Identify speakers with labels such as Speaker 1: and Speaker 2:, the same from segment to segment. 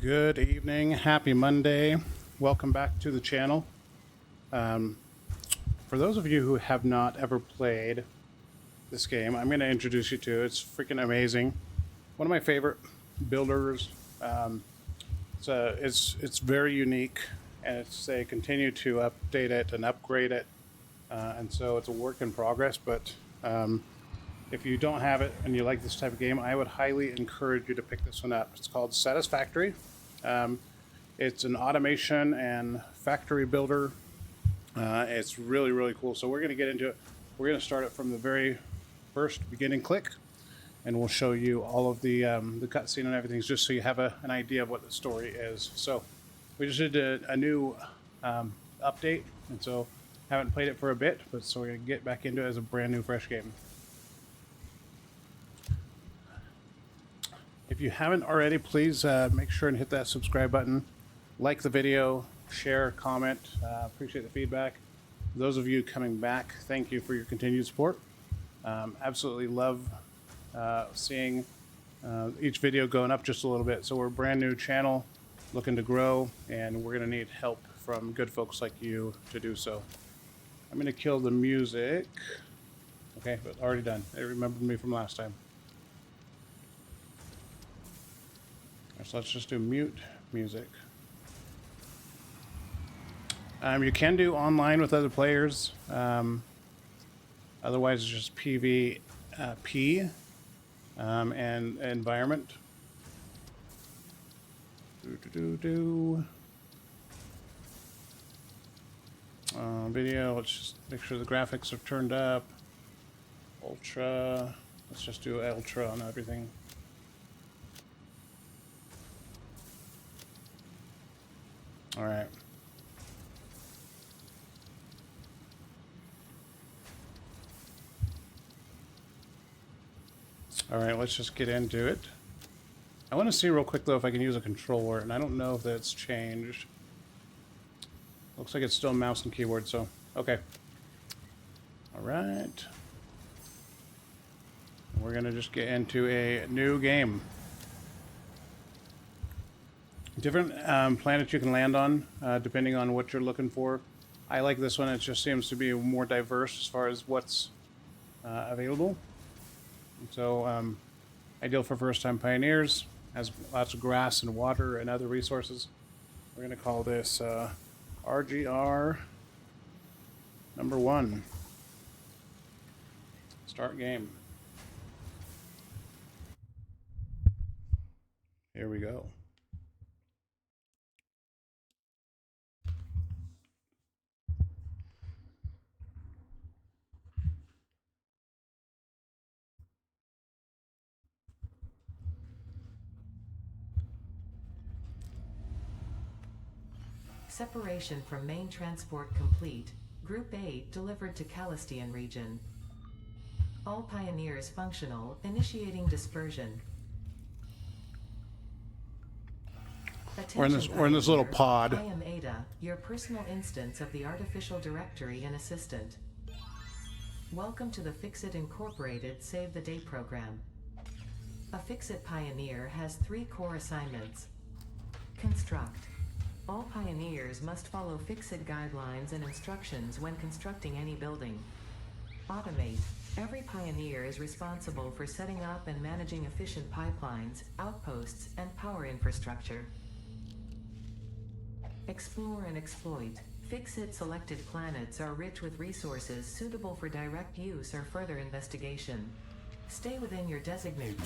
Speaker 1: Good evening, happy Monday. Welcome back to the channel. For those of you who have not ever played this game, I'm going to introduce you to it. It's freaking amazing. One of my favorite builders. It's very unique, and they continue to update it and upgrade it, and so it's a work in progress. But if you don't have it and you like this type of game, I would highly encourage you to pick this one up. It's called Satisfactory. It's an automation and factory builder. It's really, really cool. So we're going to get into it. We're going to start it from the very first beginning click, and we'll show you all of the cutscene and everything, just so you have an idea of what the story is. So we just did a new update, and so haven't played it for a bit, but so we're going to get back into it as a brand new, fresh game. If you haven't already, please make sure and hit that subscribe button, like the video, share, comment. Appreciate the feedback. Those of you coming back, thank you for your continued support. Absolutely love seeing each video going up just a little bit. So we're a brand new channel looking to grow, and we're going to need help from good folks like you to do so. I'm going to kill the music. Okay, but already done. It remembered me from last time. So let's just do mute music. You can do online with other players. Otherwise, it's just PvP and environment. Video, let's just make sure the graphics are turned up. Ultra, let's just do ultra on everything. All right. All right, let's just get into it. I want to see real quick, though, if I can use a controller, and I don't know if that's changed. Looks like it's still mouse and keyboard, so, okay. All right. We're going to just get into a new game. Different planets you can land on, depending on what you're looking for. I like this one. It just seems to be more diverse as far as what's available. So, ideal for first-time pioneers. Has lots of grass and water and other resources. We're going to call this RGR number 1. Start game. Here we go.
Speaker 2: Separation from main transport complete. Group 8 delivered to Calistian region. All pioneers functional, initiating dispersion.
Speaker 1: We're in this little pod.
Speaker 2: I am Ada, your personal instance of the artificial directory and assistant. Welcome to the Fixit Incorporated Save the Day program. A Fixit pioneer has 3 core assignments. Construct. All pioneers must follow Fixit guidelines and instructions when constructing any building. Automate. Every pioneer is responsible for setting up and managing efficient pipelines, outposts, and power infrastructure. Explore and exploit. Fixit selected planets are rich with resources suitable for direct use or further investigation. Stay within your designated.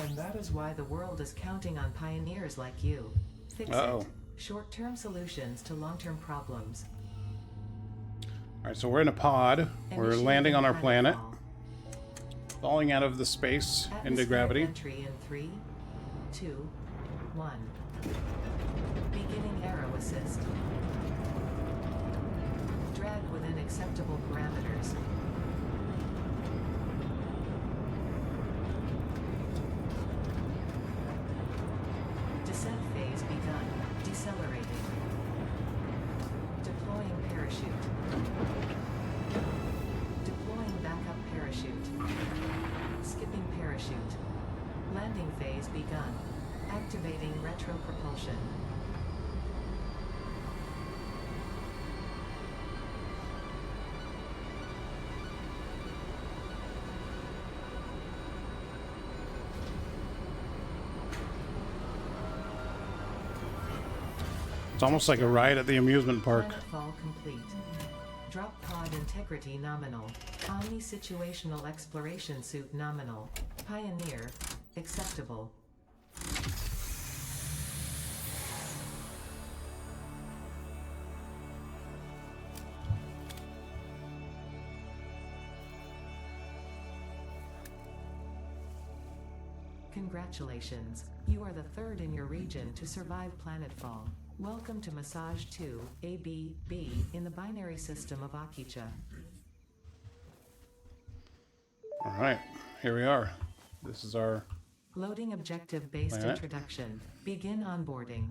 Speaker 2: And that is why the world is counting on pioneers like you. Fixit. Short-term solutions to long-term problems.
Speaker 1: All right, so we're in a pod. We're landing on our planet. Falling out of the space into gravity.
Speaker 2: Entry in 3, 2, 1. Beginning arrow assist. Drag within acceptable parameters. Descent phase begun. Decelerating. Deploying parachute. Deploying backup parachute. Skipping parachute. Landing phase begun. Activating retropropulsion.
Speaker 1: It's almost like a ride at the amusement park.
Speaker 2: Planetfall complete. Drop pod integrity nominal. Omni situational exploration suit nominal. Pioneer acceptable. Congratulations, you are the third in your region to survive planetfall. Welcome to Massage 2, AB-B, in the binary system of Akicha.
Speaker 1: Alright, here we are. This is our
Speaker 2: Loading objective-based
Speaker 1: planet.
Speaker 2: introduction. Begin onboarding.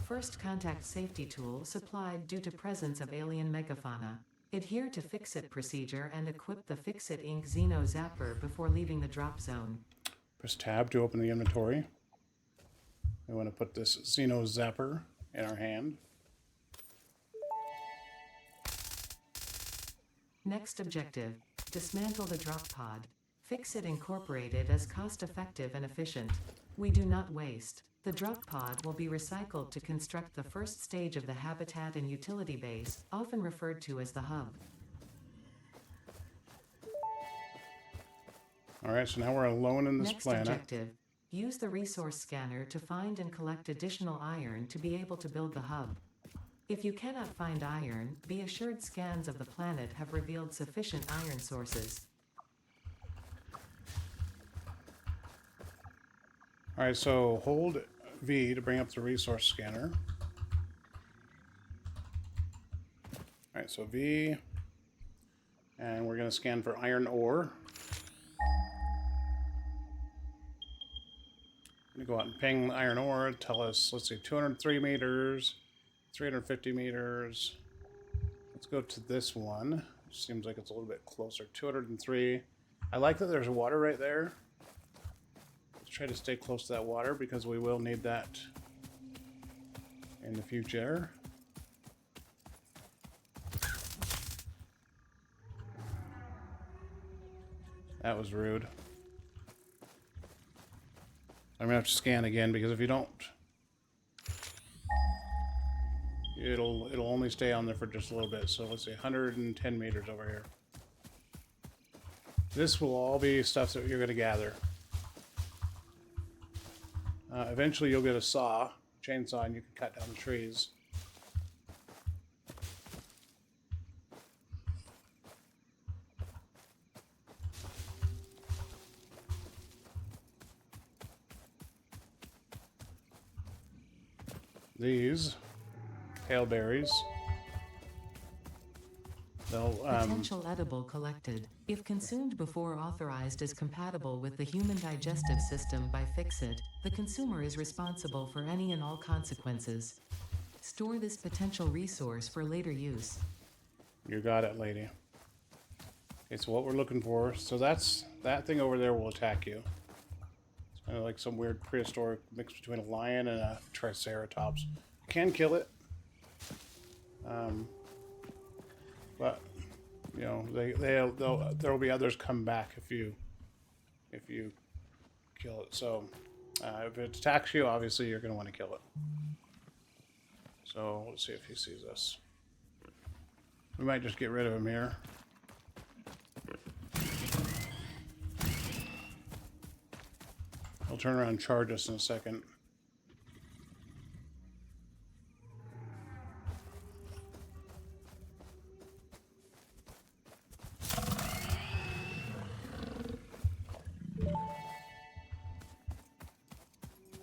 Speaker 2: First contact safety tool supplied due to presence of alien megafauna. Adhere to Fix-It procedure and equip the Fix-It Inc. Xeno Zapper before leaving the drop zone.
Speaker 1: Press tab to open the inventory. We want to put this Xeno Zapper in our hand.
Speaker 2: Next objective, dismantle the drop pod. Fix-It Incorporated as cost-effective and efficient. We do not waste. The drop pod will be recycled to construct the first stage of the habitat and utility base, often referred to as the hub.
Speaker 1: Alright, so now we're alone in this
Speaker 2: Next
Speaker 1: planet.
Speaker 2: objective, use the resource scanner to find and collect additional iron to be able to build the hub. If you cannot find iron, be assured scans of the planet have revealed sufficient iron sources.
Speaker 1: Alright, so hold V to bring up the resource scanner. Alright, so V. And we're going to scan for iron ore. I'm going to go out and ping iron ore. Tell us, let's see, 203 meters, 350 meters. Let's go to this one. Seems like it's a little bit closer. 203. I like that there's water right there. Let's try to stay close to that water because we will need that in the future. That was rude. I'm gonna have to scan again because if you don't, it'll only stay on there for just a little bit. So let's see, 110 meters over here. This will all be stuff that you're gonna gather. Eventually you'll get a chainsaw, and you can cut down the trees. These pale berries. They'll
Speaker 2: Potential edible collected. If consumed before authorized as compatible with the human digestive system by Fix-It, the consumer is responsible for any and all consequences. Store this potential resource for later use.
Speaker 1: You got it, lady. Okay, so what we're looking for, so that thing over there will attack you. It's kind of like some weird prehistoric mix between a lion and a triceratops. You can kill it. But you know, there will be others come back if you kill it. So if it attacks you, obviously you're going to want to kill it. So let's see if he sees us. We might just get rid of him here. He'll turn around and charge us in a second.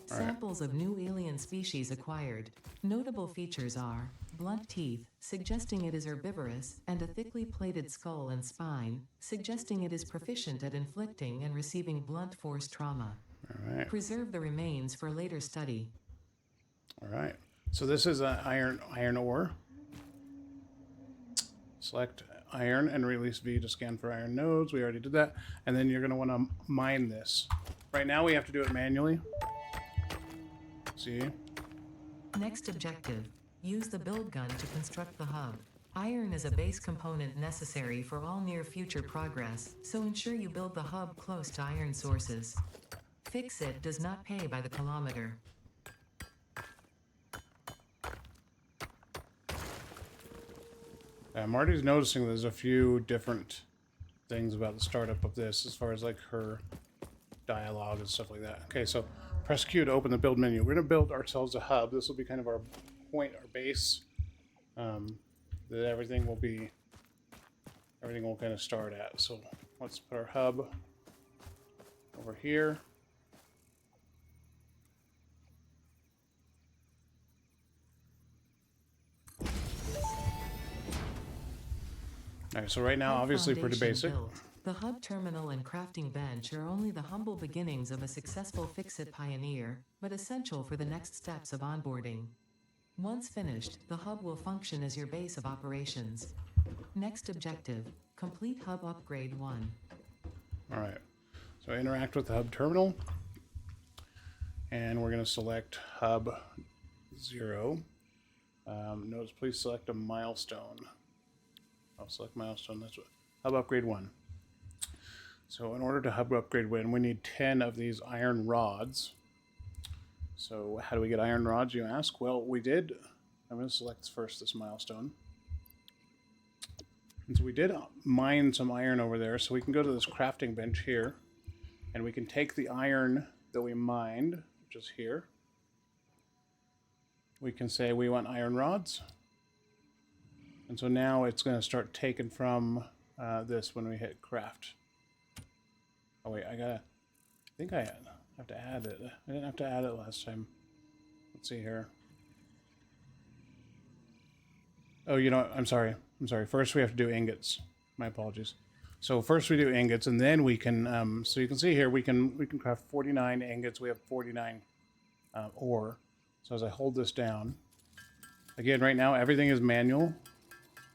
Speaker 2: Samples of new alien species acquired. Notable features are blunt teeth, suggesting it is herbivorous, and a thickly plated skull and spine, suggesting it is proficient at inflicting and receiving blunt force trauma.
Speaker 1: All right.
Speaker 2: Preserve the remains for later study.
Speaker 1: All right. So this is an iron ore. Select iron and release V to scan for iron nodes. We already did that. And then you're going to want to mine this. Right now we have to do it manually. See?
Speaker 2: Next objective, use the build gun to construct the hub. Iron is a base component necessary for all near future progress, so ensure you build the hub close to iron sources. Fix-It does not pay by the kilometer.
Speaker 1: Marty's noticing there's a few different things about the startup of this as far as like her dialogue and stuff like that. Okay, so press Q to open the build menu. We're going to build ourselves a hub. This will be kind of our point, our base. That everything will kind of start at. So let's put our hub over here. Alright, so right now,
Speaker 2: Hub
Speaker 1: obviously pretty
Speaker 2: foundation
Speaker 1: basic.
Speaker 2: built. The hub terminal and crafting bench are only the humble beginnings of a successful Fix-It pioneer, but essential for the next steps of onboarding. Once finished, the hub will function as your base of operations. Next objective, complete hub upgrade 1.
Speaker 1: Alright, so interact with the hub terminal. And we're going to select hub 0. Notice, please select a milestone. I'll select milestone. That's what hub upgrade 1. So in order to hub upgrade 1, we need 10 of these iron rods. So how do we get iron rods, you ask? Well, we did. I'm going to select first this milestone. And so we did mine some iron over there. So we can go to this crafting bench here. And we can take the iron that we mined, which is here. We can say we want iron rods. And so now it's going to start taking from this when we hit craft. Oh wait, I think I have to add it. I didn't have to add it last time. Let's see here. Oh, you know what? I'm sorry. First we have to do ingots. My apologies. So first we do ingots, and then we can. So you can see here we can craft 49 ingots. We have 49 ore. So as I hold this down, again, right now everything is manual.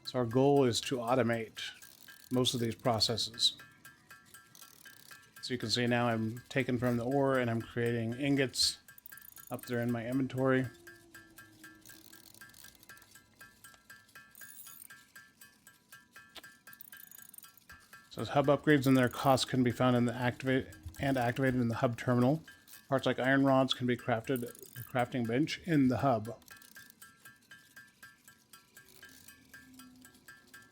Speaker 1: So our goal is to automate most of these processes. So you can see now I'm taking from the ore and I'm creating ingots up there in my inventory. So as hub upgrades and their costs can be found in the activated in the hub terminal. Parts like iron rods can be crafted at the crafting bench in the hub.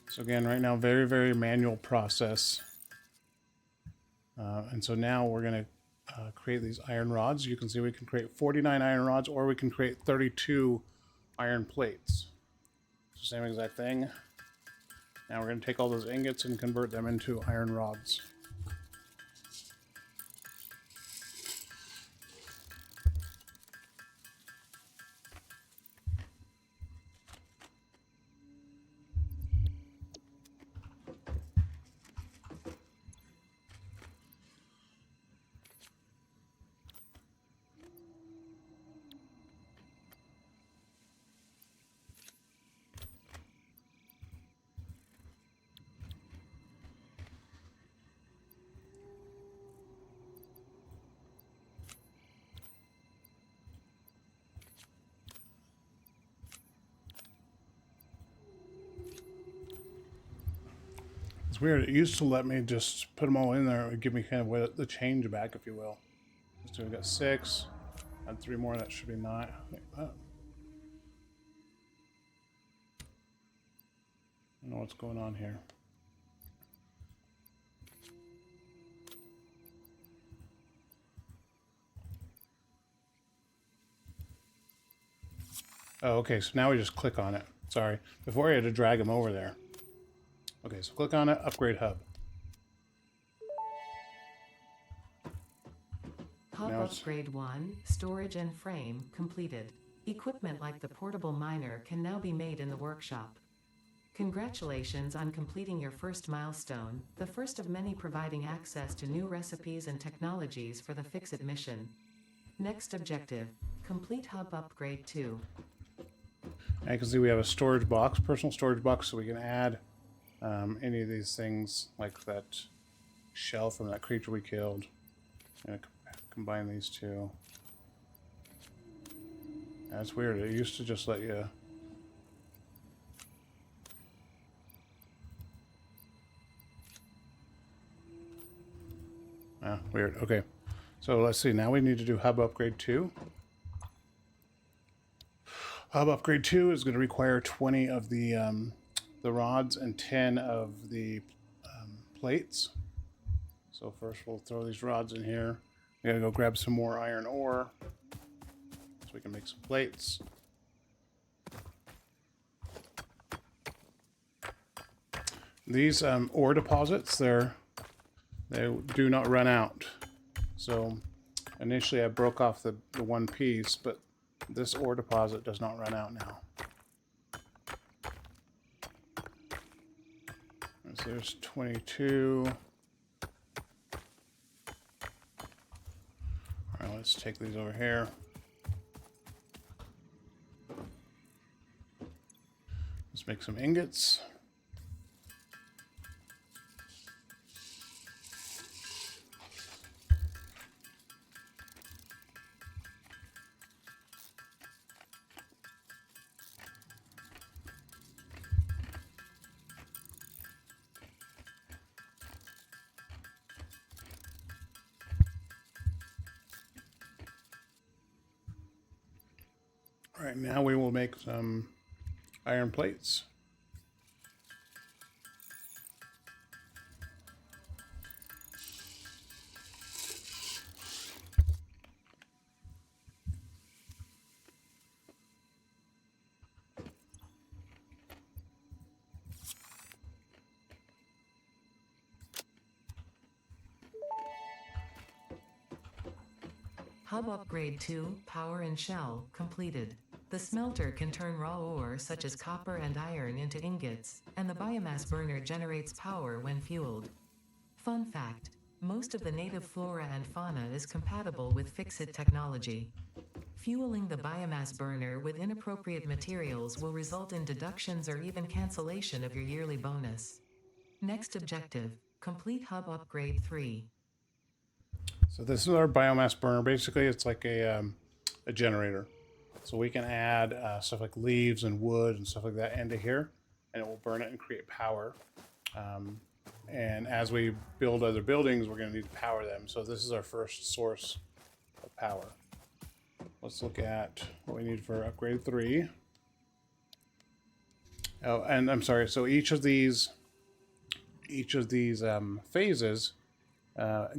Speaker 1: So again, right now, very, very manual process. And so now we're going to create these iron rods. You can see we can create 49 iron rods, or we can create 32 iron plates. So same exact thing. Now we're going to take all those ingots and convert them into iron rods. It's weird. It used to let me just put them all in there. It would give me kind of what the change back, if you will. So we've got 6. Add 3 more. That should be 9. Like that. I don't know what's going on here. Oh, okay. So now we just click on it. Sorry. Before I had to drag them over there. Okay, so click on it, upgrade hub.
Speaker 2: Hub upgrade 1, storage and frame, completed. Equipment like the portable miner can now be made in the workshop. Congratulations on completing your first milestone, the first of many providing access to new recipes and technologies for the Fix-It mission. Next objective, complete hub upgrade 2.
Speaker 1: I can see we have a storage box, personal storage box, so we can add any of these things, like that shell from that creature we killed. I'm gonna combine these two. That's weird. It used to just let you. Ah, weird. Okay. So let's see. Now we need to do hub upgrade 2. Hub upgrade 2 is going to require 20 of the rods and 10 of the plates. So first we'll throw these rods in here. We gotta go grab some more iron ore so we can make some plates. These ore deposits, they do not run out. So initially I broke off the one piece, but this ore deposit does not run out now. So there's 22. All right, let's take these over here. Let's make some ingots. All right, now we will make some iron plates.
Speaker 2: Hub Upgrade 2, Power and Shell, completed. The smelter can turn raw ore such as copper and iron into ingots, and the biomass burner generates power when fueled. Fun fact: most of the native flora and fauna is compatible with Fixit technology. Fueling the biomass burner with inappropriate materials will result in deductions or even cancellation of your yearly bonus. Next objective: complete Hub Upgrade 3.
Speaker 1: So this is our biomass burner. Basically, it's like a generator. So we can add stuff like leaves and wood and stuff like that into here, and it will burn it and create power. And as we build other buildings, we're going to need to power them. So this is our first source of power. Let's look at what we need for upgrade 3. Oh, and I'm sorry. So each of these phases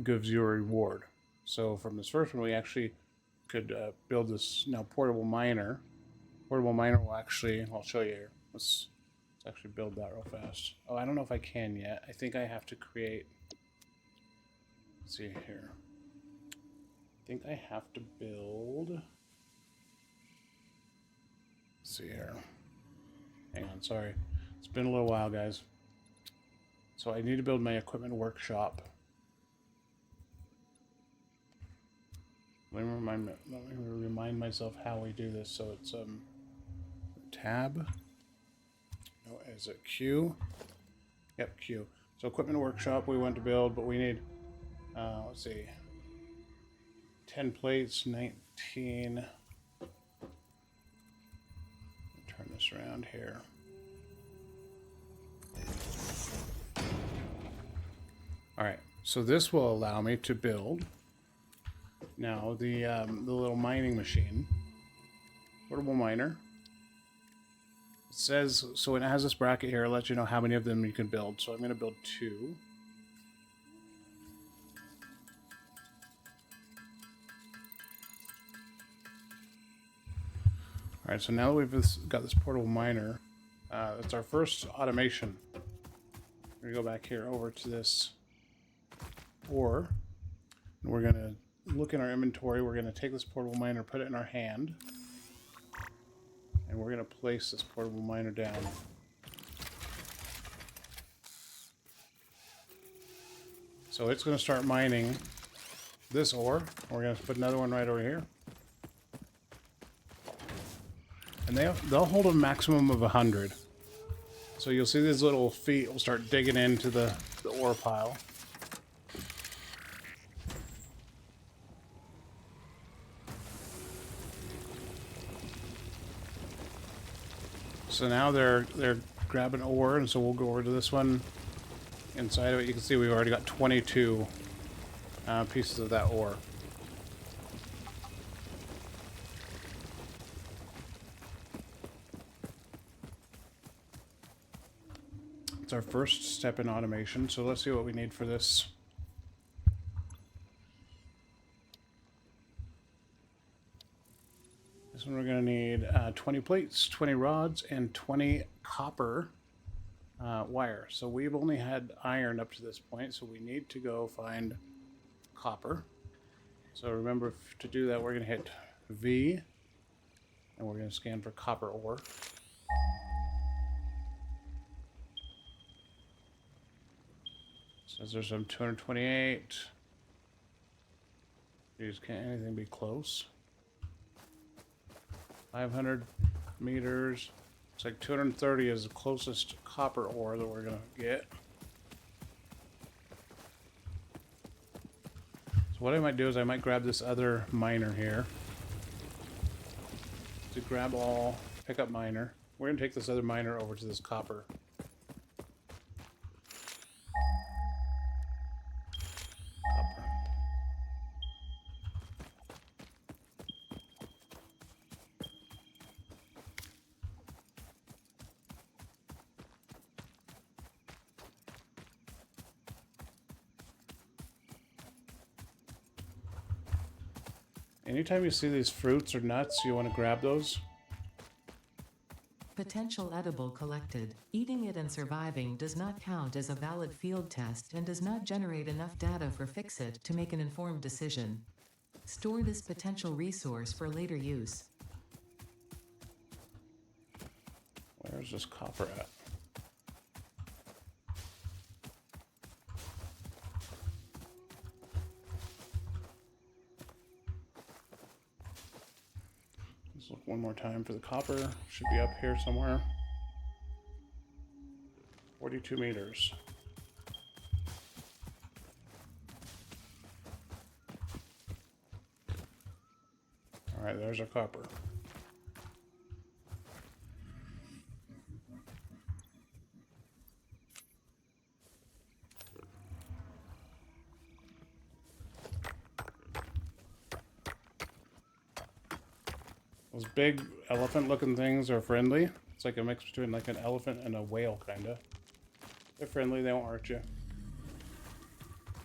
Speaker 1: gives you a reward. So from this first one, we actually could build this now portable miner. Portable miner will actually, I'll show you here. Let's actually build that real fast. Oh, I don't know if I can yet. I think I have to create, let's see here. I think I have to build, let's see here. Hang on, sorry. It's been a little while, guys. So I need to build my equipment workshop. Let me remind myself how we do this. So it's tab. No, is it Q? Yep, Q. So equipment workshop we want to build, but we need let's see, 10 plates, 19. Turn this around here. All right, so this will allow me to build now the little mining machine, portable miner. It says, so when it has this bracket here, it lets you know how many of them you can build. So I'm going to build 2. All right, so now that we've got this portable miner, it's our first automation. We're going to go back here over to this ore, and we're going to look in our inventory. We're going to take this portable miner, put it in our hand, and we're going to place this portable miner down. So it's going to start mining this ore. We're going to put another one right over here. And they'll hold a maximum of 100. So So you'll see these little feet will start digging into the ore pile. So now they're grabbing ore, and so we'll go over to this one. Inside of it, you can see we've already got 22 pieces of that ore. It's our first step in automation, so let's see what we need for this. This one we're going to need 20 plates, 20 rods, and 20 copper wire. So we've only had iron up to this point, so we need to go find copper. So remember, to do that, we're going to hit V, and we're going to scan for copper ore. Says there's some 228. Geez, can't anything be close? 500 meters. It's like 230 is the closest copper ore that we're gonna get. So what I might do is I might grab this other miner here. To grab all, pick up miner. We're gonna take this other miner over to this copper. Anytime you see these fruits or nuts, you want to grab those.
Speaker 2: Potential edible collected. Eating it and surviving does not count as a valid field test and does not generate enough data for Fixit to make an informed decision. Store this potential resource for later use.
Speaker 1: Where's this copper at? Let's look one more time for the copper. Should be up here somewhere. 42 meters. All right, there's our copper. Those big elephant-looking things are friendly. It's like a mix between like an elephant and a whale, kinda. They're friendly, they won't hurt you.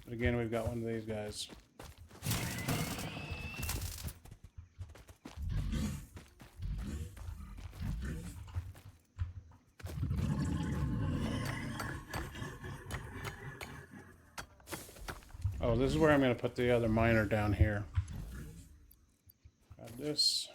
Speaker 1: But again, we've got one of these guys. Oh, this is where I'm going to put the other miner down here. Grab this.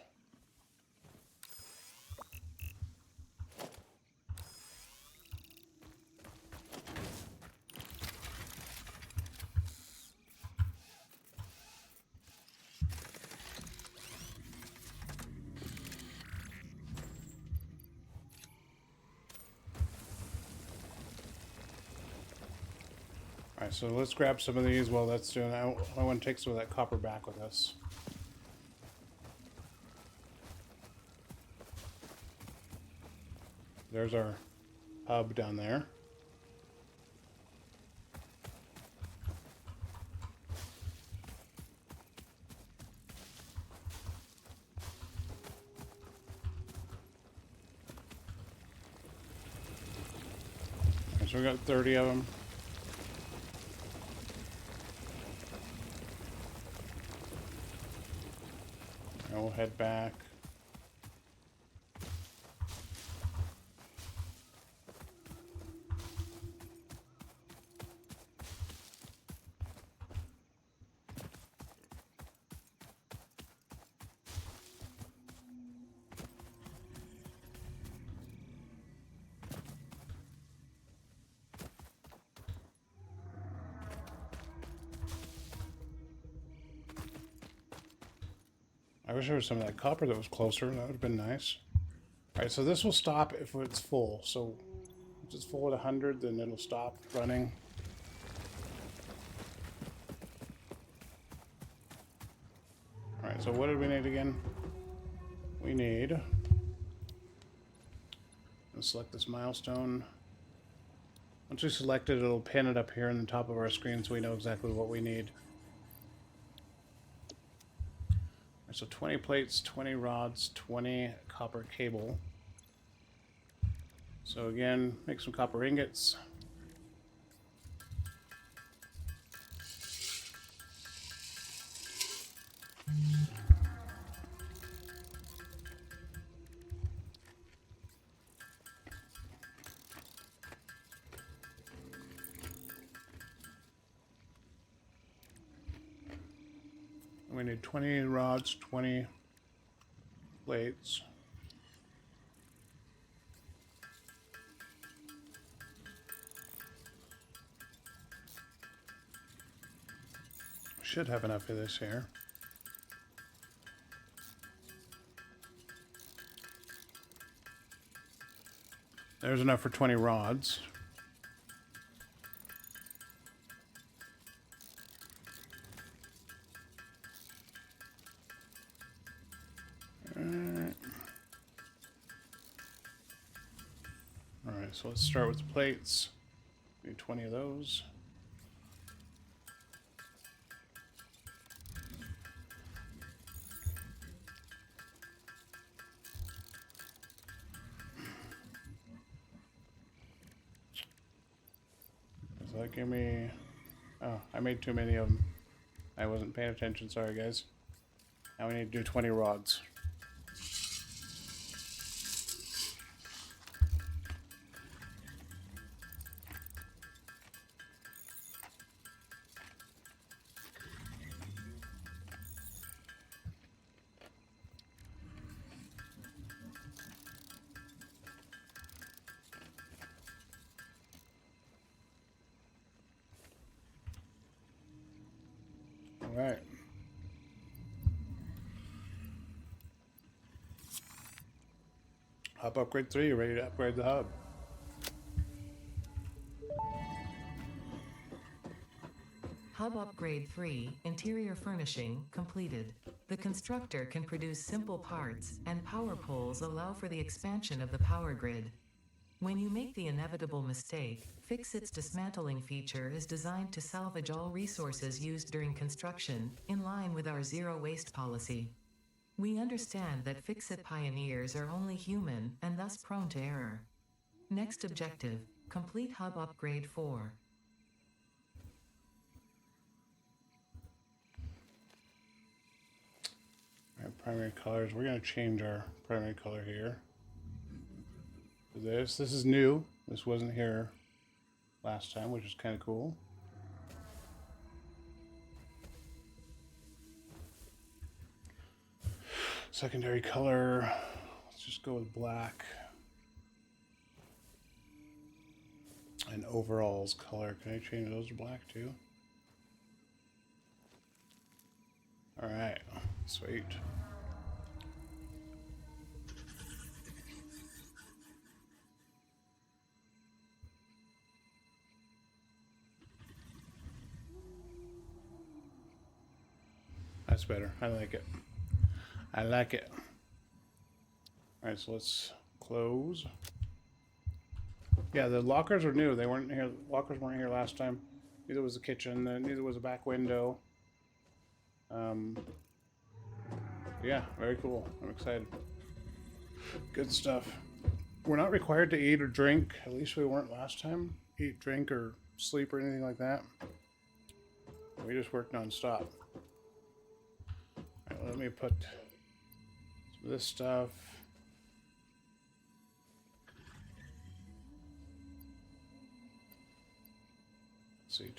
Speaker 1: Alright, so let's grab some of these while that's doing that. I want to take some of that copper back with us. There's our hub down there. Alright, so we got 30 of them. And we'll head back. I wish there was some of that copper that was closer. That would have been nice. Alright, so this will stop if it's full. So Once it's full at 100, then it'll stop running. Alright, so what did we need again? We need... Let's select this milestone. Once we select it, it'll pin it up here in the top of our screen so we know exactly what we need. So 20 plates, 20 rods, 20 copper cable. So again, make some copper ingots. We need 20 rods, 20 plates. Should have enough of this here. There's enough for 20 rods. Alright, so let's start with the plates. Need 20 of those. Does that give me... Oh, I made too many of them. I wasn't paying attention, sorry guys. Now we need to do 20 rods. Alright. Hub upgrade 3, ready to upgrade the hub.
Speaker 2: Hub Upgrade 3, Interior Furnishing, completed. The constructor can produce simple parts, and power poles allow for the expansion of the power grid. When you make the inevitable mistake, Fix-It's dismantling feature is designed to salvage all resources used during construction, in line with our zero-waste policy. We understand that Fix-It pioneers are only human and thus prone to error. Next objective, complete Hub Upgrade 4.
Speaker 1: Our primary colors, we're going to change our primary color here. This is new. This wasn't here last time, which is kind of cool. Secondary color, let's just go with black. And overalls color, can I change those to black too? All right, sweet. That's better. I like it. I like it. All right, so let's close. Yeah, the lockers are new. They weren't here. Lockers weren't here last time. Neither was the kitchen. Neither was a back window. Yeah, very cool. I'm excited. Good stuff. We're not required to eat or drink. At least we weren't last time. Eat, drink, or sleep or anything like that. We just work non-stop. All right, let me put some of this stuff. Let's see.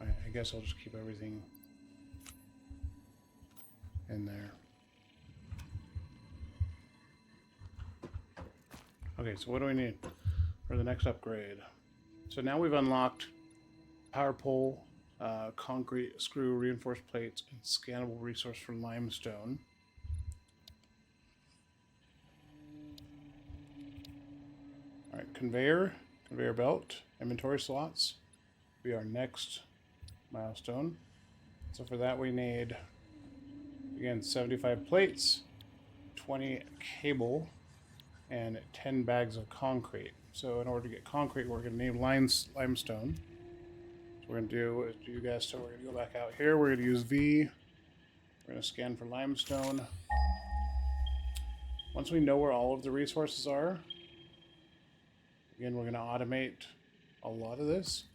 Speaker 1: I guess I'll just keep everything in there. Okay, so what do we need for the next upgrade? So now we've unlocked power pole, concrete, screw, reinforced plates, and scannable resource for limestone. Alright, conveyor belt, inventory slots. Be our next milestone. So for that we need, again, 75 plates, 20 cable, and 10 bags of concrete. So in order to get concrete, we're going to need limestone. So we're going to do, as you guys said, we're going to go back out here. We're going to use V. We're going to scan for limestone. Once we know where all of the resources are, again, we're going to automate a lot of this.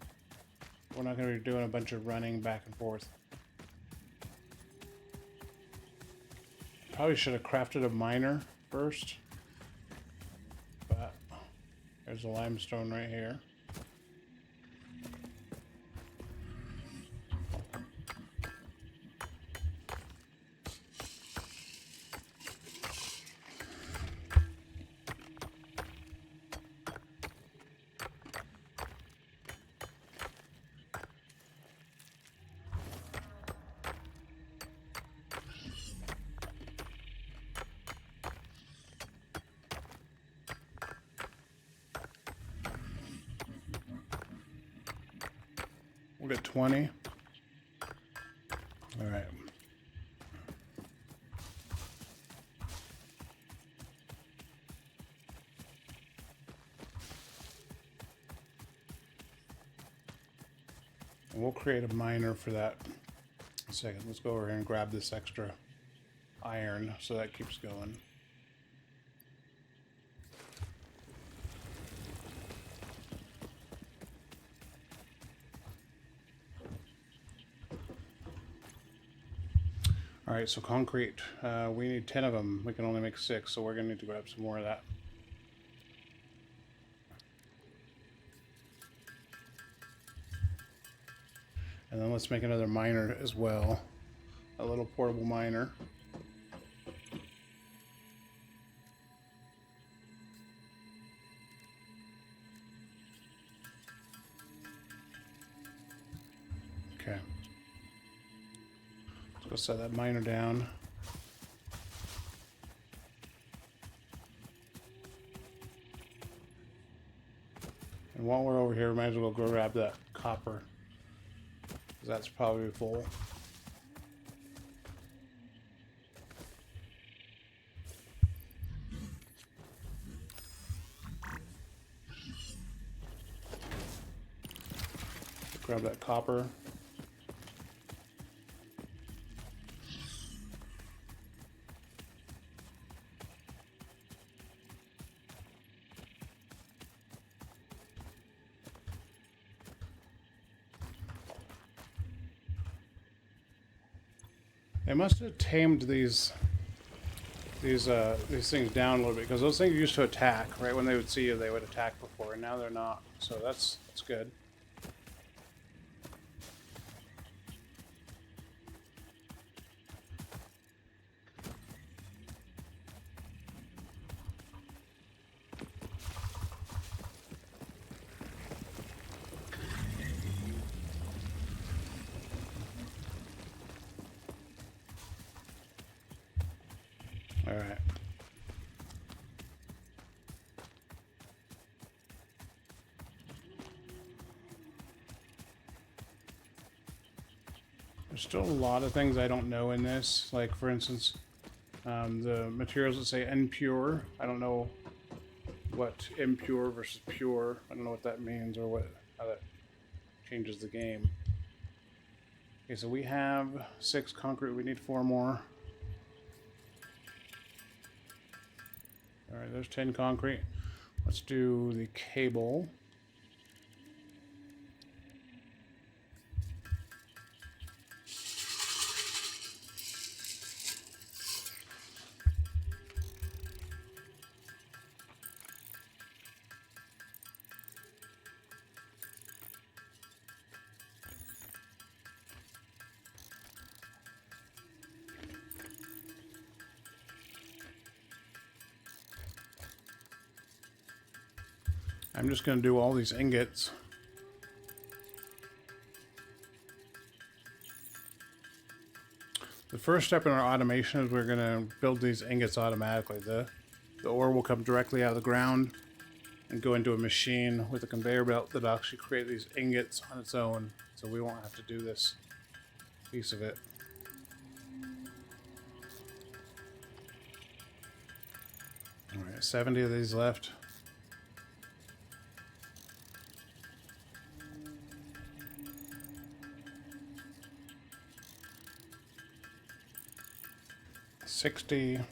Speaker 1: We're not going to be doing a bunch of running back and forth. Probably should have crafted a miner first. But there's a limestone right here. We'll get 20. All right. And we'll create a miner for that. A second. Let's go over here and grab this extra iron so that keeps going. Alright, so concrete. We need 10 of them. We can only make 6, so we're going to need to grab some more of that. And then let's make another miner as well. A little portable miner. Okay. Let's go set that miner down. And while we're over here, we might as well go grab that copper. Because that's probably full. Grab that copper. They must have tamed these things down a little bit, because those things used to attack, right? When they would see you, they would attack before, and now they're not. So that's good. All right. There's still a lot of things I don't know in this. Like, for instance, the materials that say impure. I don't know what impure versus pure. I don't know what that means or how that changes the game. Okay, so we have 6 concrete. We need 4 more. All right, there's 10 concrete. Let's do the cable. I'm just going to do all these ingots. The first step in our automation is we're going to build these ingots automatically. The ore will come directly out of the ground, and go into a machine with a conveyor belt that'll actually create these ingots on its own, so we won't have to do this piece of it. All right, 70 of these left. $60.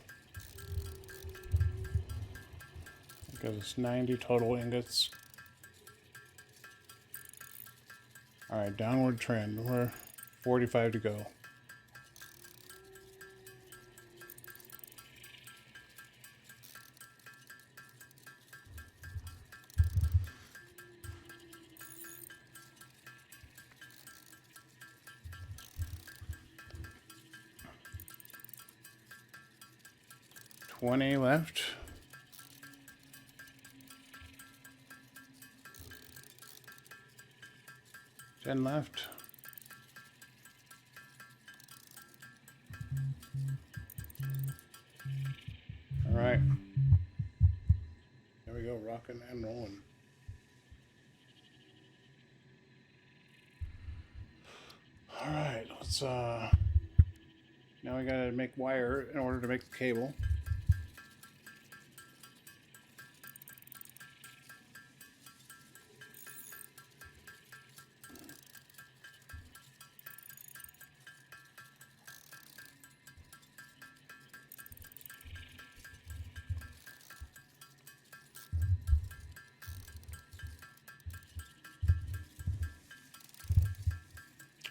Speaker 1: Because it's 90 total ingots. Alright, downward trend. We're 45 to go. $20 left. $10 left. All right. There we go, rocking and rolling. All right, let's now we gotta make wire in order to make the cable.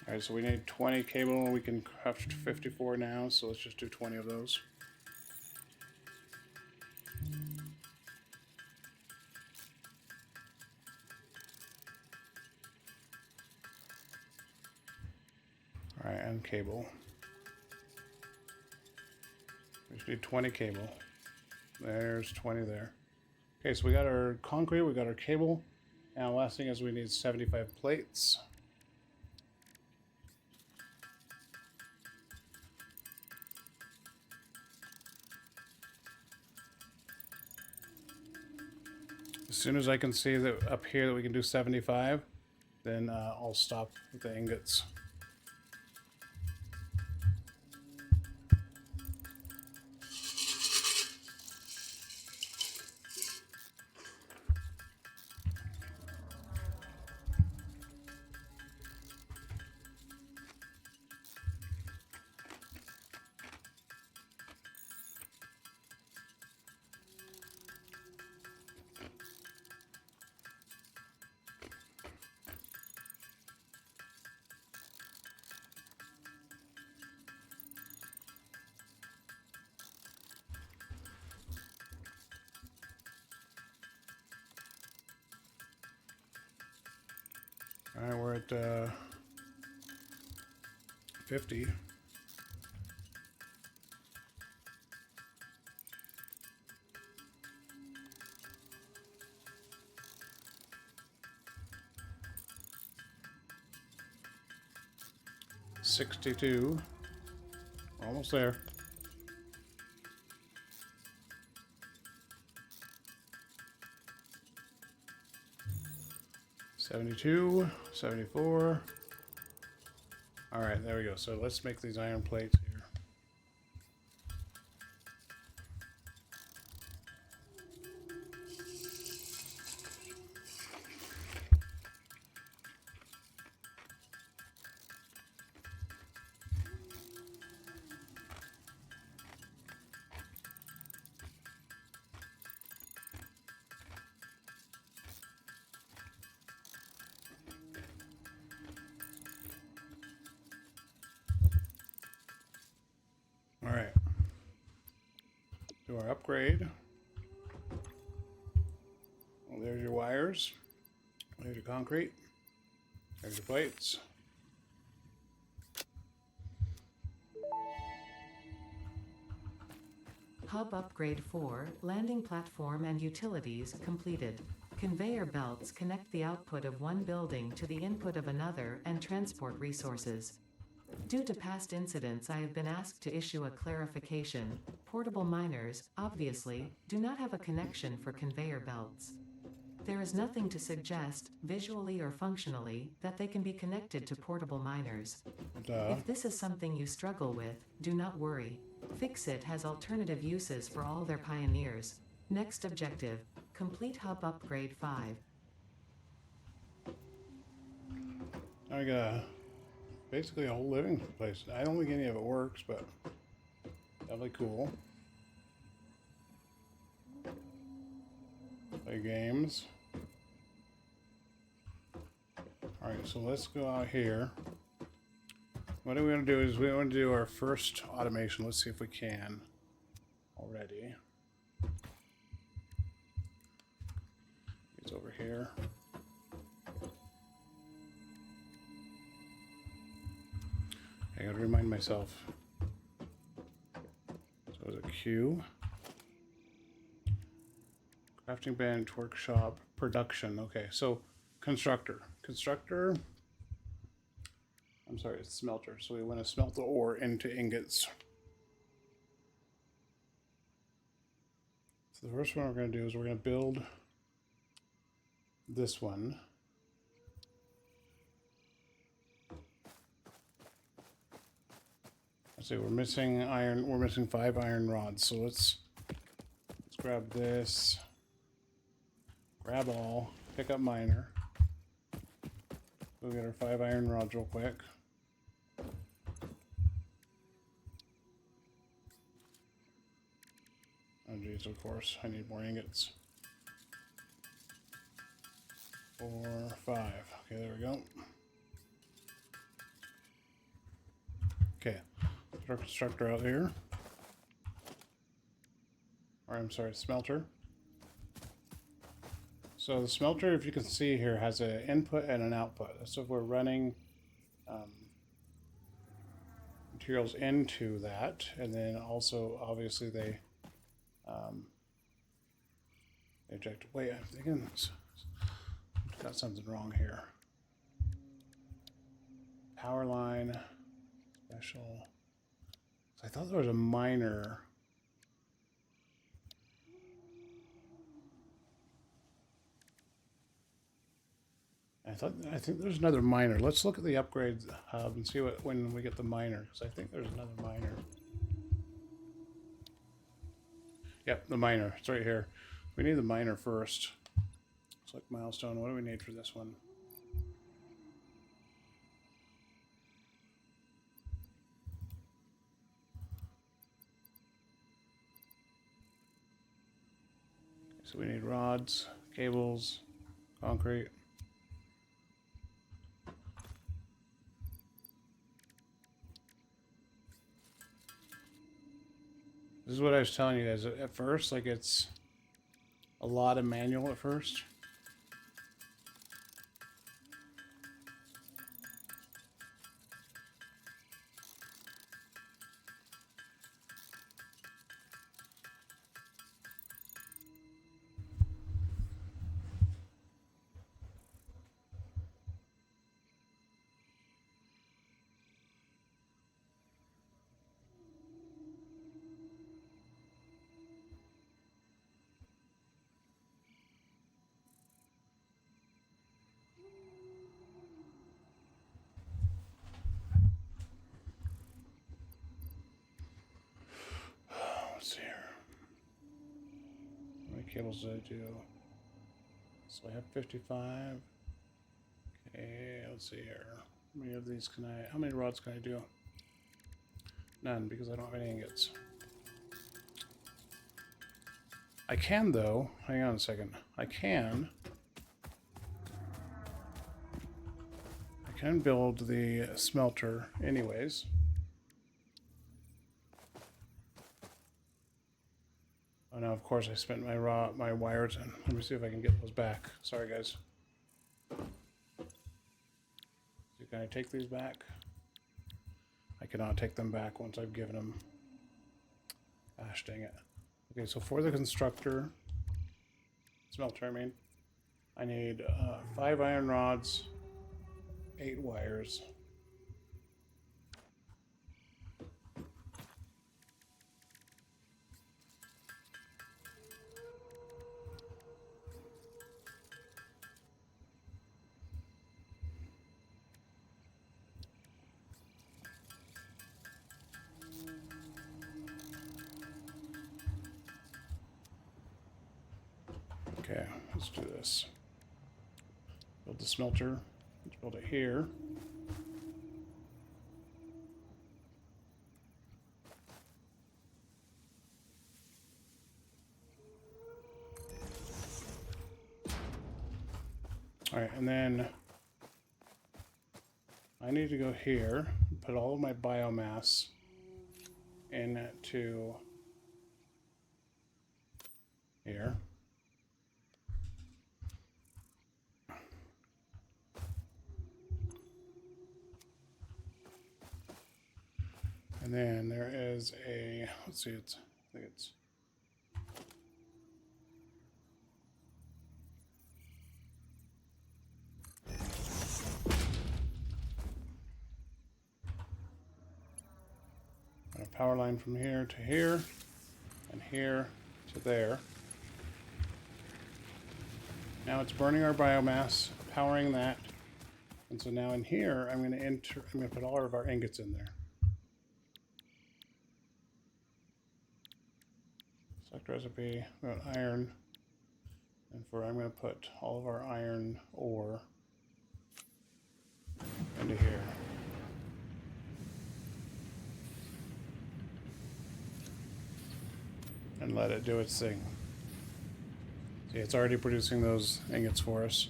Speaker 1: All right, so we need 20 cable. We can craft 54 now, so let's just do 20 of those. All right, and cable. We just need 20 cable. There's 20 there. Okay, so we got our concrete, we got our cable, and the last thing is we need 75 plates. As soon as I can see that up here that we can do 75, then I'll stop with the ingots. All right, we're at 50. $62. We're almost there. $72, $74. All right, there we go. So let's make these iron plates here. All right. Do our upgrade. Well, there's your wires. There's your concrete. There's your plates.
Speaker 2: Hub Upgrade 4, Landing Platform and Utilities, completed. Conveyor belts connect the output of one building to the input of another and transport resources. Due to past incidents, I have been asked to issue a clarification. Portable miners, obviously, do not have a connection for conveyor belts. There is nothing to suggest, visually or functionally, that they can be connected to portable miners.
Speaker 1: Duh.
Speaker 2: If this is something you struggle with, do not worry. Fixit has alternative uses for all their pioneers. Next objective, complete hub upgrade 5.
Speaker 1: I got basically a whole living place. I don't think any of it works, but definitely cool. Play games. Alright, so let's go out here. What we want to do is we want to do our first automation. Let's see if we can already. It's over here. I gotta remind myself. So is it Q? Crafting bench, workshop, production. Okay, so constructor. Constructor. I'm sorry, it's smelter. So we want to smelt the ore into ingots. So the first one we're going to do is we're going to build this one. Let's see, we're missing iron. We're missing 5 iron rods. So let's grab this. Grab all. Pick up miner. We'll get our 5 iron rods real quick. Oh geez, of course, I need more ingots. 4, 5. Okay, there we go. Okay, put our constructor out here. Or I'm sorry, smelter. So the smelter, if you can see here, has an input and an output. So if we're running materials into that, and then also obviously they eject. Wait, I'm thinking got something wrong here. Power line, special. I thought there was a miner. I think there's another miner. Let's look at the upgrades hub and see what when we get the miner, because I think there's another miner. Yep, the miner. It's right here. We need the miner first. Select milestone. What do we need for this one? So we need rods, cables, concrete. This is what I was telling you guys at first, like it's a lot of manual at first. Let's see here. How many cables did I do? So I have 55. Okay, let's see here. How many of these can I, how many rods can I do? None, because I don't have any ingots. I can though, hang on a second. I can build the smelter anyways. Oh no, of course I spent my wires in. Let me see if I can get those back. Sorry guys. So can I take these back? I cannot take them back once I've given them. Gosh dang it. Okay, so for the constructor, smelter I mean, I need 5 iron rods, 8 wires. let's do this. Build the smelter. Let's build it here. All right, and then I need to go here, put all of my biomass into here. And then there is a, let's see, I think it's a power line from here to here, and here to there. Now it's burning our biomass, powering that. And so now in here, I'm going to put all of our ingots in there. Select recipe, we want iron, and I'm going to put all of our iron ore into here. And let it do its thing. See, it's already producing those ingots for us.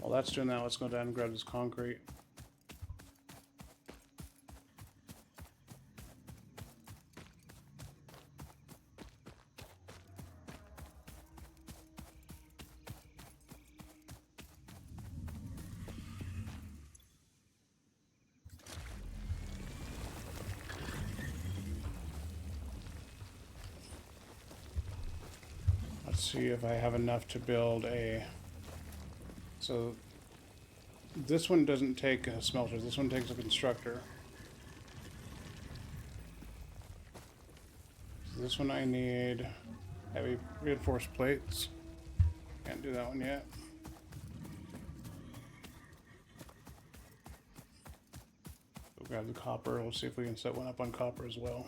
Speaker 1: While that's doing that, let's go down and grab this concrete. Let's see if I have enough to build a... So this one doesn't take a smelter, this one takes a constructor. So this one I need heavy reinforced plates. Can't do that one yet. We'll grab the copper, we'll see if we can set one up on copper as well.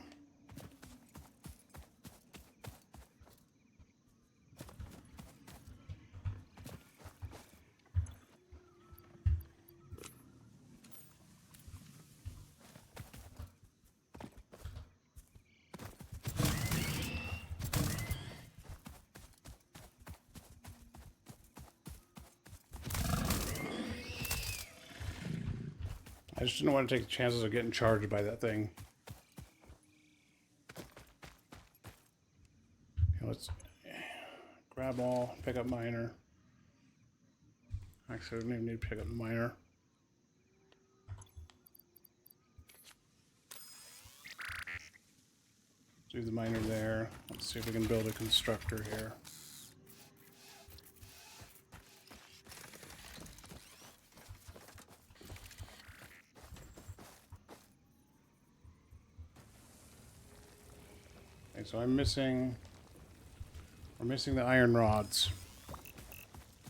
Speaker 1: I just didn't want to take the chances of getting charged by that thing. Okay, let's grab all, pick up miner. Actually, we don't even need to pick up the miner. Do the miner there. Let's see if we can build a constructor here. Okay, so we're missing the iron rods.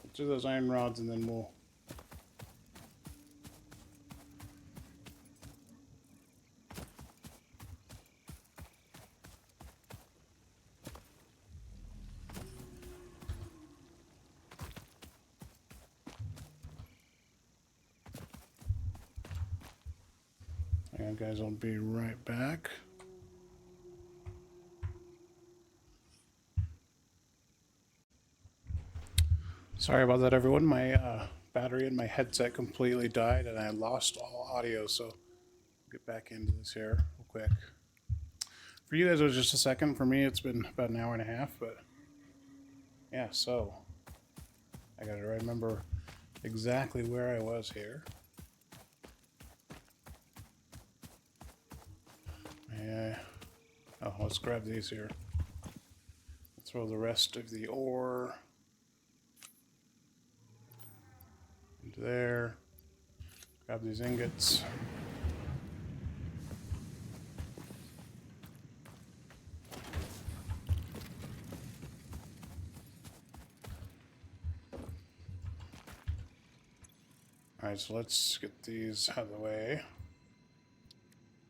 Speaker 1: Let's do those iron rods and then we'll... Hang on guys, I'll be right back. Sorry about that, everyone. My battery in my headset completely died and I lost all audio, so I'll get back into this here real quick. For you guys, it was just a second. For me, it's been about an hour and a half, but yeah, so I gotta remember exactly where I was here. Oh, let's grab these here. Throw the rest of the ore into there. Grab these ingots. Alright, so let's get these out of the way.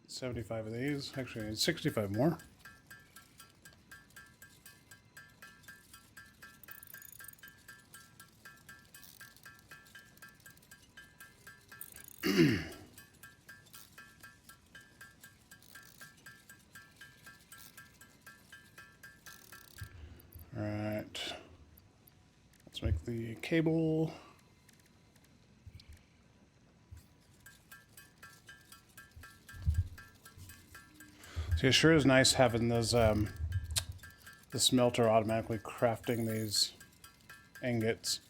Speaker 1: 75 of these. Actually, I need 65 more. Alright. Let's make the cable. See, it sure is nice having those, the smelter automatically crafting these ingots.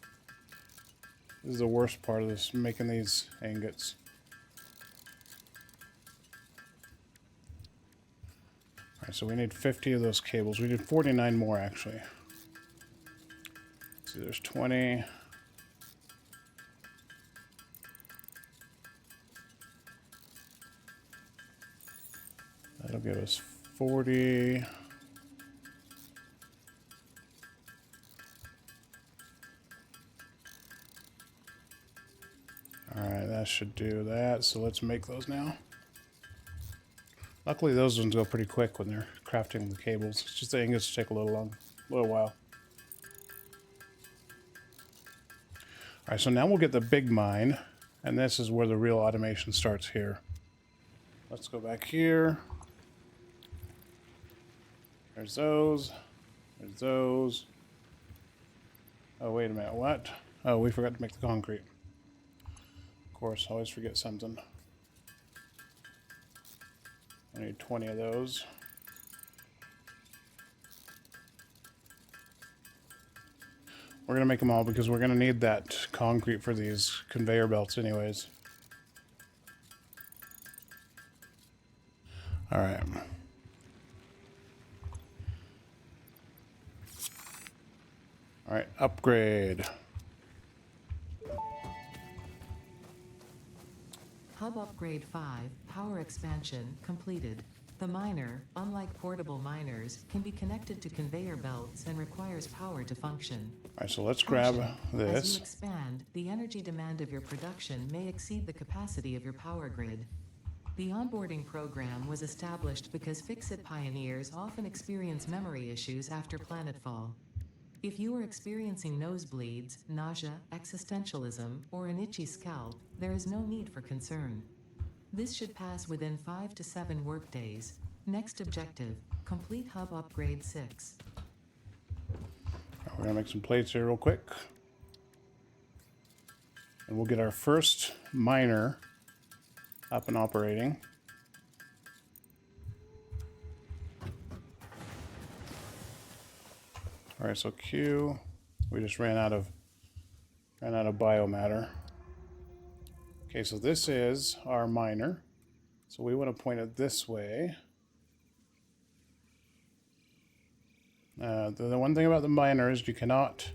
Speaker 1: This is the worst part of this, making these ingots. Alright, so we need 50 of those cables. We need 49 more, actually. See, there's 20. That'll give us 40. Alright, that should do that. So let's make those now. Luckily, those ones go pretty quick when they're crafting the cables. It's just the ingots take a little while. Alright, so now we'll get the big mine, and this is where the real automation starts here. Let's go back here. There's those. There's those. Oh, wait a minute, what? Oh, we forgot to make the concrete. Of course, I always forget something. I need 20 of those. We're going to make them all because we're going to need that concrete for these conveyor belts anyways. Alright. Alright, upgrade.
Speaker 2: Hub Upgrade 5, Power Expansion, completed. The miner, unlike portable miners, can be connected to conveyor belts and requires power to function.
Speaker 1: Alright, so let's grab
Speaker 2: As
Speaker 1: this.
Speaker 2: you expand, the energy demand of your production may exceed the capacity of your power grid. The onboarding program was established because Fix-It pioneers often experience memory issues after planetfall. If you are experiencing nosebleeds, nausea, existentialism, or an itchy scalp, there is no need for concern. This should pass within 5 to 7 workdays. Next objective, complete Hub Upgrade 6.
Speaker 1: We're going to make some plates here real quick. And we'll get our first miner up and operating. Alright, so Q, we just ran out of biomatter. Okay, so this is our miner. So we want to point it this way. The one thing about the miner is you cannot,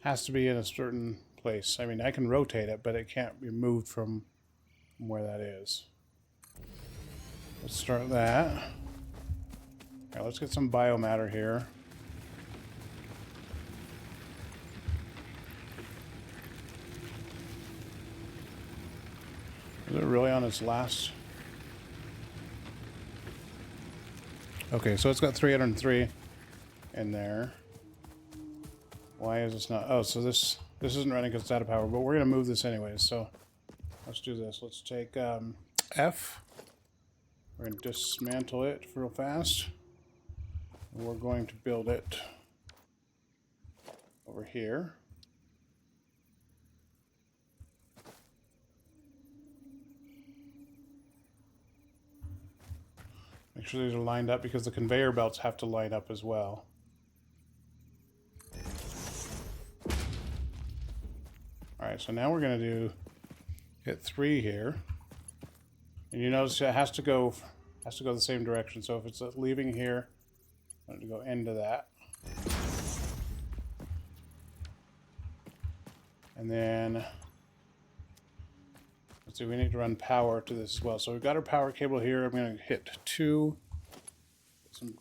Speaker 1: has to be in a certain place. I mean, I can rotate it, but it can't be moved from where that is. Let's start that. Alright, let's get some biomatter here. Is it really on its last? Okay, so it's got 303 in there. Why is this not? Oh, so this isn't running because it's out of power, but we're going to move this anyways. So let's do this. Let's take F. We're going to dismantle it real fast. And we're going to build it over here. Make sure these are lined up because the conveyor belts have to line up as well. Alright, so now we're going to hit 3 here. And you notice it has to go the same direction. So if it's leaving here, I'm going to go into that. And then let's see, we need to run power to this as well. So we've got our power cable here. I'm going to hit 2. Some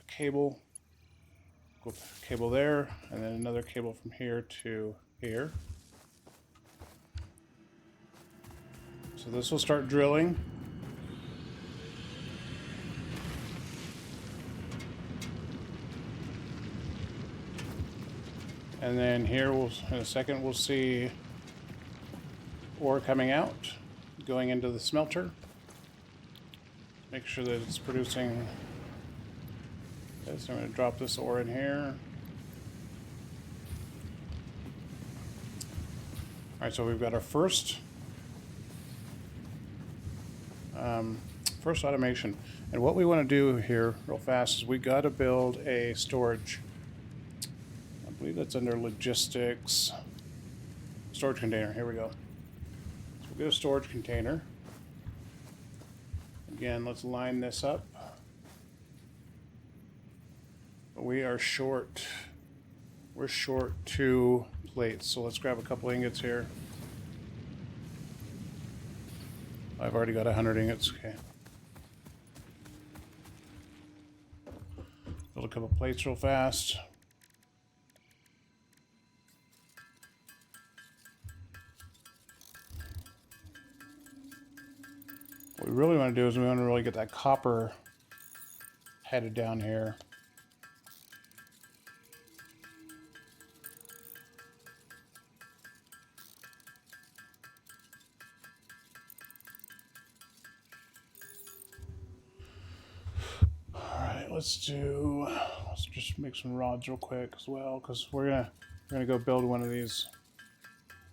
Speaker 1: cable. Go cable there, and then another cable from here to here. So this will start drilling. And then here, in a second, we'll see ore coming out. going into the smelter. Make sure that it's producing this. I'm going to drop this ore in here. Alright, so we've got our first automation. And what we want to do here real fast is we got to build a storage. I believe that's under logistics. Storage container. Here we go. So we'll get a storage container. Again, let's line this up. We are short. We're short 2 plates, so let's grab a couple ingots here. I've already got 100 ingots. Okay. Build a couple plates real fast. What we really want to do is we want to really get that copper headed down here. Let's just make some rods real quick as well, because we're gonna go build one of these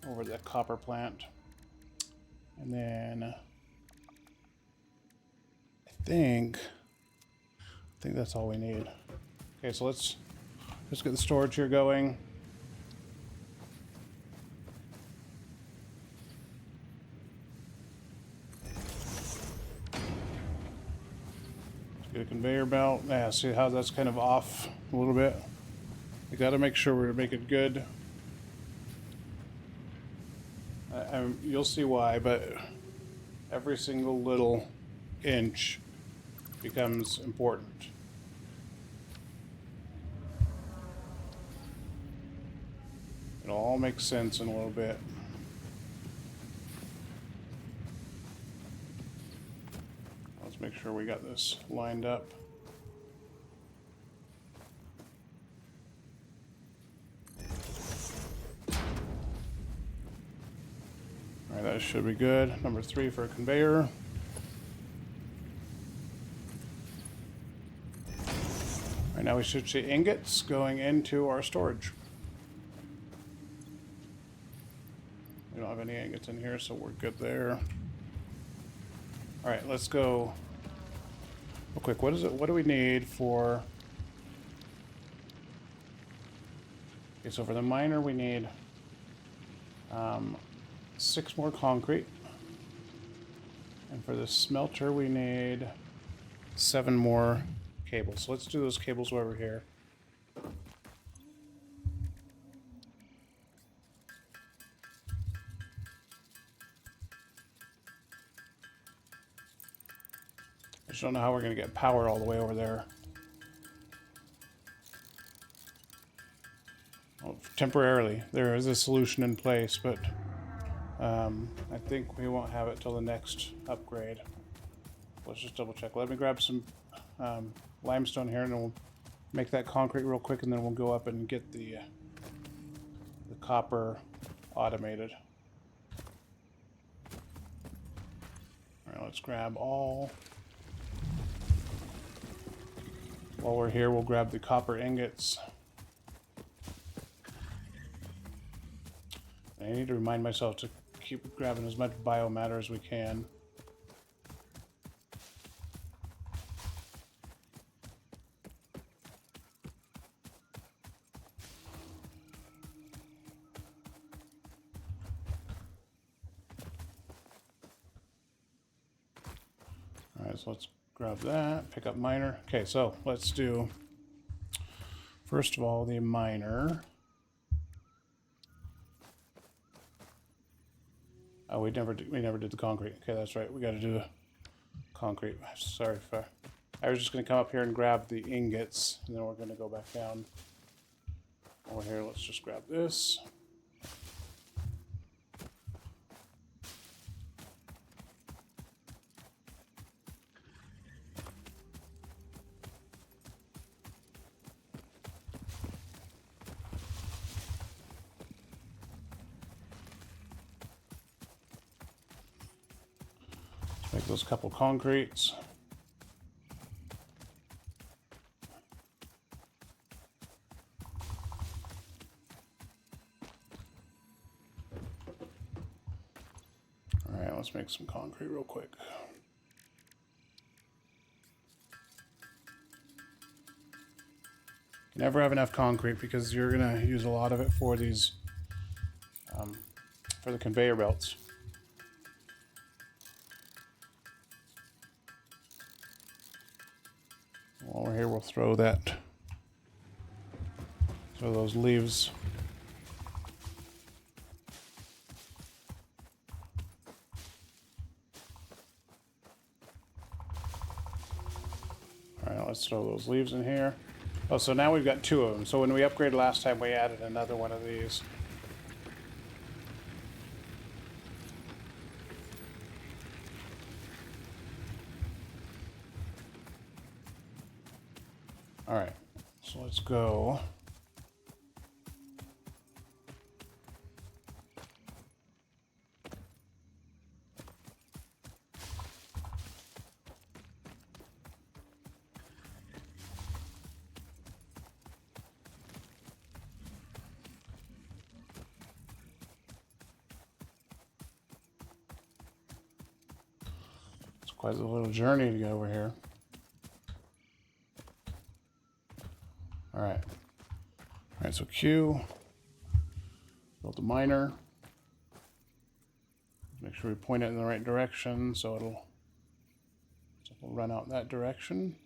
Speaker 1: over the copper plant, and then I think that's all we need. Okay, so let's get the storage here going. Get a conveyor belt. Yeah, see how that's kind of off a little bit? We got to make sure we make it good. You'll see why, but every single little inch becomes important. It all makes sense in a little bit. Make sure we got this lined up. All right, that should be good. Number 3 for a conveyor. All right, now we should see ingots going into our storage. We don't have any ingots in here, so we're good there. All right, let's go. Real quick, what do we need for... Okay, so for the miner we need 6 more concrete. And for the smelter we need 7 more cables. So let's do those cables over here. I just don't know how we're going to get power all the way over there. Well, temporarily, there is a solution in place, but I think we won't have it till the next upgrade. Let's just double check. Let me grab some limestone here, and then we'll make that concrete real quick, and then we'll go up and get the copper automated. All right, let's grab all. While we're here, we'll grab the copper ingots. I need to remind myself to keep grabbing as much biomatter as we can. All right, so let's grab that, pick up miner. Okay, so let's do, first of all, the miner. Oh, we never did the concrete. Okay, that's right. We got to do concrete. Sorry if I was just going to come up here and grab the ingots, and then we're going to go back down. Over here, let's just grab this. Make those couple concretes. Alright, let's make some concrete real quick. You never have enough concrete because you're going to use a lot of it for these, for the conveyor belts. While we're here, we'll throw those leaves. Alright, let's throw those leaves in here. Oh, so now we've got 2 of them. So when we upgraded last time, we added another one of these. Alright, so let's go. It's quite a little journey to get over here. Alright. Alright, so Q. Build the miner. Make sure we point it in the right direction so it'll run out that direction.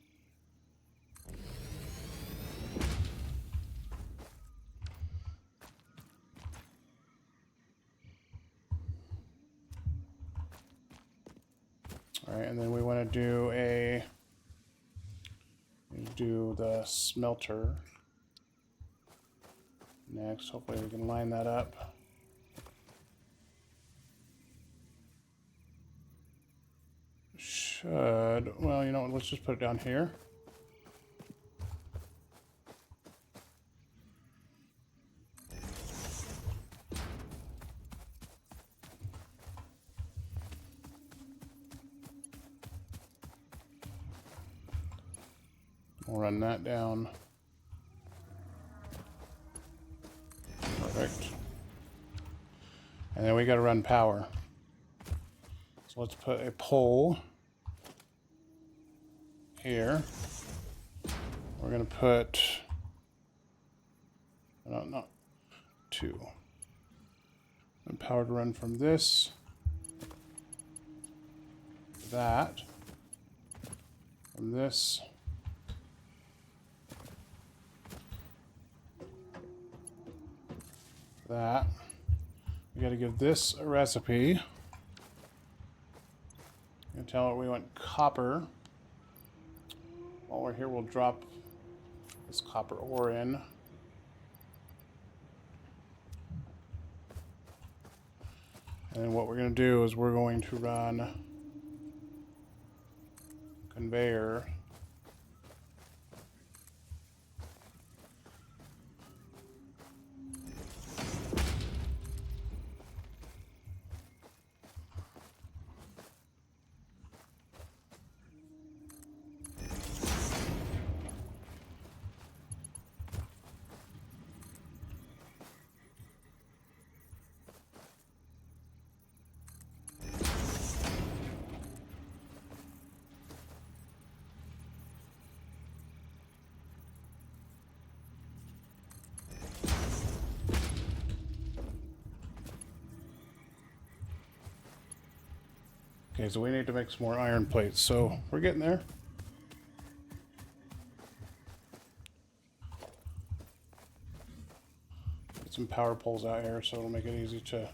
Speaker 1: Alright, and then we want to do the smelter next. Hopefully we can line that up. Well, you know what, let's just put it down here. We'll run that down. Perfect. And then we got to run power. So let's put a pole here. We're going to put, no, 2. And power to run from this, that, from this, that. We got to give this a recipe. And tell it we want copper. While we're here, we'll drop this copper ore in. And then what we're going to do is we're going to run conveyor. Okay, so we need to make some more iron plates, so we're getting there. Get some power poles out here so it'll make it easy to...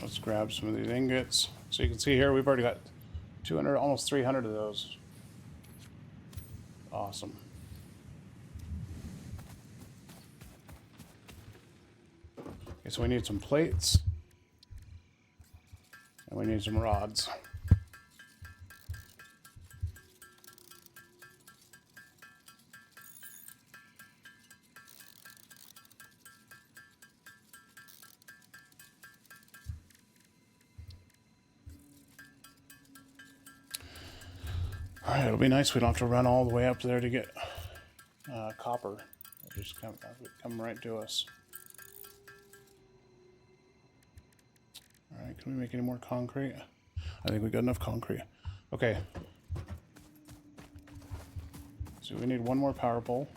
Speaker 1: Let's grab some of these ingots. So you can see here we've already got 200, almost 300 of those. Awesome. Okay, so we need some plates. And we need some rods. Alright, it'll be nice we don't have to run all the way up there to get copper. It'll just come right to us. Alright, can we make any more concrete? I think we got enough concrete. Okay. So we need one more power pole.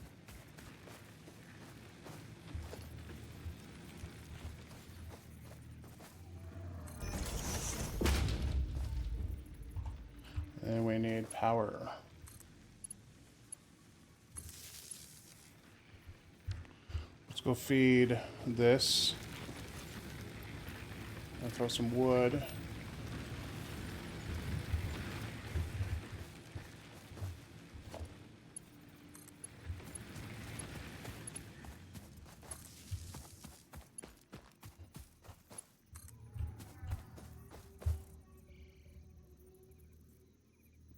Speaker 1: And we need power. Let's go feed this. And throw some wood.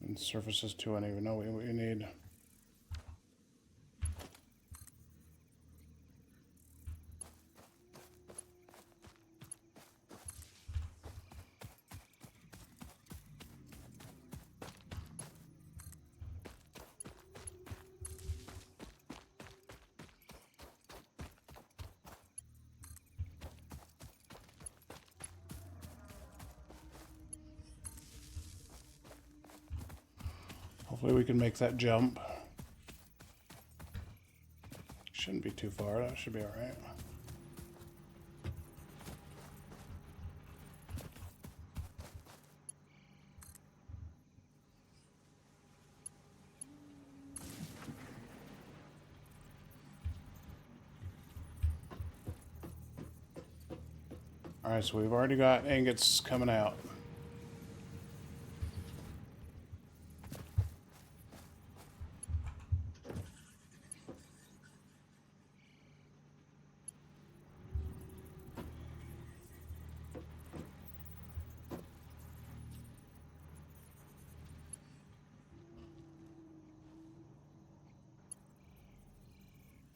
Speaker 1: And surfaces too, I don't even know what we need. Hopefully we can make that jump. Shouldn't be too far, that should be alright. Alright, so we've already got ingots coming out.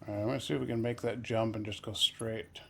Speaker 1: Alright, let's see if we can make that jump and just go straight.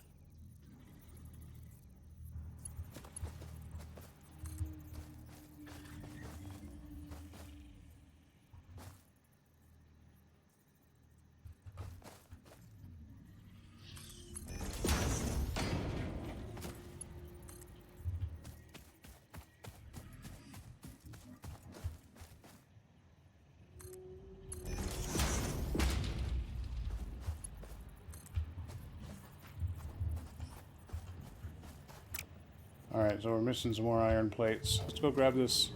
Speaker 1: Alright, so we're missing some more iron plates. Let's go grab this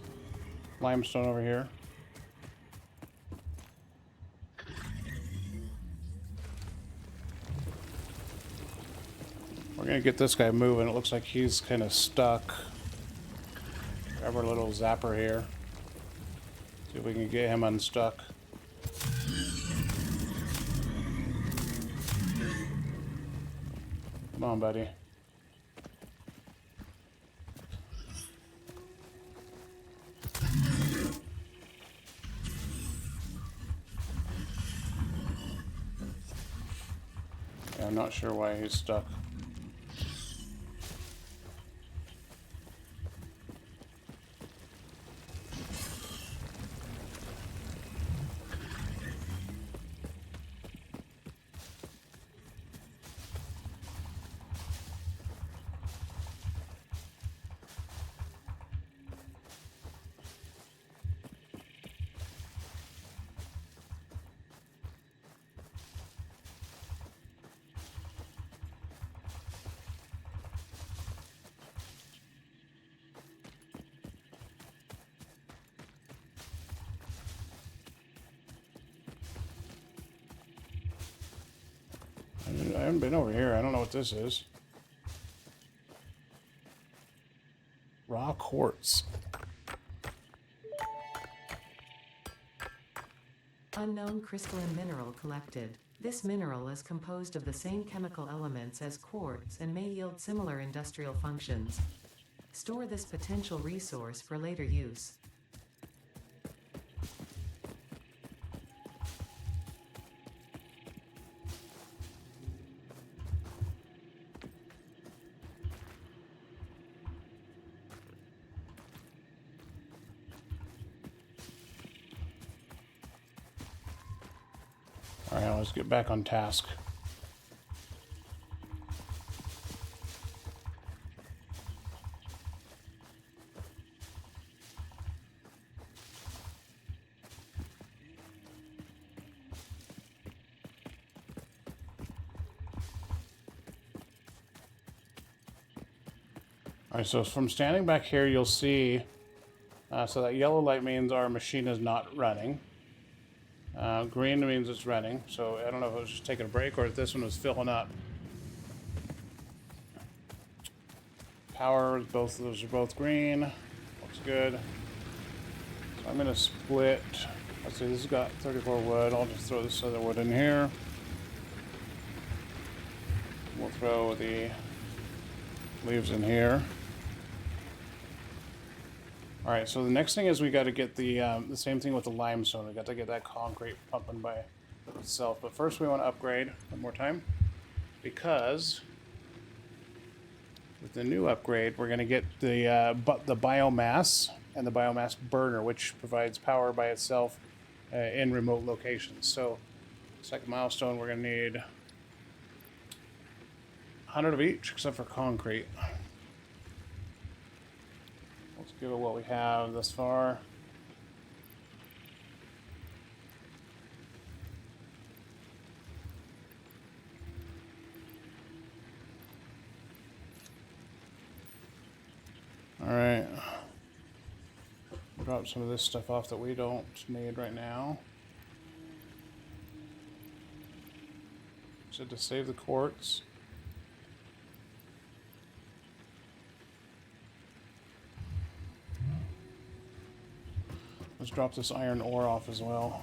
Speaker 1: limestone over here. We're gonna get this guy moving. It looks like he's kind of stuck. Grab our little zapper here. See if we can get him unstuck. Come on, buddy. Yeah, I'm not sure why he's stuck. I haven't been over here. I don't know what this is. Raw quartz.
Speaker 2: Unknown crystalline mineral collected. This mineral is composed of the same chemical elements as quartz and may yield similar industrial functions. Store this potential resource for later use.
Speaker 1: All right, let's get back on task. All right, so from standing back here, you'll see, so that yellow light means our machine is not running. Green means it's running, so I don't know if it was just taking a break or if this one was filling up. Power, both of those are both green. Looks good. So I'm going to split. Let's see, this has got 34 wood. I'll just throw this other wood in here. We'll throw the leaves in here. All right, so the next thing is we got to get the same thing with the limestone. We got to get that concrete pumping by itself. But first we want to upgrade one more time, because with the new upgrade, we're going to get the biomass and the biomass burner, which provides power by itself in remote locations. So, second milestone, we're going to need 100 of each, except for concrete. Let's give it what we have thus far. All right. Drop some of this stuff off that we don't need right now. So to save the quartz. Let's drop this iron ore off as well.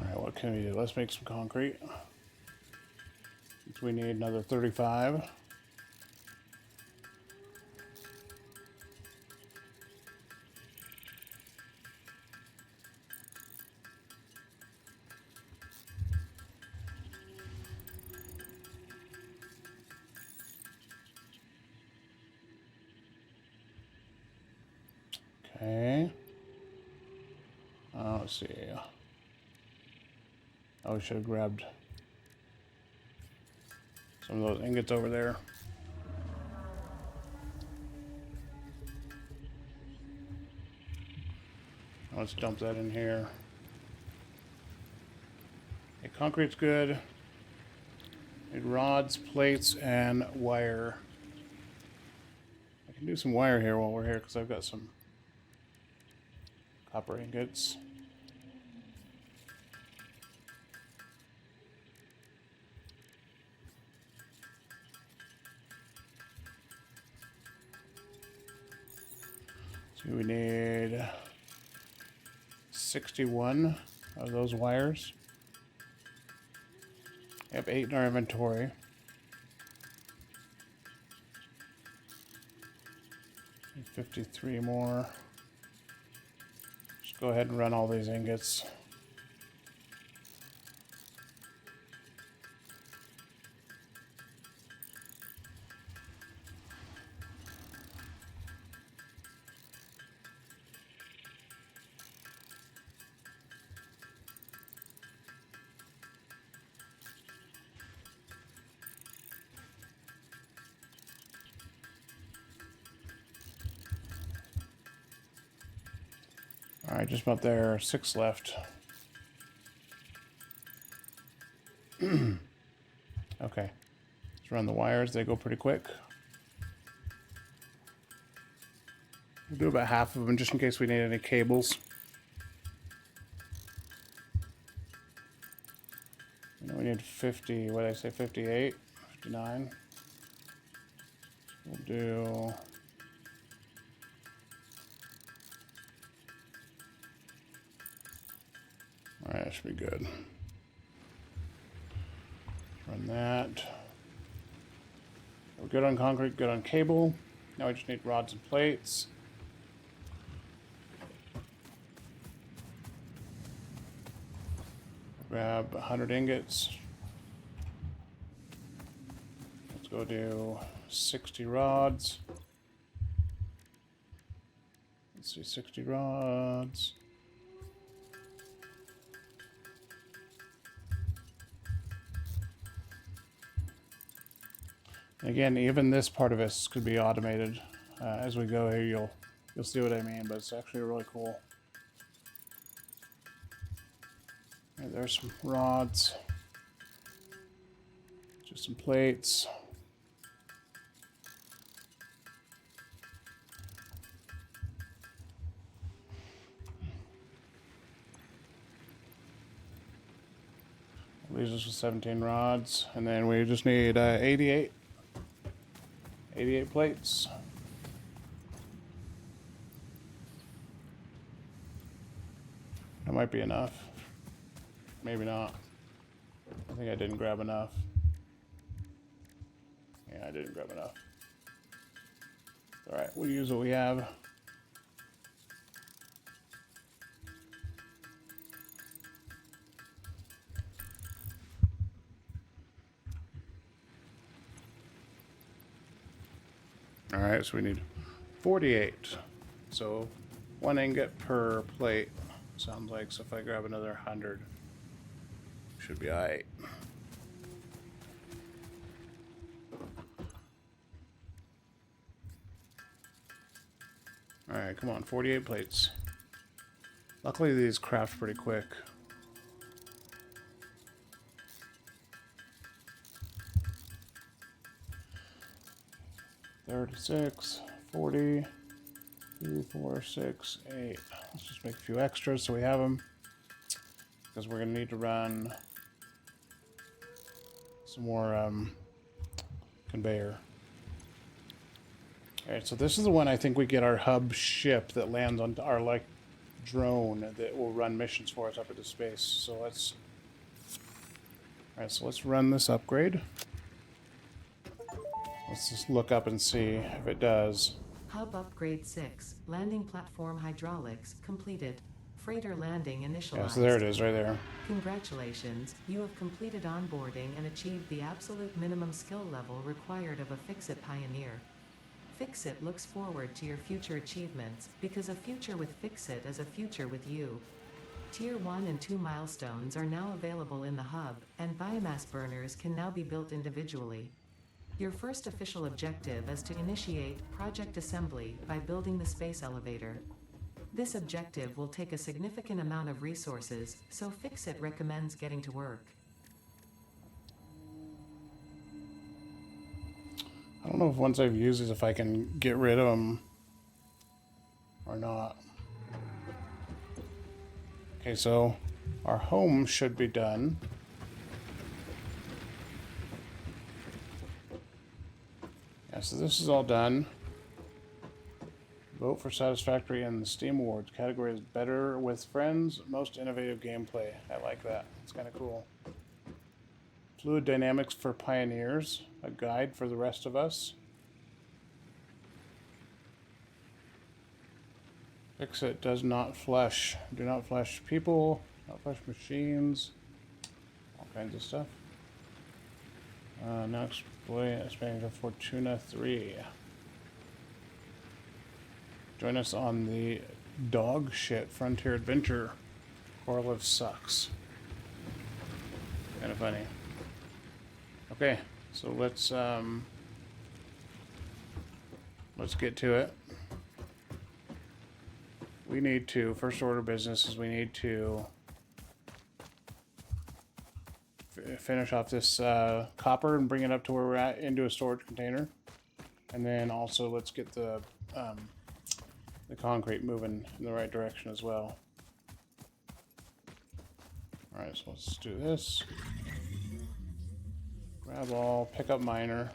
Speaker 1: Alright, what can we do? Let's make some concrete. We need another 35. Okay. Let's see. Oh, we should have grabbed some of those ingots over there. Let's dump that in here. Okay, concrete's good. Need rods, plates, and wire. I can do some wire here while we're here because I've got some copper ingots. So we need 61 of those wires. We have 8 in our inventory. 53 more. Just go ahead and run all these ingots. All right, just about there. 6 left. Okay, let's run the wires. They go pretty quick. We'll do about half of them just in case we need any cables. need 50, what did I say, 58? 59? We'll do... Alright, that should be good. Run that. We're good on concrete, good on cable. Now we just need rods and plates. Grab 100 ingots. Let's go do 60 rods. Let's see, 60 rods. Again, even this part of this could be automated. As we go here, you'll see what I mean, but it's actually really cool. Right, there's some rods, just some plates. Leaves us with 17 rods, and then we just need 88 plates. That might be enough. Maybe not. I think I didn't grab enough. Yeah, I didn't grab enough. Alright, we'll use what we have. Alright, so we need 48. So 1 ingot per plate. Sounds like, so if I grab another 100, should be alright. Alright, come on, 48 plates. Luckily these craft pretty quick. $36, $40, 2, 4, 6, 8. Let's just make a few extras so we have them, because we're going to need to run some more conveyor. Alright, so this is the one I think we get our hub ship that lands on our like drone that will run missions for us up into space. So let's... Alright, so let's run this upgrade. Let's just look up and see if it does.
Speaker 2: Hub upgrade 6. Landing platform hydraulics completed. Freighter landing initialized.
Speaker 1: Yeah, so there it is right there.
Speaker 2: Congratulations, you have completed onboarding and achieved the absolute minimum skill level required of a Fix-It pioneer. Fix-It looks forward to your future achievements, because a future with Fix-It is a future with you. Tier 1 and 2 milestones are now available in the hub, and biomass burners can now be built individually. Your first official objective is to initiate project assembly by building the space elevator. This objective will take a significant amount of resources, so Fix-It recommends getting to work.
Speaker 1: I don't know if once I've used these if I can get rid of them or not. Okay, so our home should be done. Yeah, so this is all done. Vote for Satisfactory in the Steam Awards. Category is Better with Friends, Most Innovative Gameplay. I like that. It's kind of cool. Fluid Dynamics for Pioneers. A guide for the rest of us. Fix-It does not flush. Do not flush people. Not flush machines. All kinds of stuff. Now expanding to Fortuna 3. Join us on the dog shit frontier adventure. Corliv sucks. Kind of funny. Okay, so let's get to it. We need to, first order of business is we need to finish off this copper and bring it up to where we're at into a storage container. And then also let's get the concrete moving in the right direction as well. Alright, so let's do this. Grab all, pick up miner.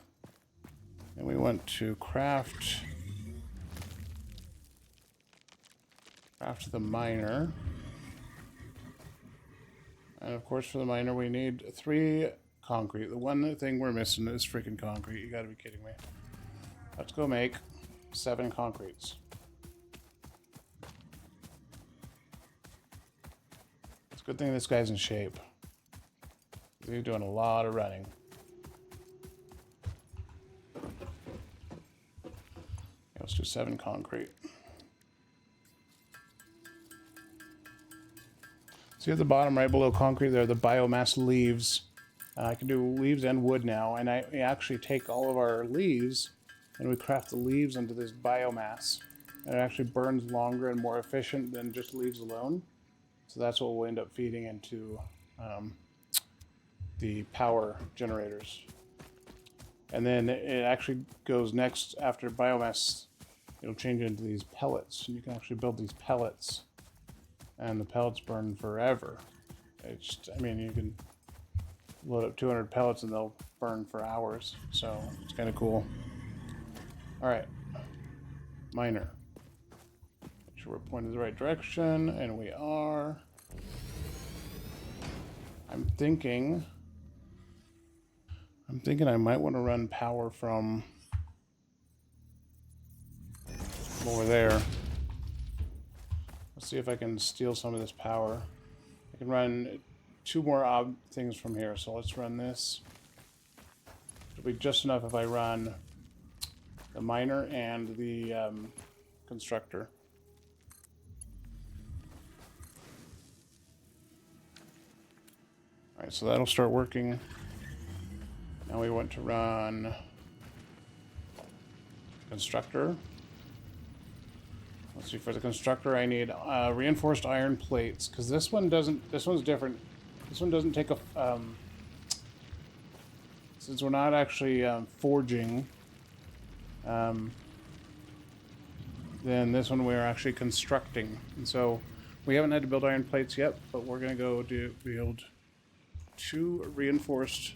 Speaker 1: And we went to craft the miner. And of course for the miner we need 3 concrete. The one thing we're missing is freaking concrete. You gotta be kidding me. Let's go make 7 concretes. It's a good thing this guy's in shape. He's doing a lot of running. Let's do 7 concrete. See at the bottom right below concrete there, the biomass leaves. I can do leaves and wood now, and we actually take all of our leaves and we craft the leaves into this biomass. And it actually burns longer and more efficient than just leaves alone. So that's what we'll end up feeding into the power generators. And then it actually goes next after biomass. It'll change into these pellets, and you can actually build these pellets, and the pellets burn forever. It's just, I mean, you can load up 200 pellets and they'll burn for hours, so it's kind of cool. All right, miner. Make sure we're pointed the right direction, and we are. I'm thinking I might want to run power from over there. Let's see if I can steal some of this power. I can run 2 more things from here, so let's run this. It'll be just enough if I run the miner and the constructor. Alright, so that'll start working. Now we want to run constructor. Let's see, for the constructor I need reinforced iron plates, because this one's different. This one doesn't take a, since we're not actually forging, then this one we're actually constructing. And so we haven't had to build iron plates yet, but we're gonna go build 2 reinforced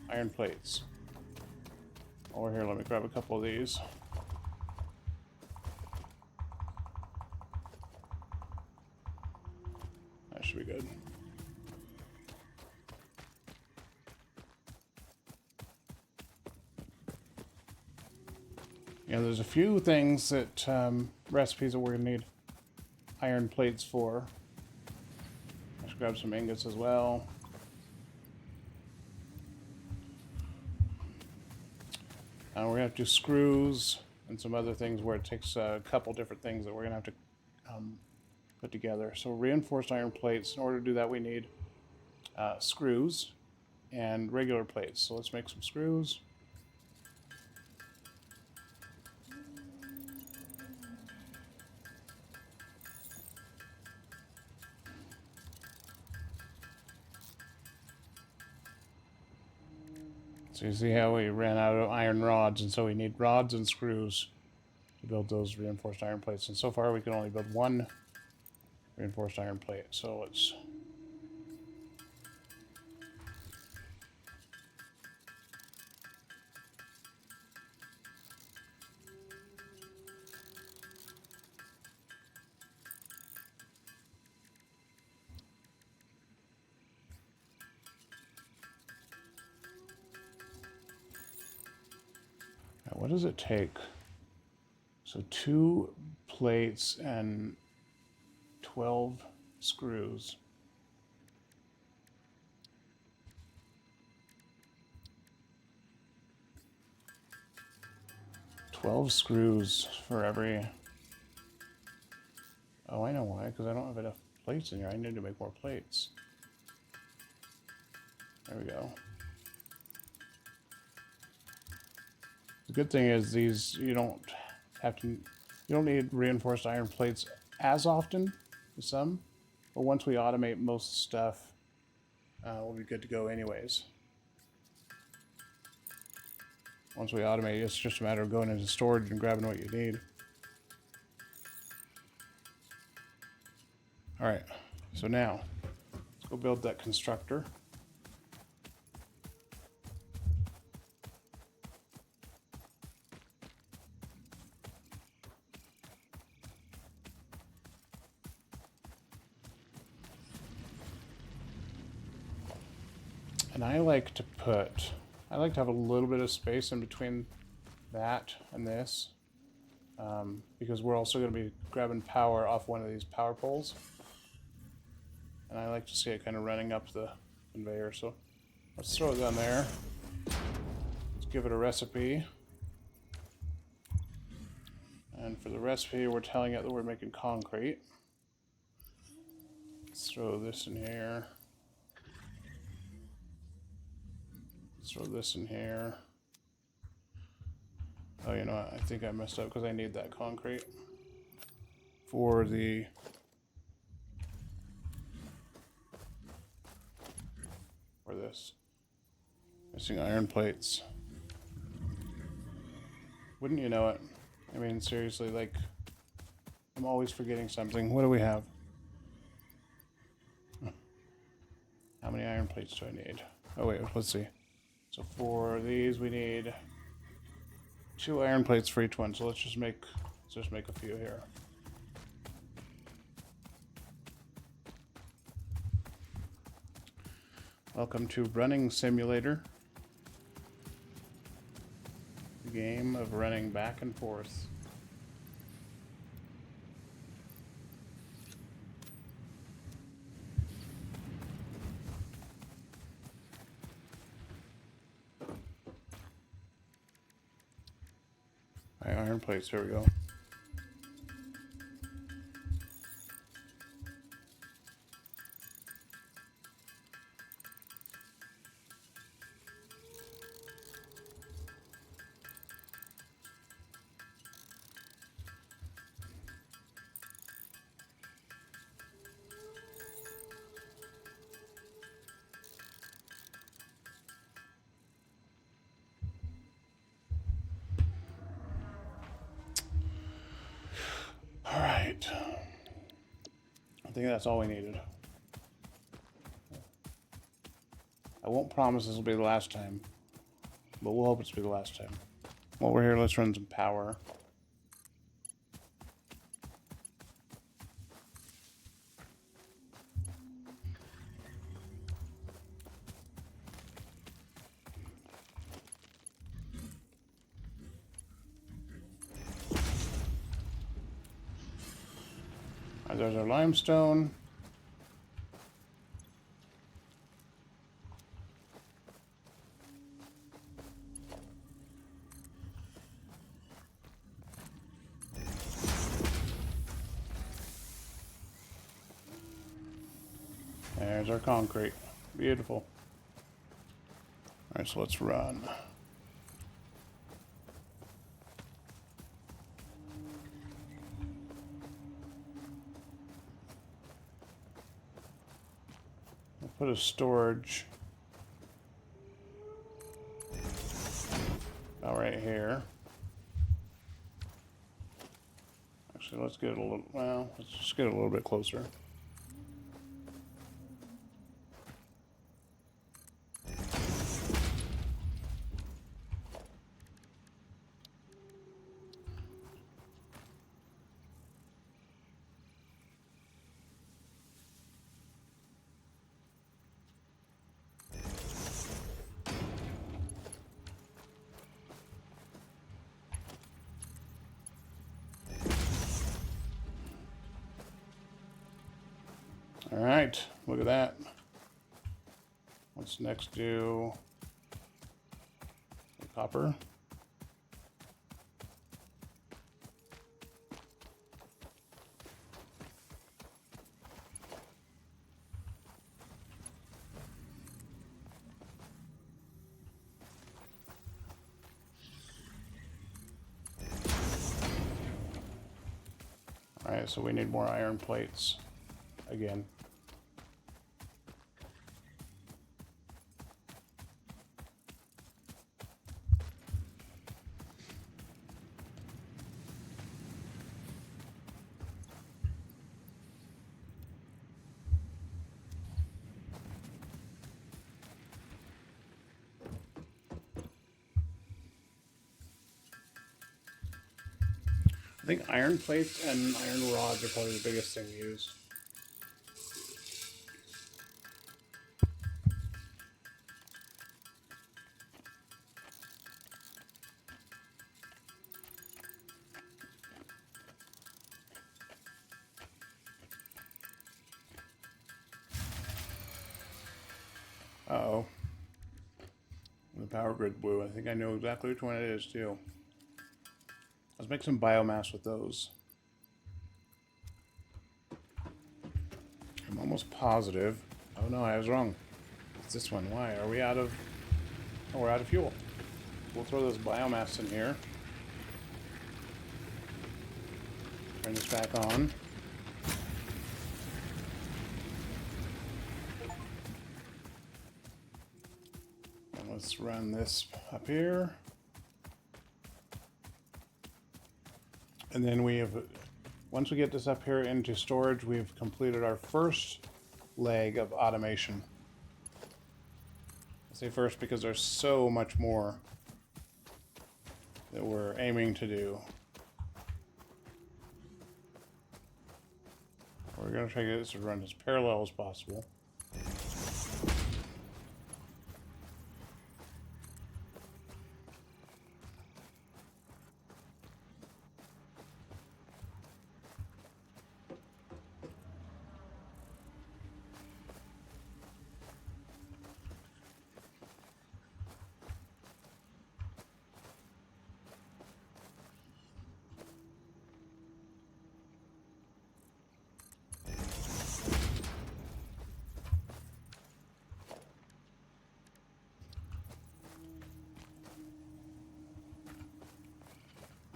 Speaker 1: iron plates. Over here, let me grab a couple of these. That should be good. Yeah, there's a few things that recipes that we're gonna need iron plates for. I should grab some ingots as well. We're gonna have to do screws and some other things where it takes a couple different things that we're gonna have to put together. So reinforced iron plates. In order to do that, we need screws and regular plates. So let's make some screws. So you see how we ran out of iron rods, and so we need rods and screws to build those reinforced iron plates. And so far we can only build 1 reinforced iron plate. So let's what does it take? So 2 plates and 12 screws. $12 screws for every... Oh, I know why, because I don't have enough plates in here. I need to make more plates. There we go. The good thing is these, you don't need reinforced iron plates as often as some, but once we automate most stuff, we'll be good to go anyways. Once we automate, it's just a matter of going into storage and grabbing what you need. All right, so now let's go build that constructor. And I like to have a little bit of space in between that and this, because we're also going to be grabbing power off one of these power poles. And I like to see it kind of running up the conveyor, so let's throw it down there. Let's give it a recipe. And for the recipe, we're telling it that we're making concrete. Let's throw this in here. Let's throw this in here. Oh, you know what? I think I messed up because I need that concrete for the... for this. Missing iron plates. Wouldn't you know it? I mean, seriously, like, I'm always forgetting something. What do we have? How many iron plates do I need? Oh, wait, let's see. So for these, we need 2 iron plates for each one. So let's just make a few here. Welcome to Running Simulator. The game of running back and forth. Iron plates, here we go. Alright. I think that's all we needed. I won't promise this will be the last time, but we'll hope it's be the last time. While we're here, let's run some power. There's our limestone. There's our concrete. Beautiful. Alright, so let's run. Put a storage about right here. Actually, let's get it a little, well, let's just get it a little bit closer. All right, look at that. Let's next do the copper. All right, so we need more iron plates again. I think iron plates and iron rods are probably the biggest thing to use. Uh-oh. The power grid blew. I think I know exactly which one it is, too. Let's make some biomass with those. I'm almost positive. Oh no, I was wrong. It's this one. Why? Are we out of... Oh, we're out of fuel. We'll throw this biomass in here. Turn this back on. And let's run this up here. And then we have... Once we get this up here into storage, we've completed our first leg of automation. I say first because there's so much more that we're aiming to do. We're going to try to get this to run as parallel as possible.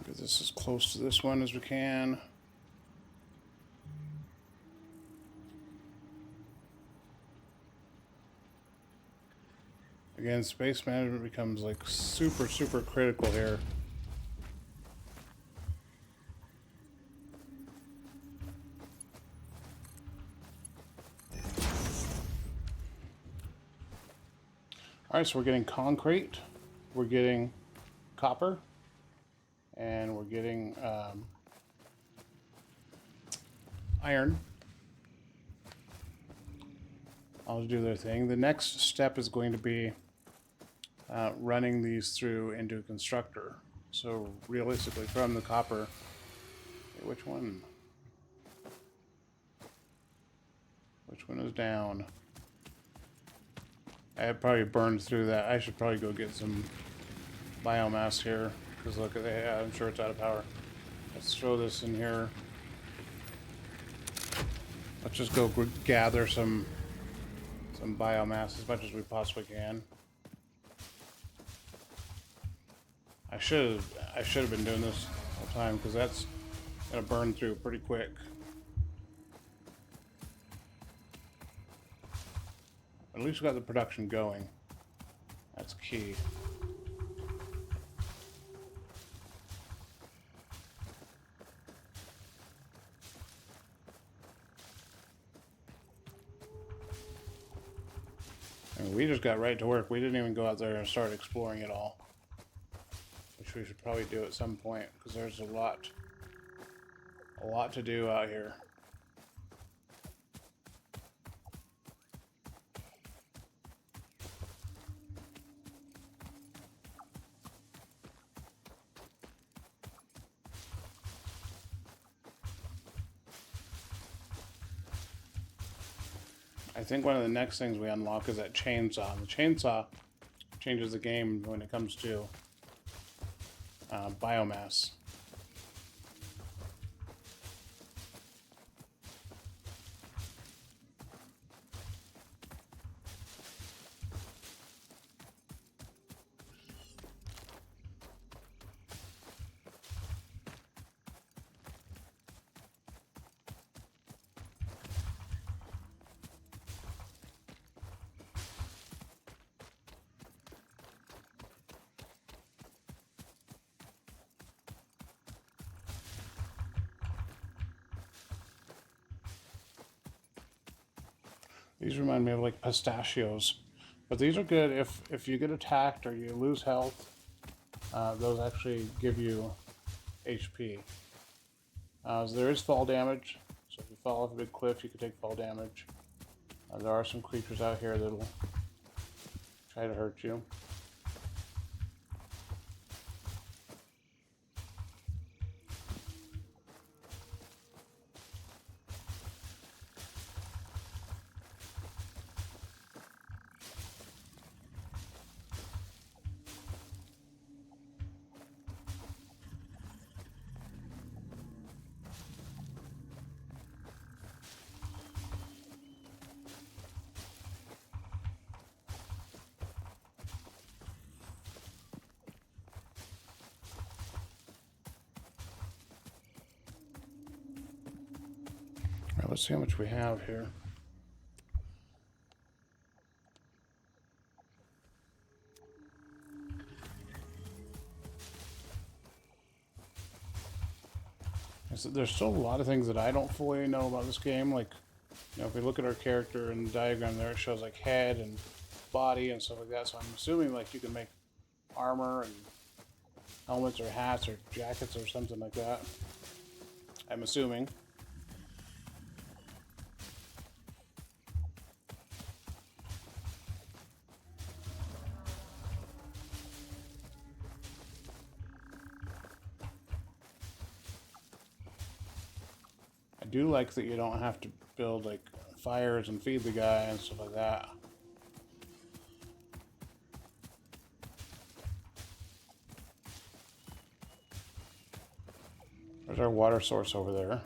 Speaker 1: Get this as close to this one as we can. Again, space management becomes like super critical here. Alright, so we're getting concrete, we're getting copper, and we're getting iron. I'll do their thing. The next step is going to be running these through into a constructor. So realistically, from the copper, which one? Which one is down? I had probably burned through that. I should probably go get some biomass here, because look at that. I'm sure it's out of power. Let's throw this in here. Let's just go gather some biomass as much as we possibly can. I should have been doing this all the time, because that's gonna burn through pretty quick. At least we got the production going. That's key. And we just got right to work. We didn't even go out there and start exploring it all, which we should probably do at some point, because there's a lot to do out here. I think one of the next things we unlock is that chainsaw. The chainsaw changes the game when it comes to biomass. These remind me of like pistachios, but these are good if you get attacked or you lose health. Those actually give you HP. So there is fall damage, so if you fall off a big cliff, you can take fall damage. There are some creatures out here that'll try to hurt you. Alright, let's see how much we have here. There's still a lot of things that I don't fully know about this game. Like, you know, if we look at our character in the diagram there, it shows like head and body and stuff like that. So I'm assuming like you can make armor and helmets or hats or jackets or something like that. I'm assuming. I do like that you don't have to build like fires and feed the guy and stuff like that. There's our water source over there.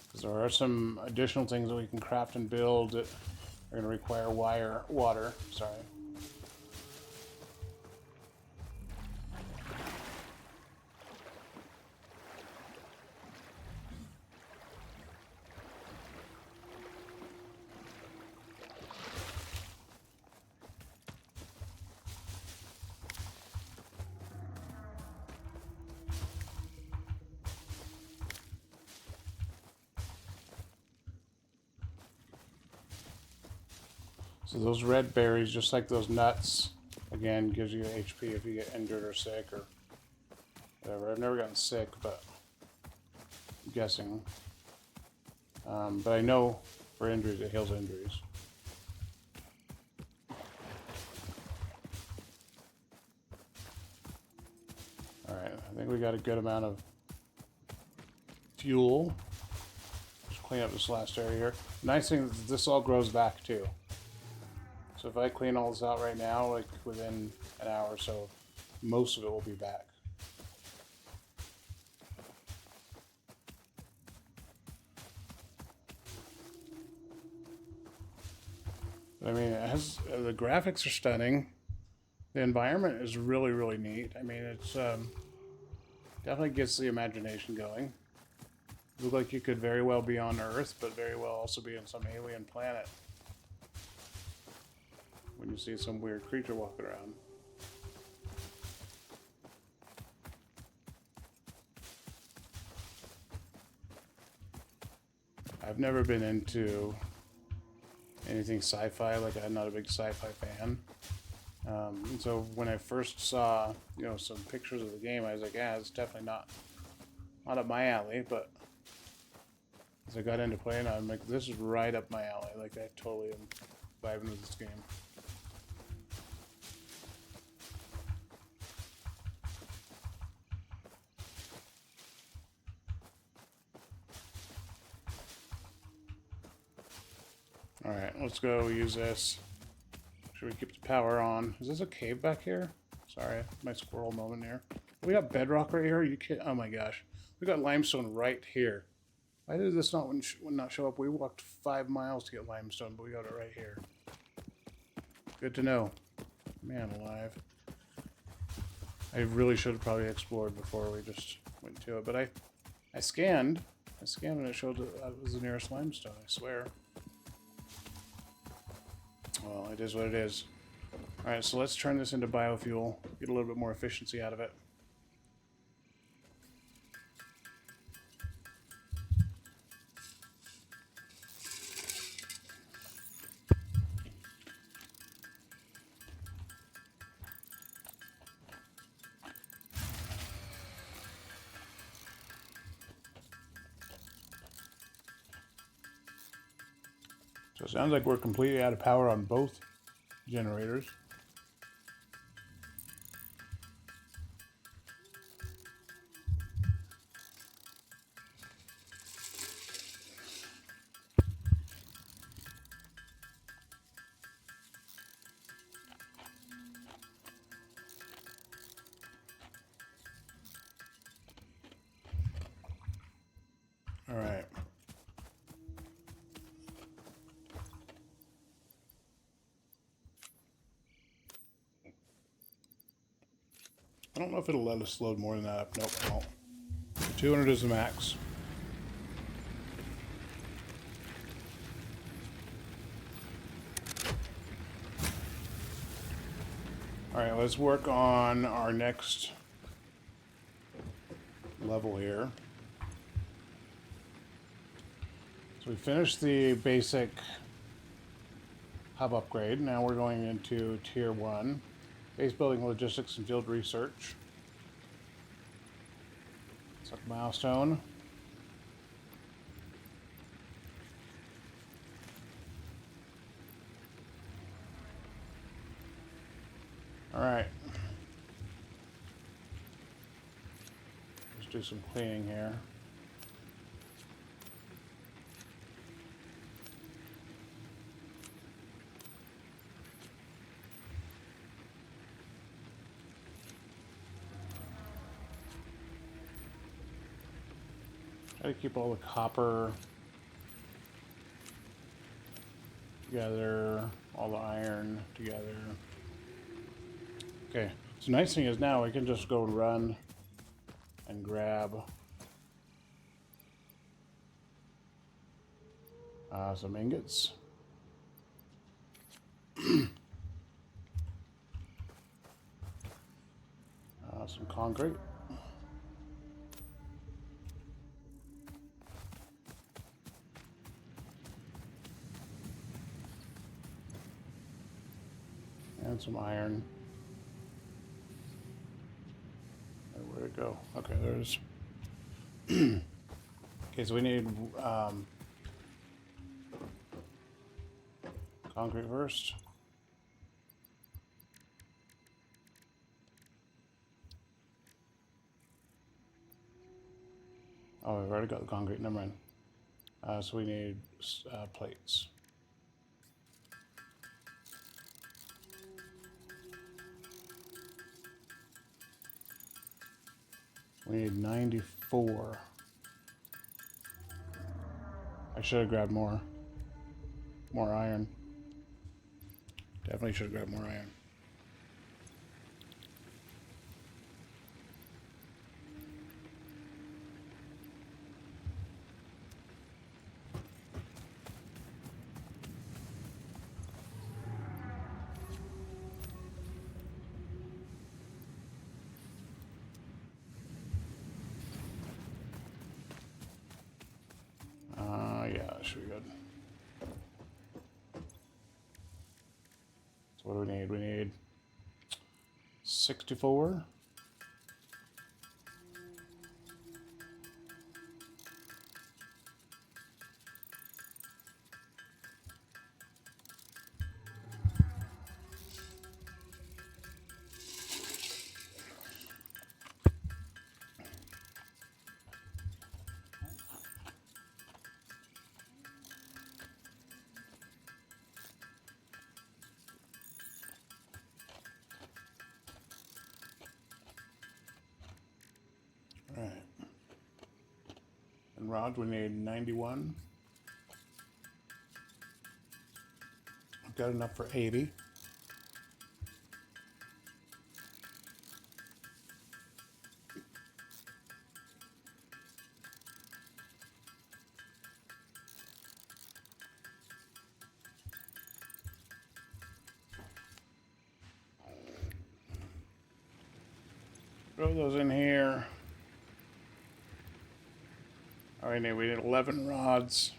Speaker 1: Because there are some additional things that we can craft and build that are going to require water. Sorry. So those red berries, just like those nuts, again, gives you HP if you get injured or sick or whatever. I've never gotten sick, but I'm guessing. But I know for injuries, it heals injuries. Alright, I think we got a good amount of fuel. Just clean up this last area here. Nice thing is this all grows back too. So if I clean all this out right now, like within an hour or so, most of it will be back. But I mean, it has, the graphics are stunning. The environment is really, really neat. I mean, it's definitely gets the imagination going. It looks like you could very well be on Earth, but very well also be on some alien planet. When you see some weird creature walking around. I've never been into anything sci-fi, like I'm not a big sci-fi fan. And so when I first saw, you know, some pictures of the game, I was like, yeah, it's definitely not up my alley, but as I got into playing, I'm like, this is right up my alley. Like, I totally am vibing with this game. Alright, let's go use this. Should we keep the power on? Is this a cave back here? Sorry, my squirrel moment here. We got bedrock right here? Are you kidding? Oh my gosh. We got limestone right here. Why did this not show up? We walked 5 miles to get limestone, but we got it right here. Good to know. Man alive. I really should have probably explored before we just went to it, but I scanned and it showed that it was the nearest limestone, I swear. Well, it is what it is. Alright, so let's turn this into biofuel, get a little bit more efficiency out of it. So it sounds like we're completely out of power on both generators. All right. I don't know if it'll let us load more than that up. Nope, it won't. 200 is the max. Alright, let's work on our next level here. So we finished the basic hub upgrade. Now we're going into Tier 1. Base building, logistics, and field research. Select milestone. Alright. Let's do some cleaning here. Try to keep all the copper together, all the iron together. Okay, so the nice thing is now we can just go run and grab some ingots. Some concrete. And some iron. Where'd it go? Okay, there's... Okay, so we need concrete first. Oh, we've already got the concrete, never mind. So we need plates. We need 94. I should have grabbed more iron. Definitely should have grabbed more iron. Yeah, that should be good. So what do we need? We need 64. All right. And rods, we need 91. I've got enough for 80. Throw those in here. All right, we need 11 rods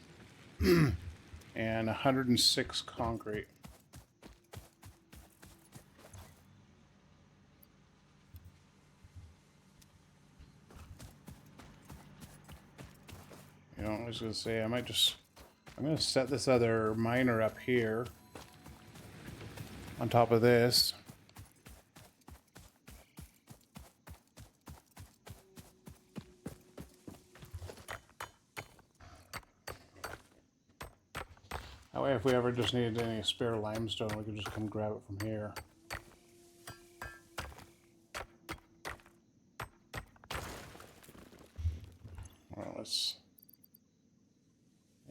Speaker 1: and 106 concrete. You know, I was gonna say I'm gonna set this other miner up here on top of this. That way, if we ever just needed any spare limestone, we could just come grab it from here. Well, let's...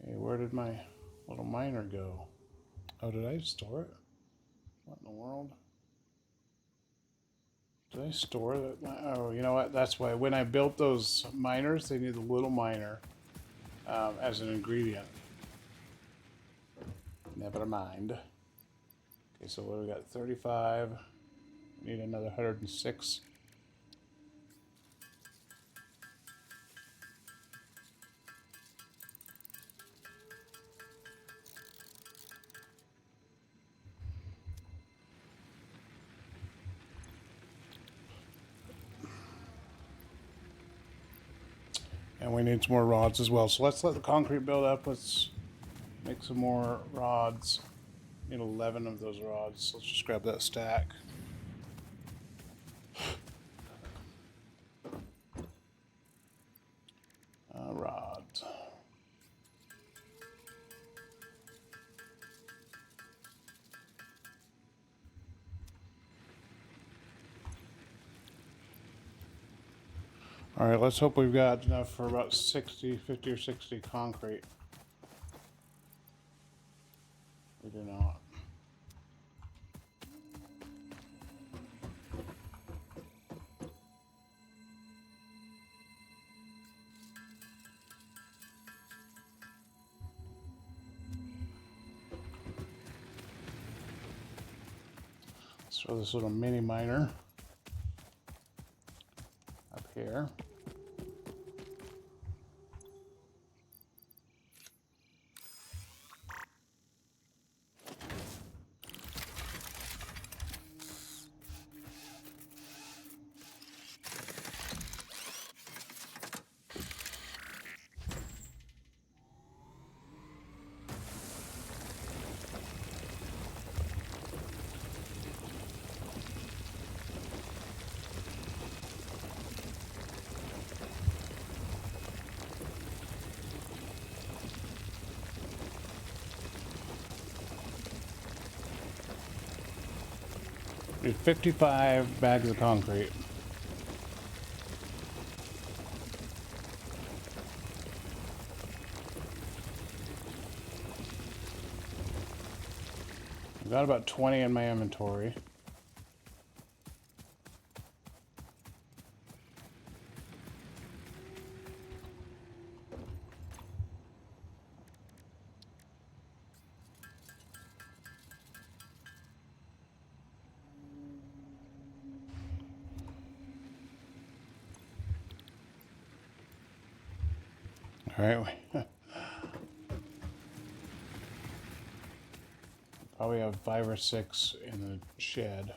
Speaker 1: Hey, where did my little miner go? Oh, did I store it? What in the world? Did I store that? Oh, you know what? That's why. When I built those miners, they need a little miner as an ingredient. Never mind. Okay, so what do we got? 35. We need another 106. And we need some more rods as well. So let's let the concrete build up. Let's make some more rods. Need 11 of those rods. Let's just grab that stack. Rods. All right, let's hope we've got enough for about 50 or 60 concrete. We do not. Let's throw this little mini miner up here. Need 55 bags of concrete. I've got about 20 in my inventory. All right. Probably have 5 or 6 in the shed.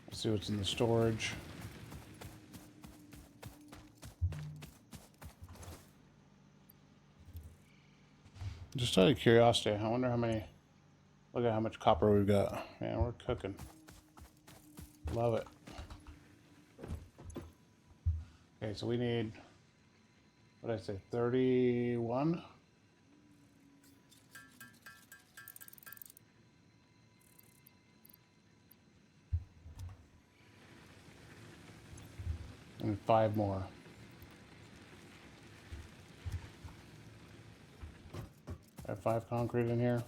Speaker 1: Let's see what's in the storage. Just out of curiosity, I wonder how many. Look at how much copper we've got. Man, we're cooking. Love it. Okay, so we need, what did I say, 31? And 5 more. I have 5 concrete in here.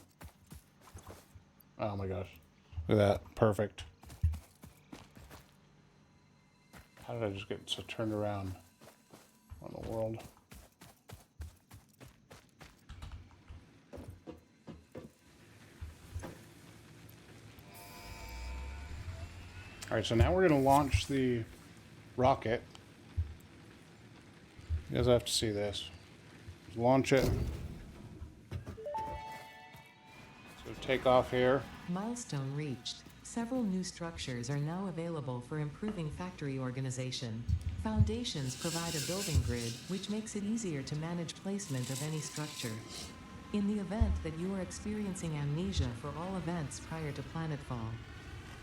Speaker 1: Oh my gosh. Look at that. Perfect. How did I just get so turned around? What in the world? Alright, so now we're going to launch the rocket. You guys have to see this. Launch it. So take off here.
Speaker 2: Milestone reached. Several new structures are now available for improving factory organization. Foundations provide a building grid, which makes it easier to manage placement of any structure. In the event that you are experiencing amnesia for all events prior to planetfall,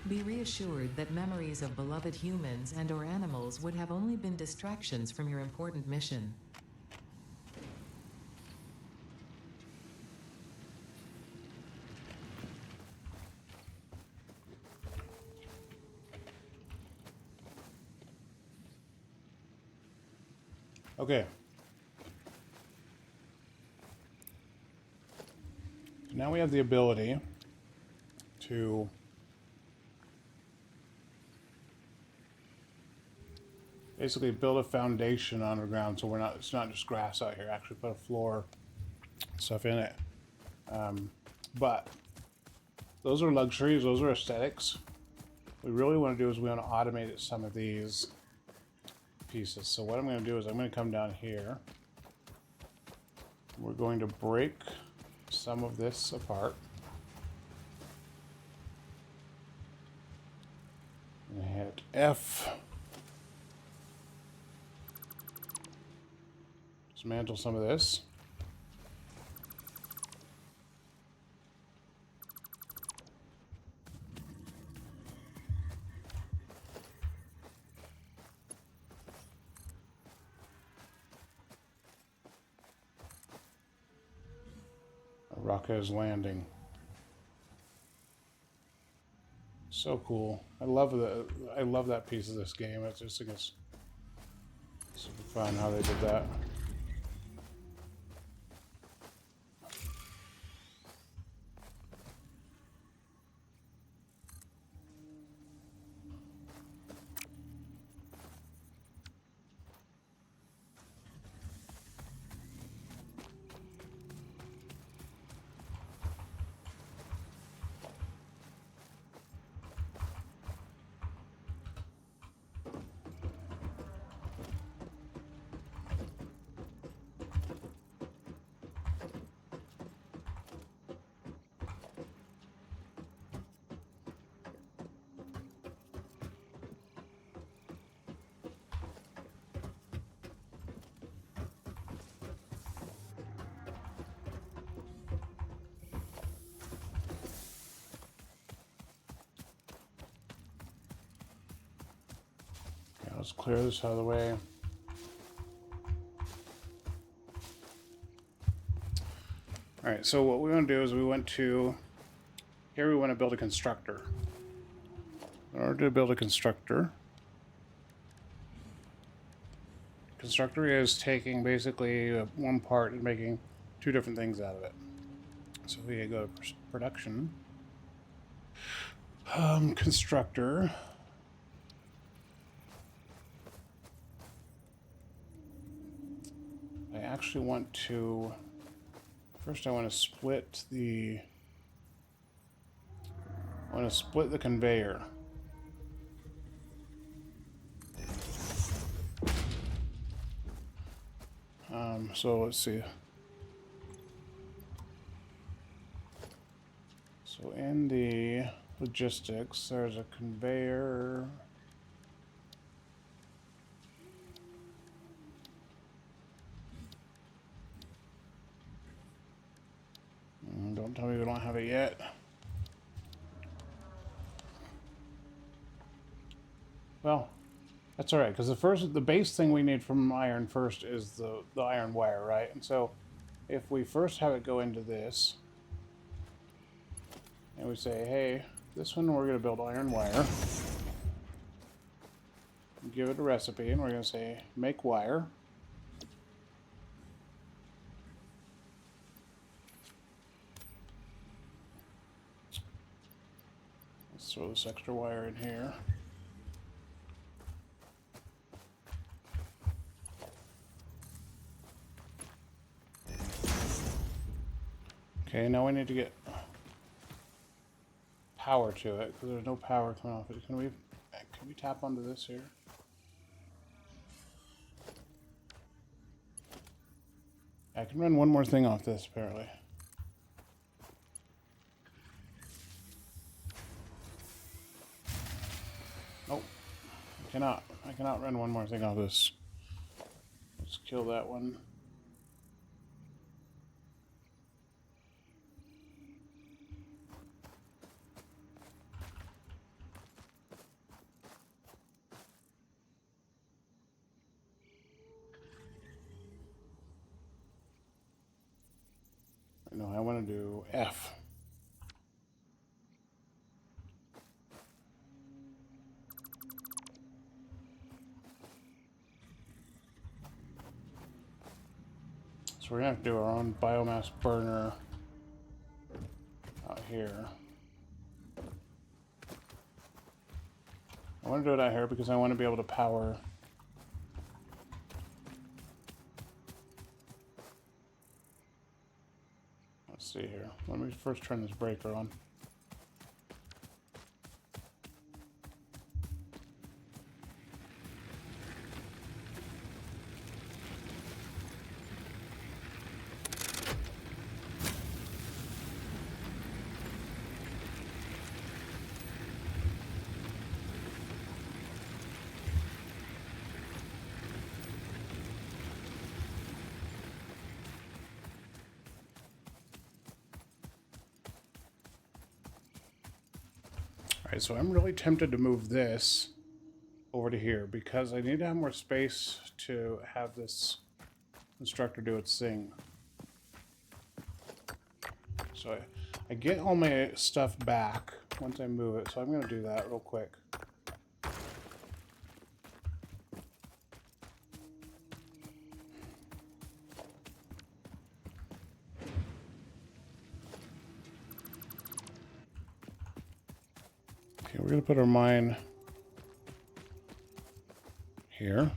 Speaker 2: be reassured that memories of beloved humans and/or animals would have only been distractions from your important mission.
Speaker 1: Okay. Now we have the ability to basically build a foundation on the ground so it's not just grass out here. Actually put a floor stuff in it. But those are luxuries, those are aesthetics. What we really want to do is we want to automate some of these pieces. So what I'm going to do is I'm going to come down here. We're going to break some of this apart. And hit F. Dismantle some of this. Rocca is landing. So cool. I love that piece of this game. I just think it's super fun how they did that. Let's clear this out of the way. All right, so what we want to do is we want to build a constructor. In order to build a constructor is taking basically one part and making two different things out of it. So we go to production, constructor. I actually want to, first I want to split the conveyor. So let's see. So in the logistics, there's a conveyor. Don't tell me we don't have it yet. Well, that's all right, because the base thing we need from iron first is the iron wire, right? And so if we first have it go into this, and we say, hey, this one we're going to build iron wire. Give it a recipe, and we're going to say, make wire. Let's throw this extra wire in here. Okay, now we need to get power to it, because there's no power coming off it. Can we tap onto this here? I can run one more thing off this, apparently. Nope. I cannot run one more thing off this. Let's kill that one. No, I want to do F. So we're going to have to do our own biomass burner out here. I want to do it out here because I want to be able to power Let's see here. Let me first turn this breaker on. Alright, so I'm really tempted to move this over to here because I need to have more space to have this constructor do its thing. So I get all my stuff back once I move it, so I'm going to do that real quick. Okay, we're going to put our mine here.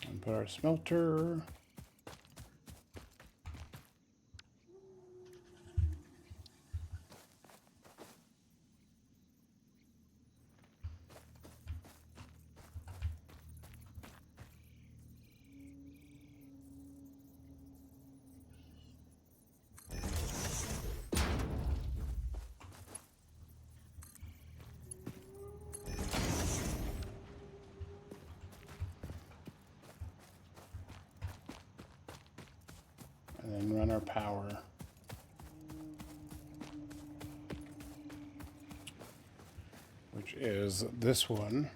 Speaker 1: And put our smelter. And then run our power. Which is this one.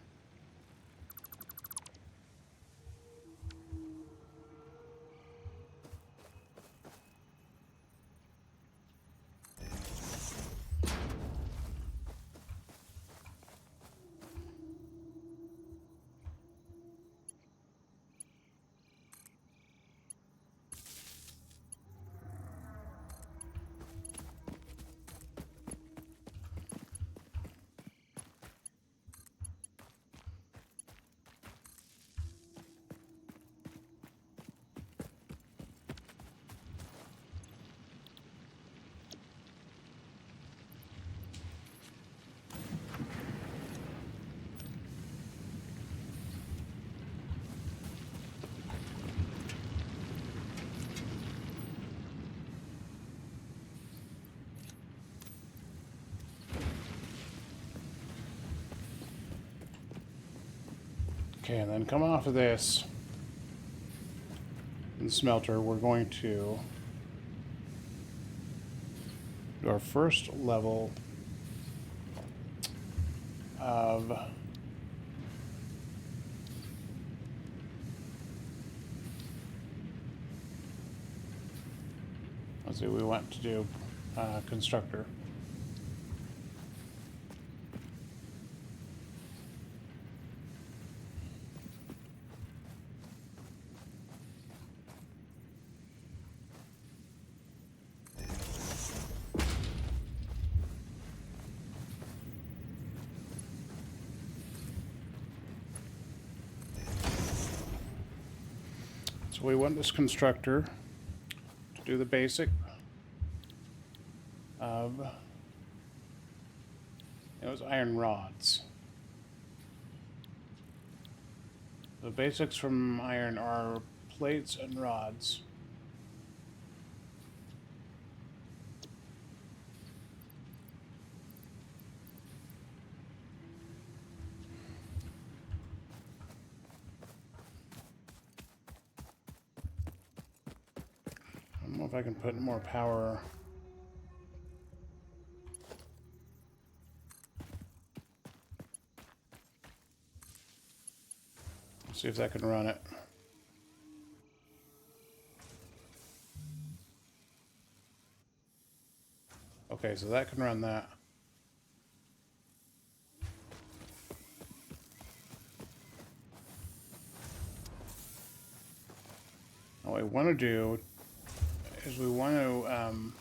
Speaker 1: Okay, and then coming off of this, in the smelter, we're going to do our first level of let's see, we want to do constructor. So we want this constructor to do the basic of, it was iron rods. The basics from iron are plates and rods. I don't know if I can put more power. Let's see if that can run it. Okay, so that can run that. Now what we want to do is we want to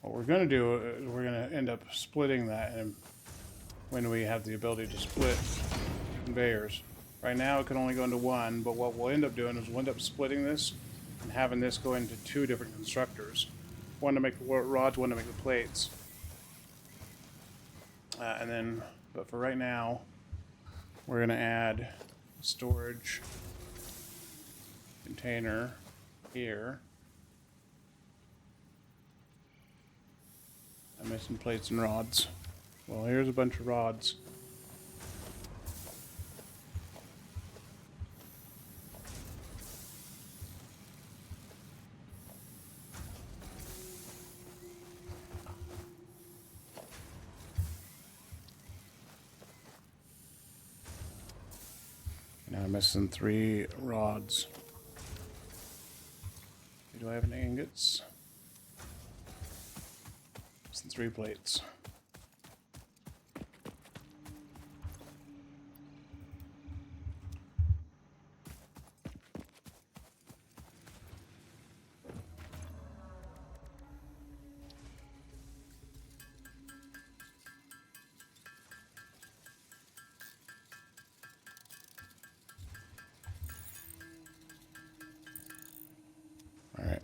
Speaker 1: what we're going to do is we're going to end up splitting that, and when we have the ability to split conveyors. Right now it can only go into one, but what we'll end up doing is we'll end up splitting this and having this go into two different constructors. One to make the rods, one to make the plates. And then, but for right now, we're going to add a storage container here. I'm missing plates and rods. Well, here's a bunch of rods. Now I'm missing 3 rods. Do I have any ingots? Missing 3 plates. All right.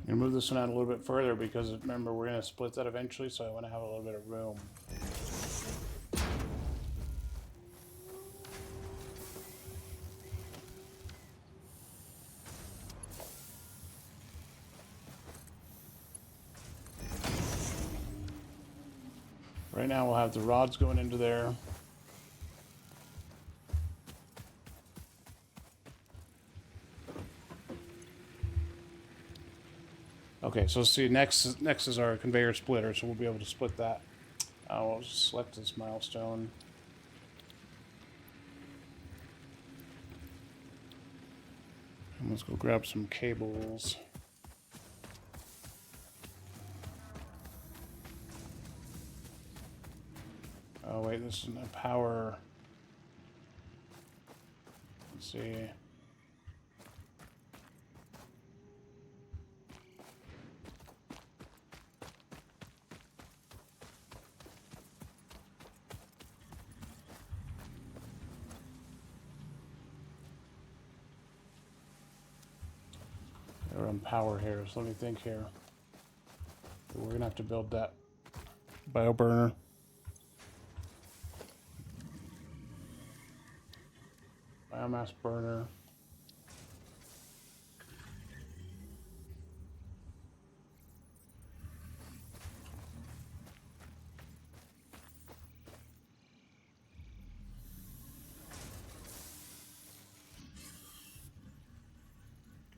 Speaker 1: I'm gonna move this one out a little bit further because remember we're gonna split that eventually, so I want to have a little bit of room. Right now we'll have the rods going into there. Okay, so see, next is our conveyor splitter, so we'll be able to split that. We'll just select this milestone. And let's go grab some cables. Oh wait, this is a power. Let's see. We're on power here, so let me think here. We're gonna have to build that bioburner. Biomass burner.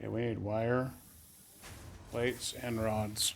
Speaker 1: Okay, we need wire, plates, and rods.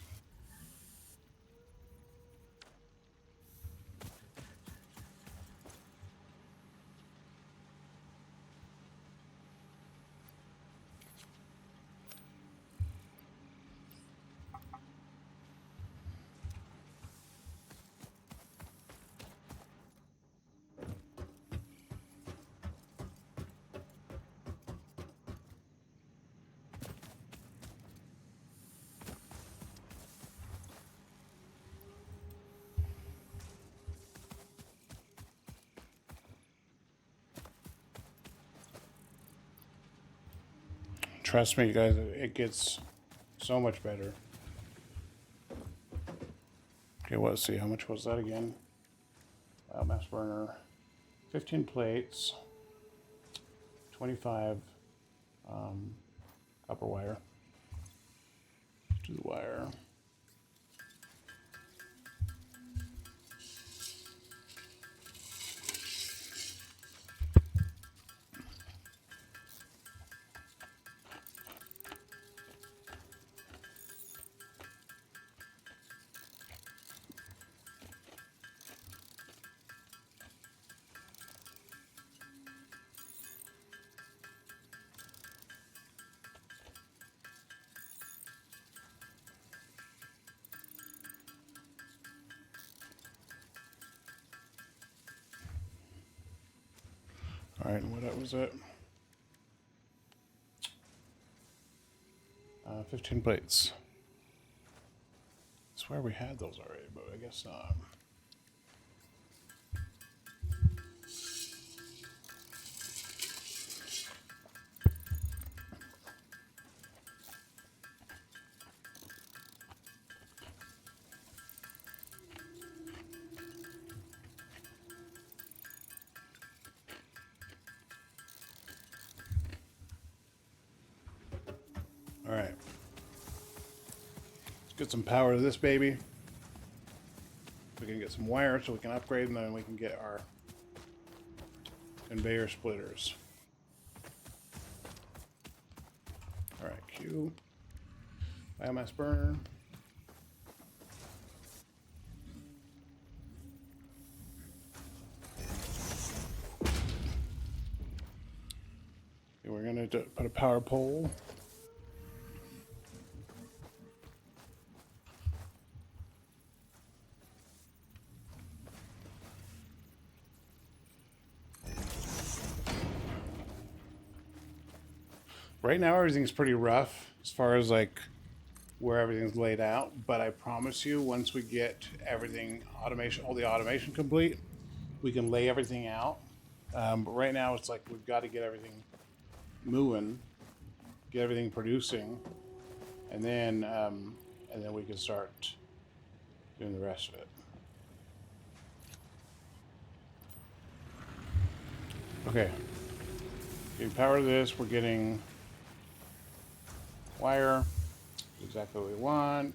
Speaker 1: Trust me, guys, it gets so much better. Okay, well, let's see, how much was that again? Biomass burner, 15 plates, 25 copper wire. Let's do the wire. All right, what was it? 15 plates. I swear we had those already, but I guess not. All right. Let's get some power to this baby. We can get some wire so we can upgrade, and then we can get our conveyor splitters. All right, Q. Biomass burner. Okay, we're going to put a power pole. Right now everything's pretty rough as far as like where everything's laid out, but I promise you once we get everything all the automation complete, we can lay everything out. But right now it's like we've got to get everything moving, get everything producing, and then we can start doing the rest of it. Okay, getting power to this, we're getting wire, exactly what we want.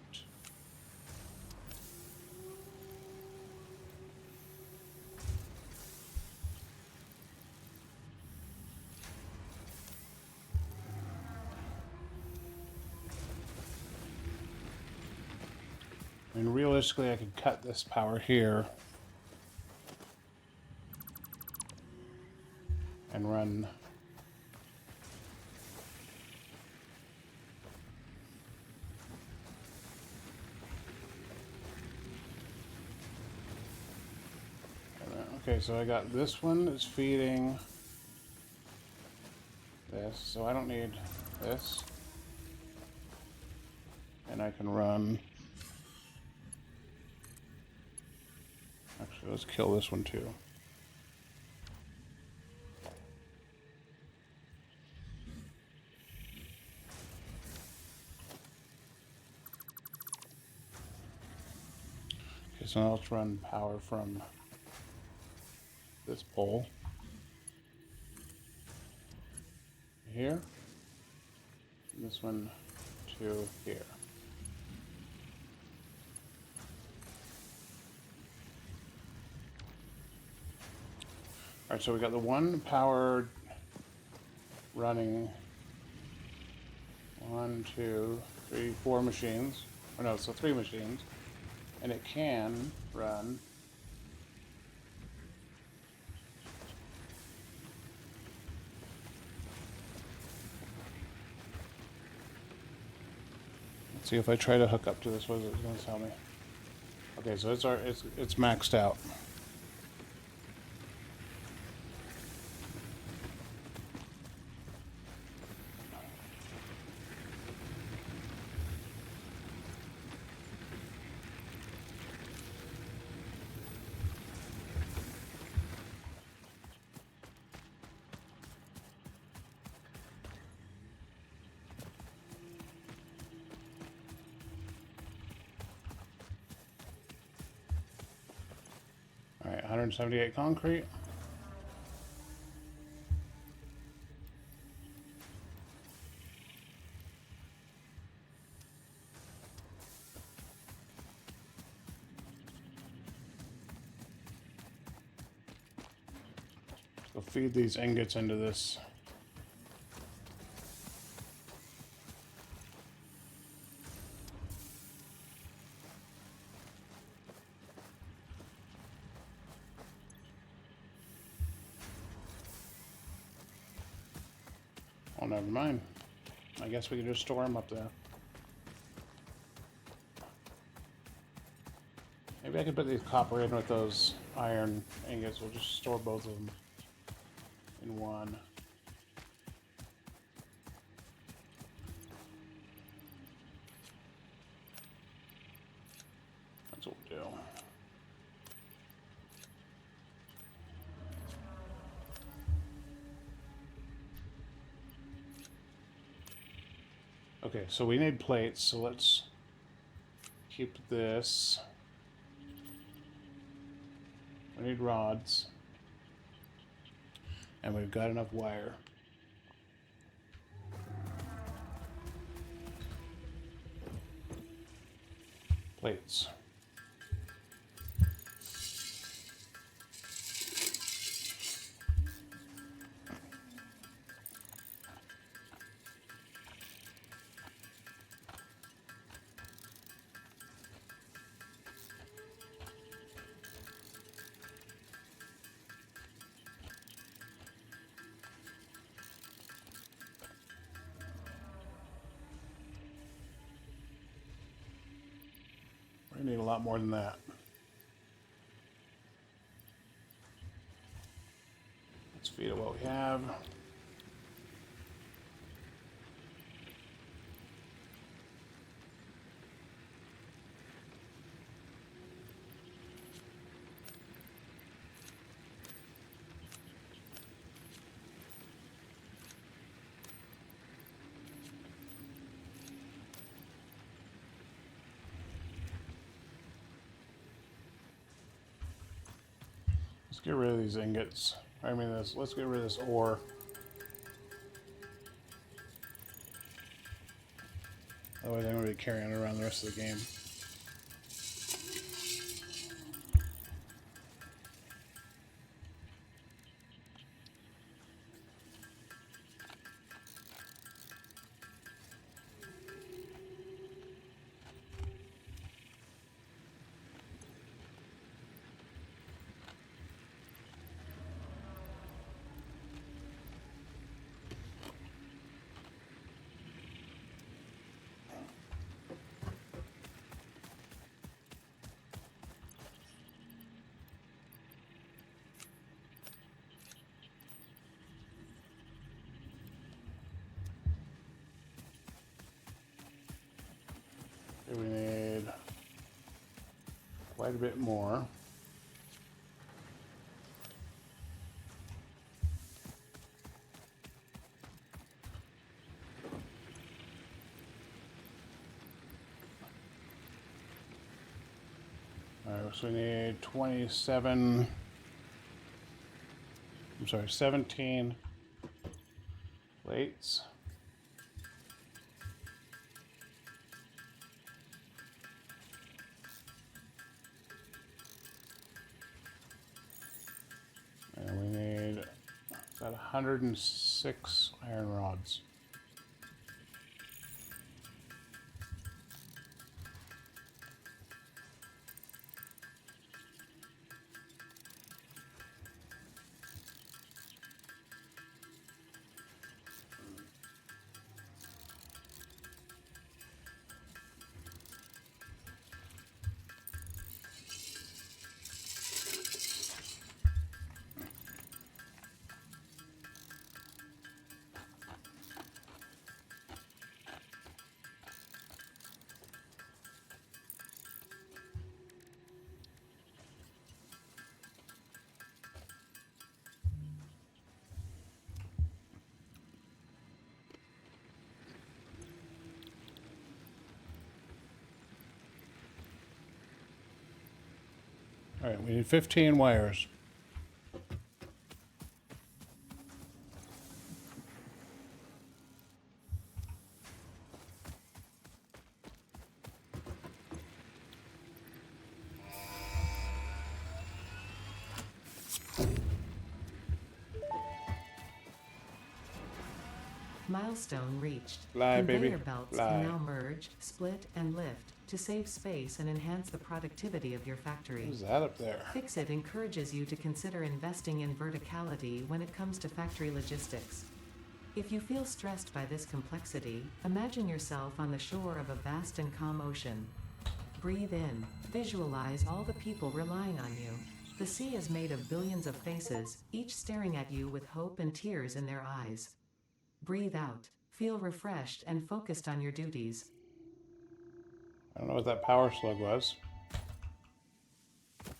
Speaker 1: And realistically, I could cut this power here and run okay, so I got this one is feeding this, so I don't need this. And I can run. Actually, let's kill this one too. Okay, so now let's run power from this pole here, and this one to here. All right, so we got the one power running 1, 2, 3, 4 machines. Or no, so 3 machines, and it can run see if I try to hook up to this. What is it going to tell me? Okay, so it's maxed out. All right, 178 concrete. So feed these ingots into this. Oh, never mind. I guess we can just store them up there. Maybe I could put these copper in with those iron ingots. We'll just store both of them. in one. That's what we'll do. Okay, so we need plates, so let's keep this. We need rods. And we've got enough wire. Plates. We need a lot more than that. Let's feed it what we have. Let's get rid of these ingots. I mean, let's get rid of this ore. Otherwise, I'm going to be carrying it around the rest of the game. We need quite a bit more. All right, so we need 27, I'm sorry, 17 plates. And we need about 106 iron rods. All right, we need 15 wires.
Speaker 2: Milestone reached.
Speaker 1: Fly,
Speaker 2: Conveyor
Speaker 1: baby,
Speaker 2: belts
Speaker 1: fly.
Speaker 2: can now merge, split, and lift to save space and enhance the productivity of your factory.
Speaker 1: Who's that up there?
Speaker 2: Fixit encourages you to consider investing in verticality when it comes to factory logistics. If you feel stressed by this complexity, imagine yourself on the shore of a vast and calm ocean. Breathe in, visualize all the people relying on you. The sea is made of billions of faces, each staring at you with hope and tears in their eyes. Breathe out, feel refreshed and focused on your duties.
Speaker 1: I don't know what that power slug was.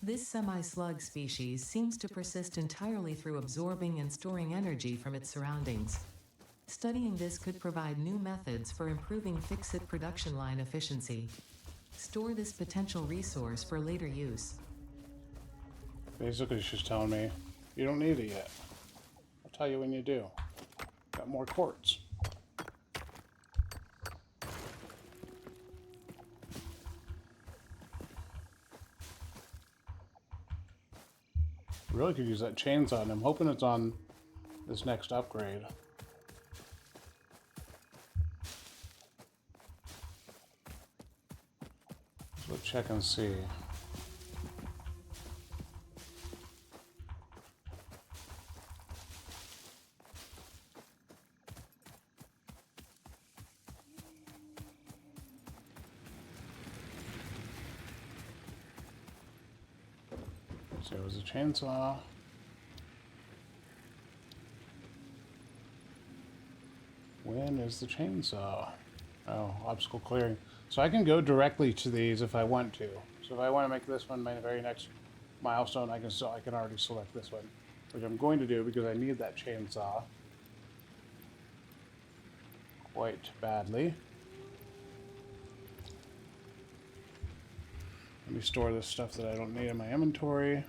Speaker 2: This semi-slug species seems to persist entirely through absorbing and storing energy from its surroundings. Studying this could provide new methods for improving fix-it production line efficiency. Store this potential resource for later use.
Speaker 1: Basically, she's telling me, you don't need it yet. I'll tell you when you do. Got more quartz. Really could use that chainsaw, and I'm hoping it's on this next upgrade. Let's check and see. So it was a chainsaw. When is the chainsaw? Oh, obstacle clearing. So I can go directly to these if I want to. So if I want to make this one my very next milestone, I can already select this one, which I'm going to do because I need that chainsaw quite badly. Let me store this stuff that I don't need in my inventory.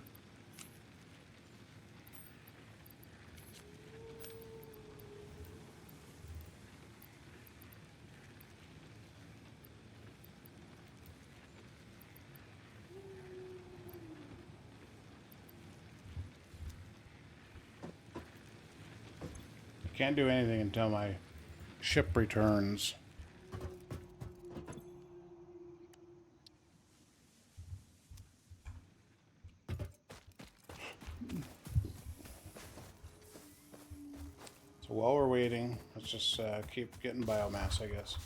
Speaker 1: Can't do anything until my ship returns. So while we're waiting, let's just keep getting biomass, I guess.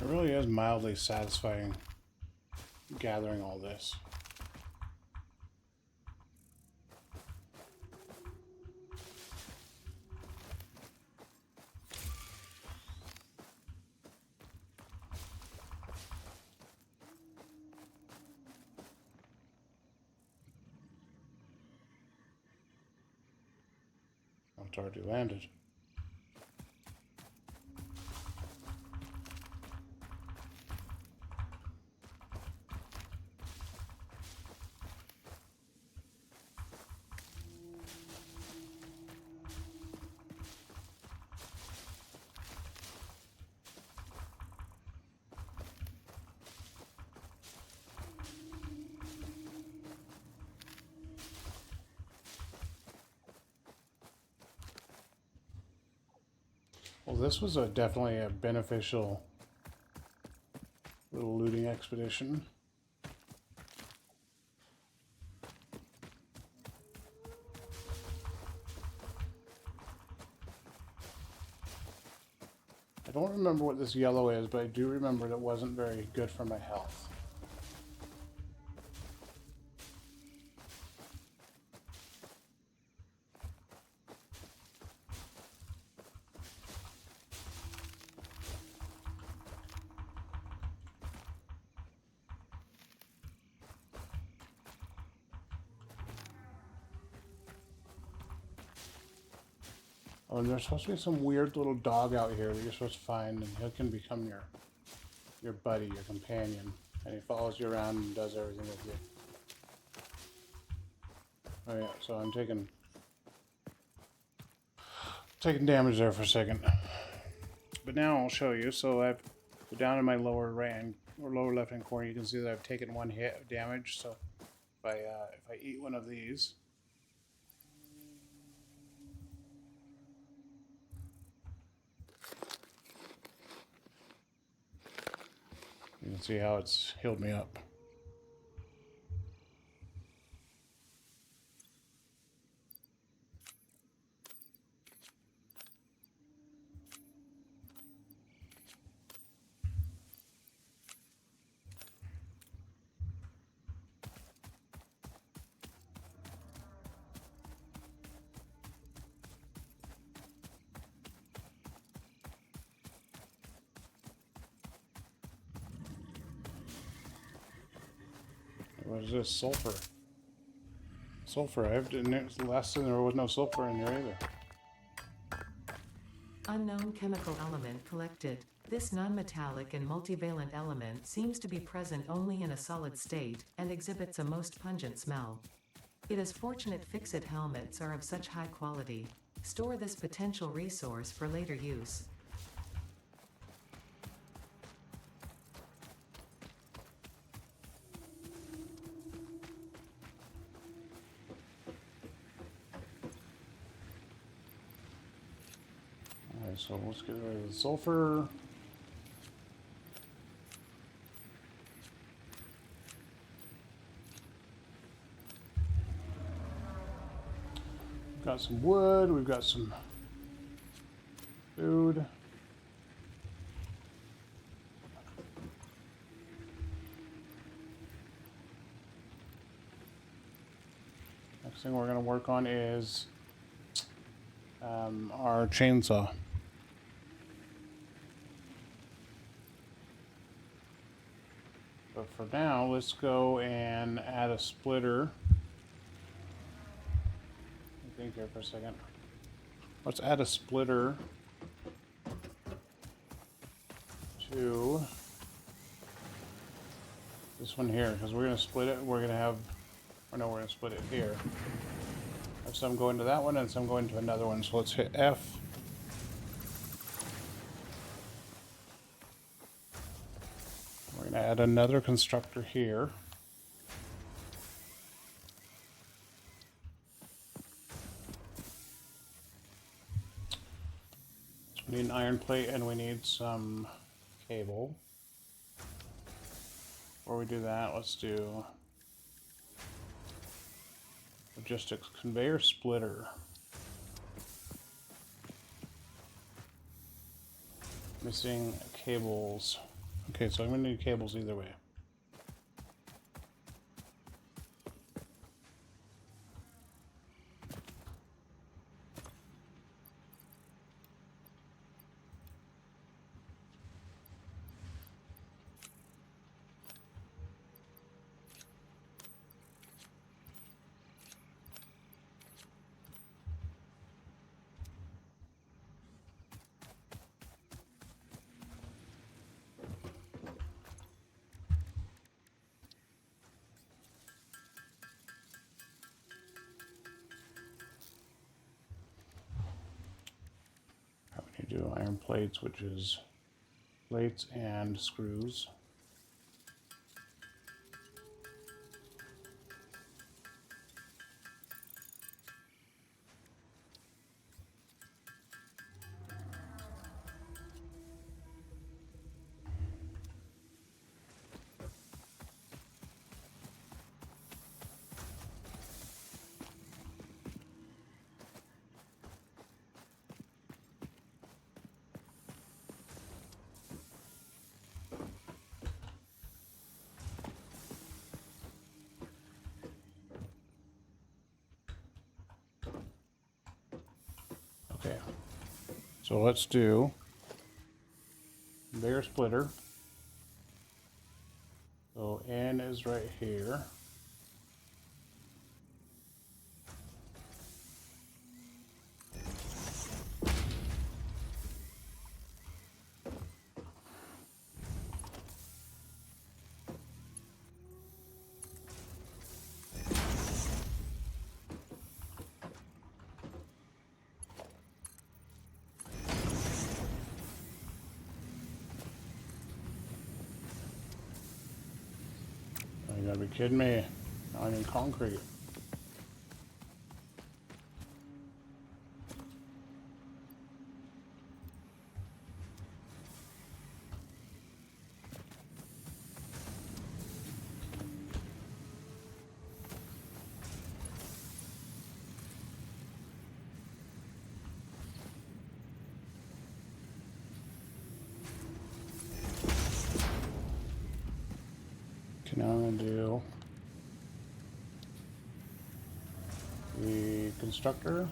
Speaker 1: It really is mildly satisfying gathering all this. Oh, it's already landed. Well, this was definitely a beneficial little looting expedition. I don't remember what this yellow is, but I do remember it wasn't very good for my health. Oh, and there's supposed to be some weird little dog out here that you're supposed to find, and he can become your buddy, your companion, and he follows you around and does everything with you. Oh yeah, so I'm taking damage there for a second, but now I'll show you. So I've down in my lower right hand or lower left hand corner, you can see that I've taken 1 hit of damage. So if I eat one of these. You can see how it's healed me up. What is this? Sulfur. Sulfur. Last time there was no sulfur in there either.
Speaker 2: Unknown chemical element collected. This non-metallic and multivalent element seems to be present only in a solid state, and exhibits a most pungent smell. It is fortunate Fix-It helmets are of such high quality. Store this potential resource for later use.
Speaker 1: Alright, so let's get rid of the sulfur. We've got some wood, we've got some food. Next thing we're going to work on is our chainsaw. But for now, let's go and add a splitter. Think here for a second. Let's add a splitter to this one here, because we're going to split it. We're going to have, or no, we're going to split it here. Have some go into that one and some go into another one. So let's hit F. We're going to add another constructor here. We need an iron plate and we need some cable. Before we do that, let's do logistics conveyor splitter. Missing cables. Okay, so I'm going to need cables either way. Do iron plates, which is plates and screws. Okay, so let's do conveyor splitter. So N is right here. gotta be kidding me. Now I need concrete. Okay, now I'm gonna do the constructor.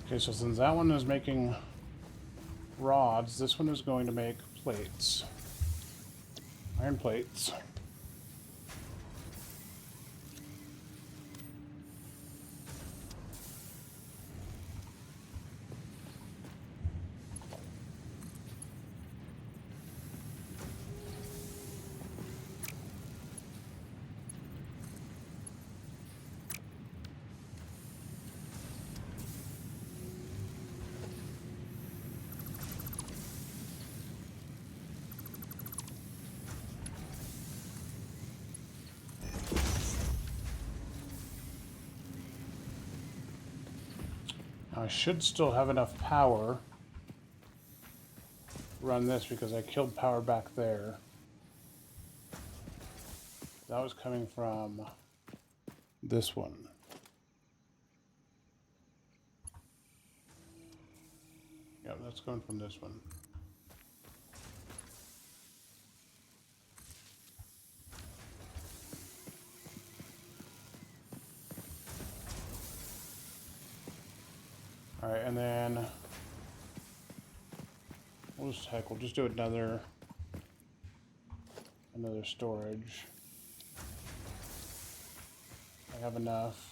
Speaker 1: Okay, so since that one is making rods, this one is going to make plates. Iron plates. Now I should still have enough power to run this because I killed power back there. That was coming from this one. Yep, that's coming from this one. All right, and then we'll just do another storage. I have enough.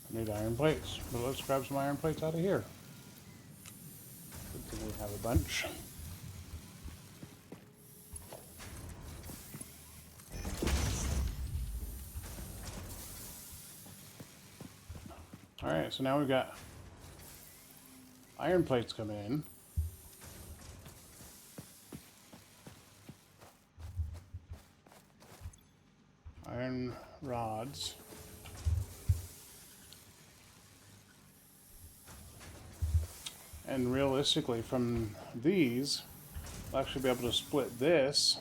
Speaker 1: I need iron plates, but let's grab some iron plates out of here. Good thing we have a bunch. Alright, so now we've got iron plates coming in. Iron rods. And realistically, from these, we'll actually be able to split this.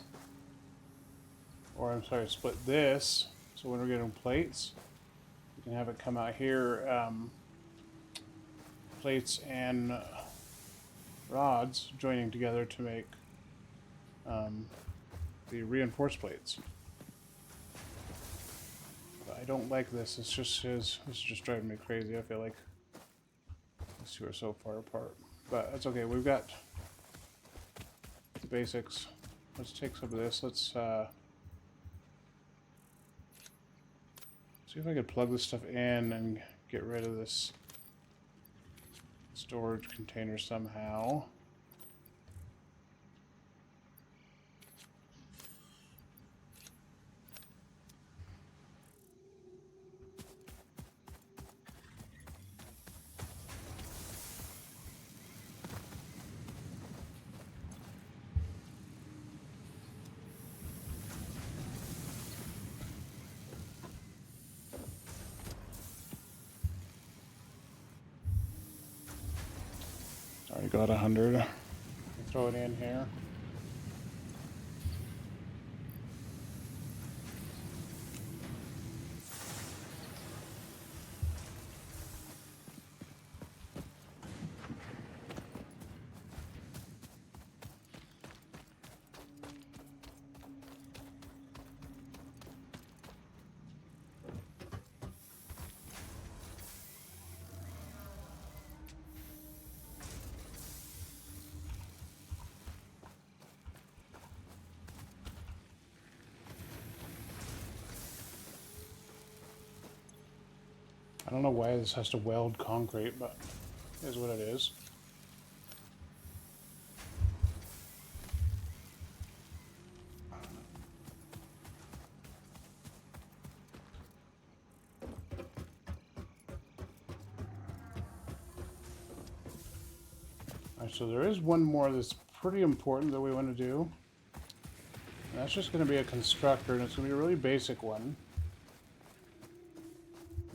Speaker 1: Or, I'm sorry, split this. So when we're getting plates, we can have it come out here. Plates and rods joining together to make the reinforced plates. But I don't like this. This is just driving me crazy. I feel like these two are so far apart. But that's okay. We've got the basics. Let's take some of this. Let's see if I could plug this stuff in and get rid of this storage container somehow. Already got 100. Throw it in here. I don't know why this has to weld concrete, but it is what it is. Alright, so there is one more that's pretty important that we want to do. And that's just going to be a constructor, and it's going to be a really basic one.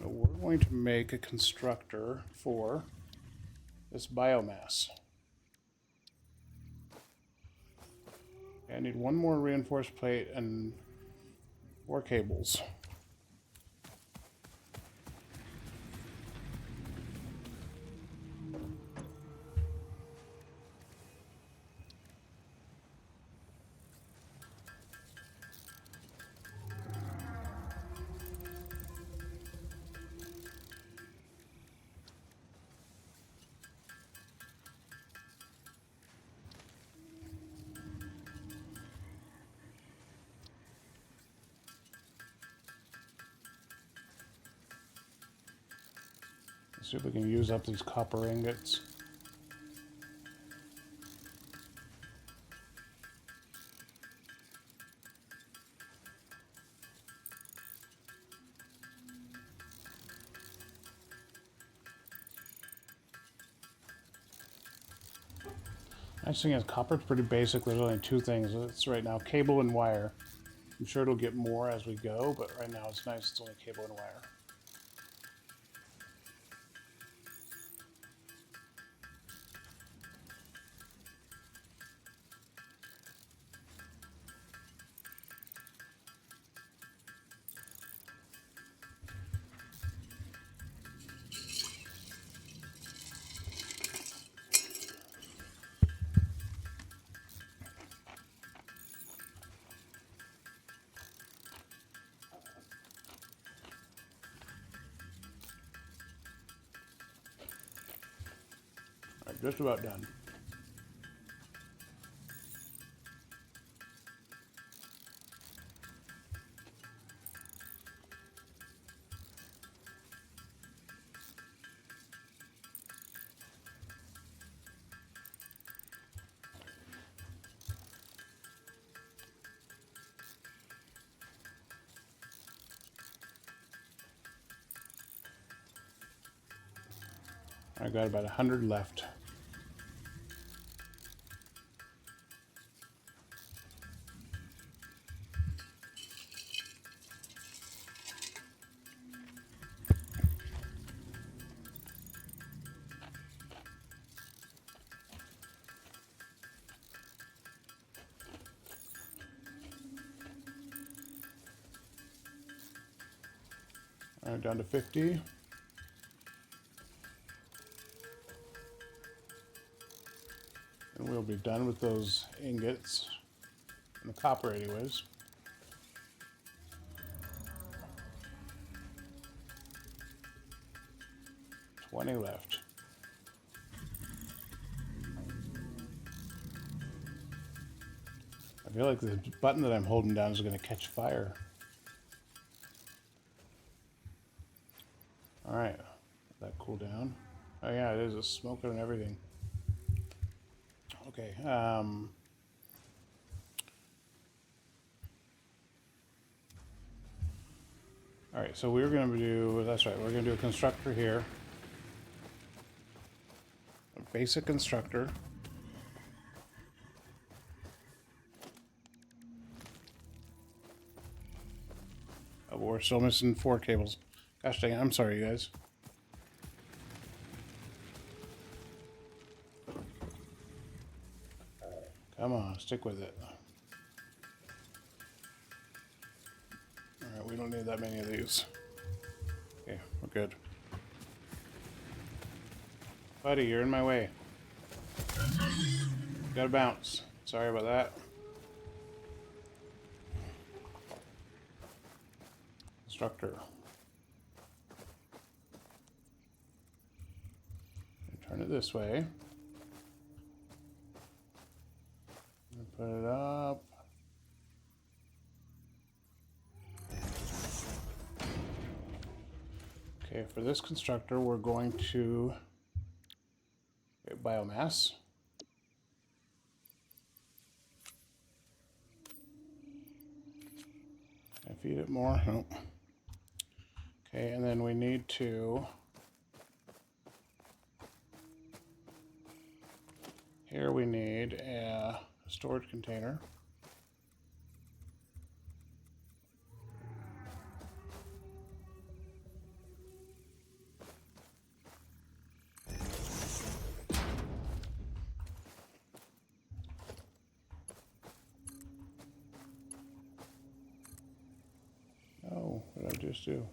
Speaker 1: So we're going to make a constructor for this biomass. Okay, I need one more reinforced plate and 4 cables. Let's see if we can use up these copper ingots. Nice thing is copper's pretty basic. There's only 2 things. It's right now cable and wire. I'm sure it'll get more as we go, but right now it's nice. It's only cable and wire. Alright, just about done. I got about 100 left. All right, down to 50. And we'll be done with those ingots and the copper anyways. $20 left. I feel like the button that I'm holding down is going to catch fire. Alright, let that cool down. Oh yeah, it is. It's smoking and everything. Okay, alright, so we're going to do, that's right, we're going to do a constructor here. A basic constructor. Oh, but we're still missing 4 cables. Gosh dang it, I'm sorry, you guys. Come on, stick with it. Alright, we don't need that many of these. Okay, we're good. Buddy, you're in my way. Gotta bounce. Sorry about that. Constructor. Turn it this way. And put it up. Okay, Okay, for this constructor, we're going to get biomass. Can I feed it more? Nope. Okay, and then we need to... Here we need a storage container. Oh, what did I just do?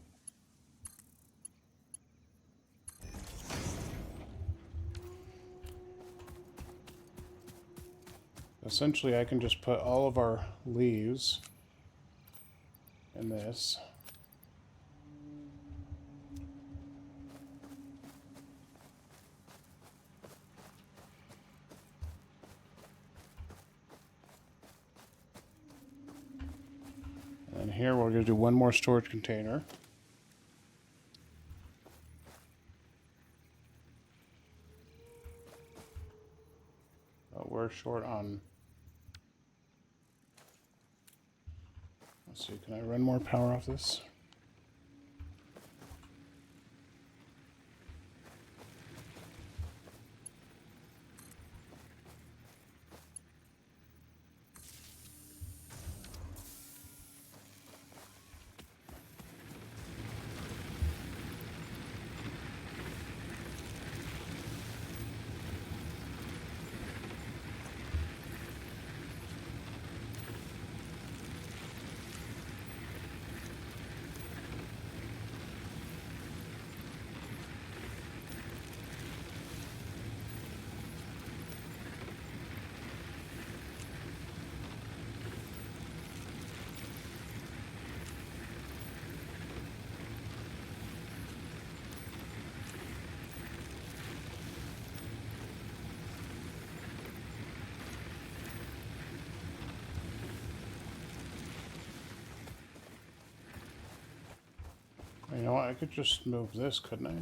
Speaker 1: Essentially, I can just put all of our leaves in this. And here we're going to do one more storage container. But we're short on... Let's see, can I run more power off this? You know what, I could just move this, couldn't I?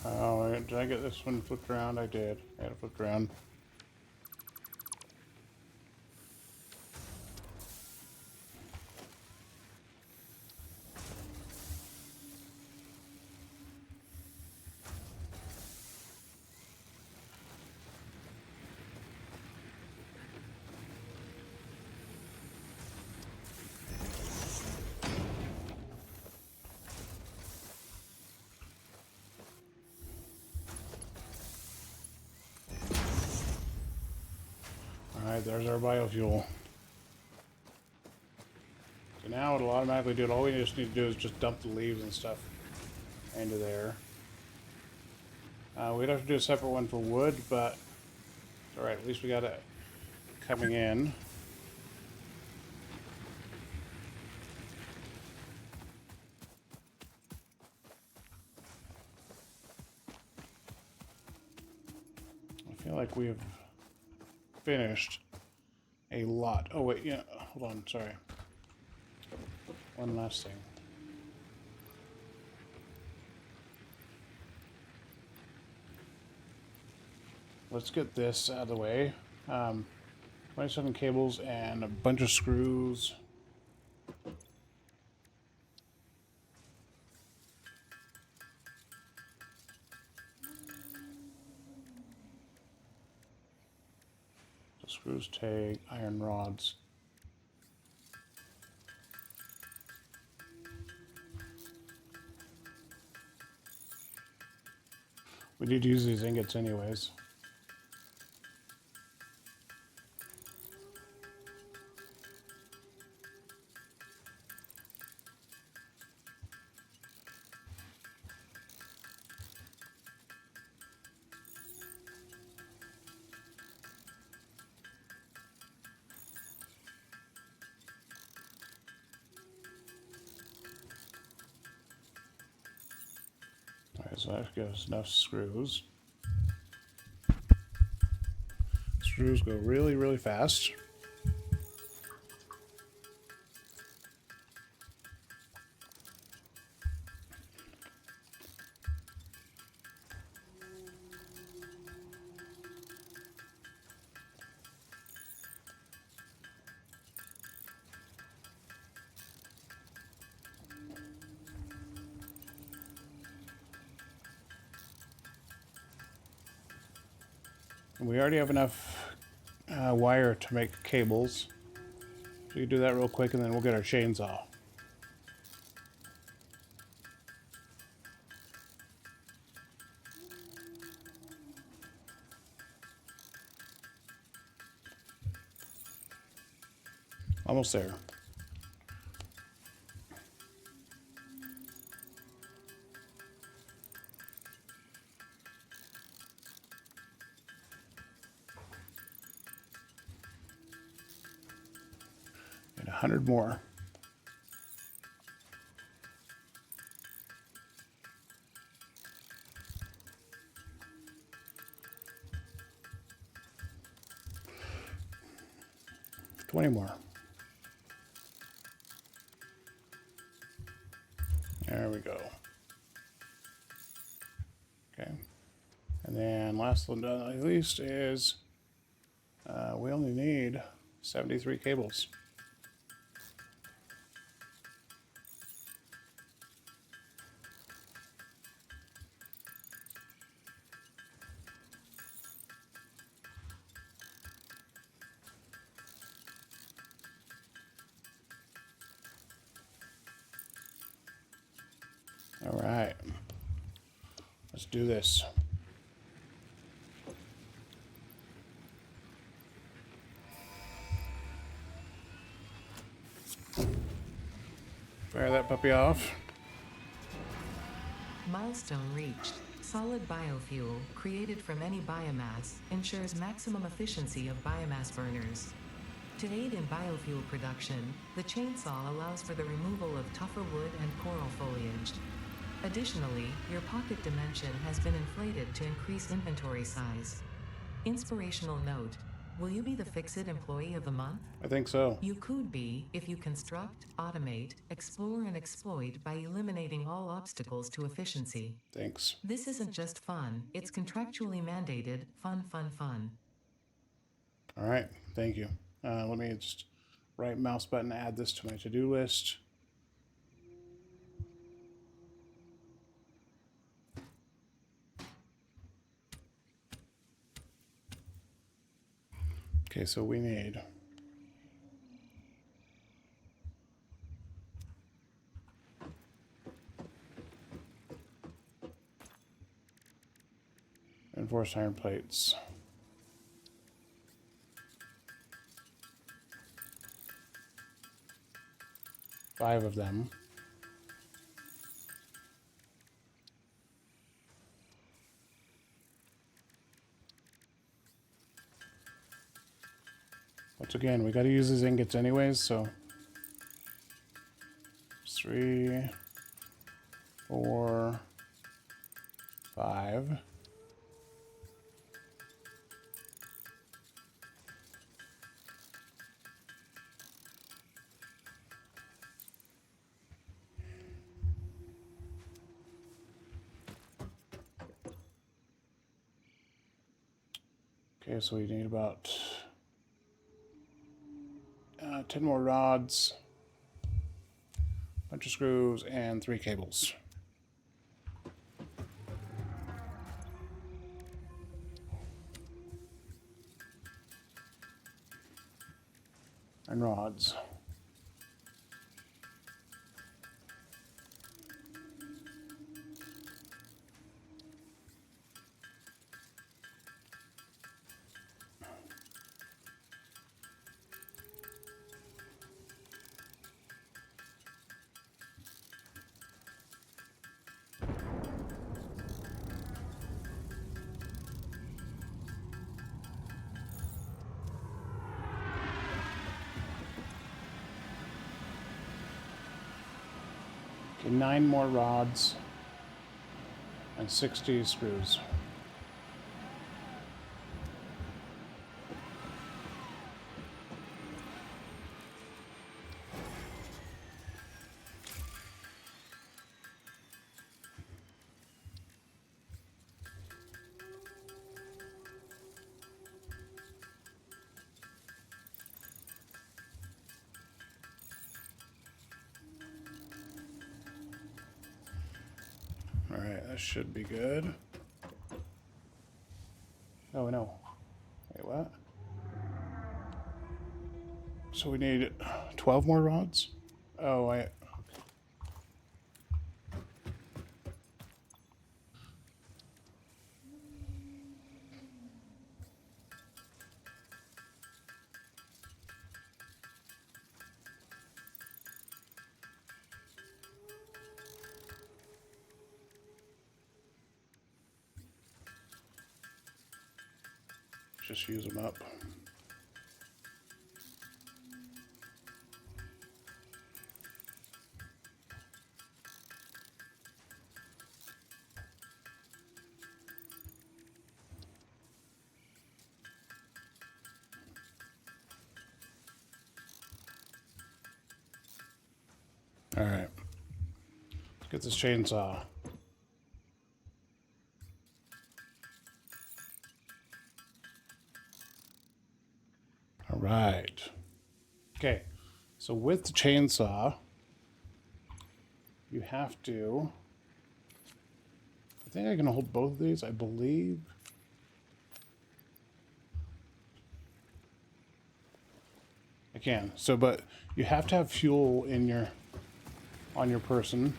Speaker 1: Oh, did I get this one flipped around? I did. I had it flipped around. Alright, there's our biofuel. So now it'll automatically do it. All we just need to do is just dump the leaves and stuff into there. We'd have to do a separate one for wood, but it's alright, at least we got it coming in. I feel like we have finished a lot. Oh wait, yeah, hold on, sorry. One last thing. Let's get this out of the way. 27 cables and a bunch of screws. So screws take iron rods. We need to use these ingots anyways. so that gives us enough screws. Screws go really, really fast. We already have enough wire to make cables. So you do that real quick and then we'll get our chainsaw. Almost there. And 100 more. $20 more. There we go. Okay. And then last but not least is we only need 73 cables. All right, let's do this. Fire that puppy off.
Speaker 2: Milestone reached. Solid biofuel, created from any biomass, ensures maximum efficiency of biomass burners. To aid in biofuel production, the chainsaw allows for the removal of tougher wood and coral foliage. Additionally, your pocket dimension has been inflated to increase inventory size. Inspirational note: will you be the Fix-It Employee of the Month?
Speaker 1: I think so.
Speaker 2: You could be if you construct, automate, explore, and exploit by eliminating all obstacles to efficiency.
Speaker 1: Thanks.
Speaker 2: This isn't just fun, it's contractually mandated fun, fun, fun.
Speaker 1: All right, thank you. Let me just right mouse button, add this to my to-do list. Okay, so we need reinforced iron plates. 5 of them. Once again, we got to use these ingots anyways, so 3, 4, 5. Okay, so we need about 10 more rods, a bunch of screws, and 3 cables. And rods. Okay, 9 more rods. and 60 screws. All right, that should be good. Oh no. Wait, what? So we need 12 more rods? Oh, I... just use them up. All right. Let's get this chainsaw. All right. Okay. So with the chainsaw, you have to... I think I can hold both of these, I believe. I can. So, but you have to have fuel in your... on your person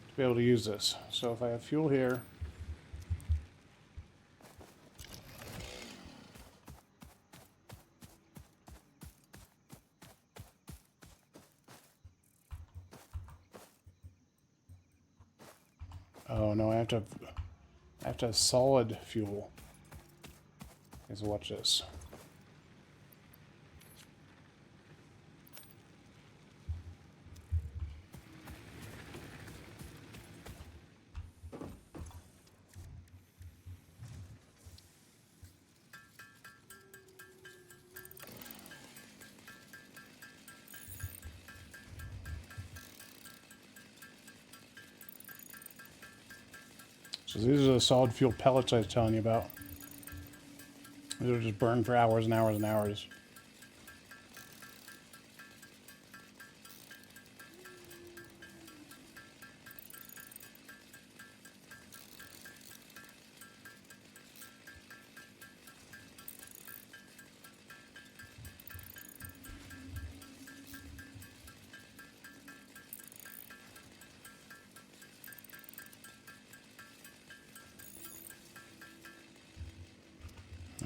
Speaker 1: to be able to use this. So if I have fuel here, oh no, I have to have solid fuel. Okay, so watch this. So these are the solid fuel pellets I was telling you about. These will just burn for hours and hours and hours.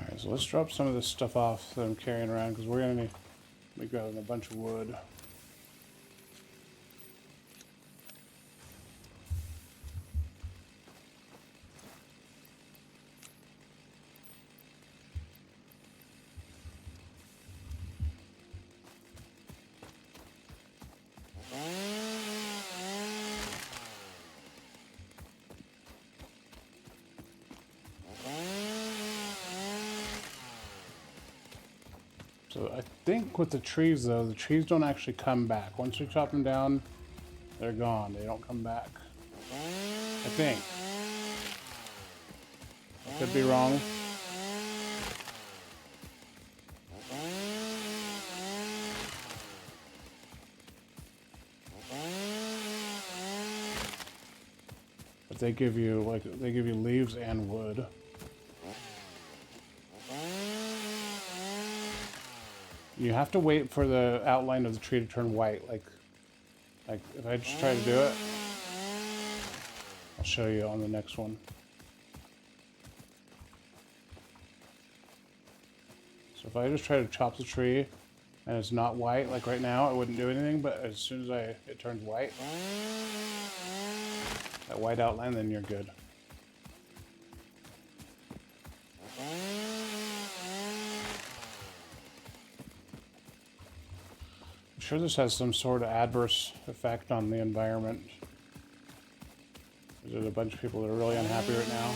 Speaker 1: Alright, so let's drop some of this stuff off that I'm carrying around because we're going to be grabbing a bunch of wood. So I think with the trees though, the trees don't actually come back. Once we chop them down, they're gone. They don't come back. I think. I could be wrong. But they give you leaves and wood. You have to wait for the outline of the tree to turn white. Like if I just try to do it, I'll show you on the next one. So if I just try to chop the tree and it's not white, like right now, it wouldn't do anything, but as soon as it turns white, that white outline, then you're good. I'm sure this has some sort of adverse effect on the environment. There's a bunch of people that are really unhappy right now.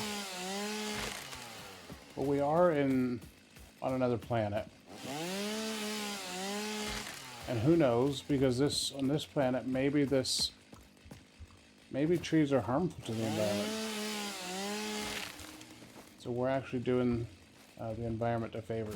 Speaker 1: But we are on another planet. And who knows, because on this planet, maybe trees are harmful to the environment. So we're actually doing the environment a favor.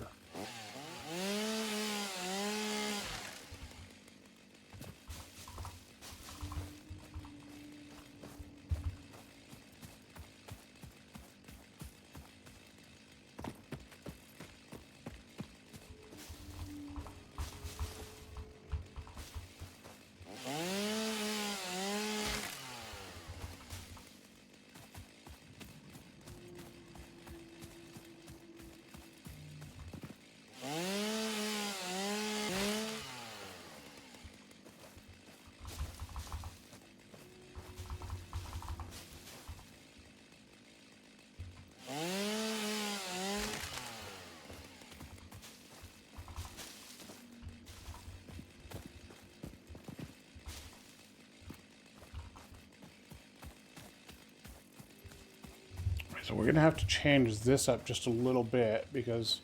Speaker 1: So we're going to have to change this up just a little bit because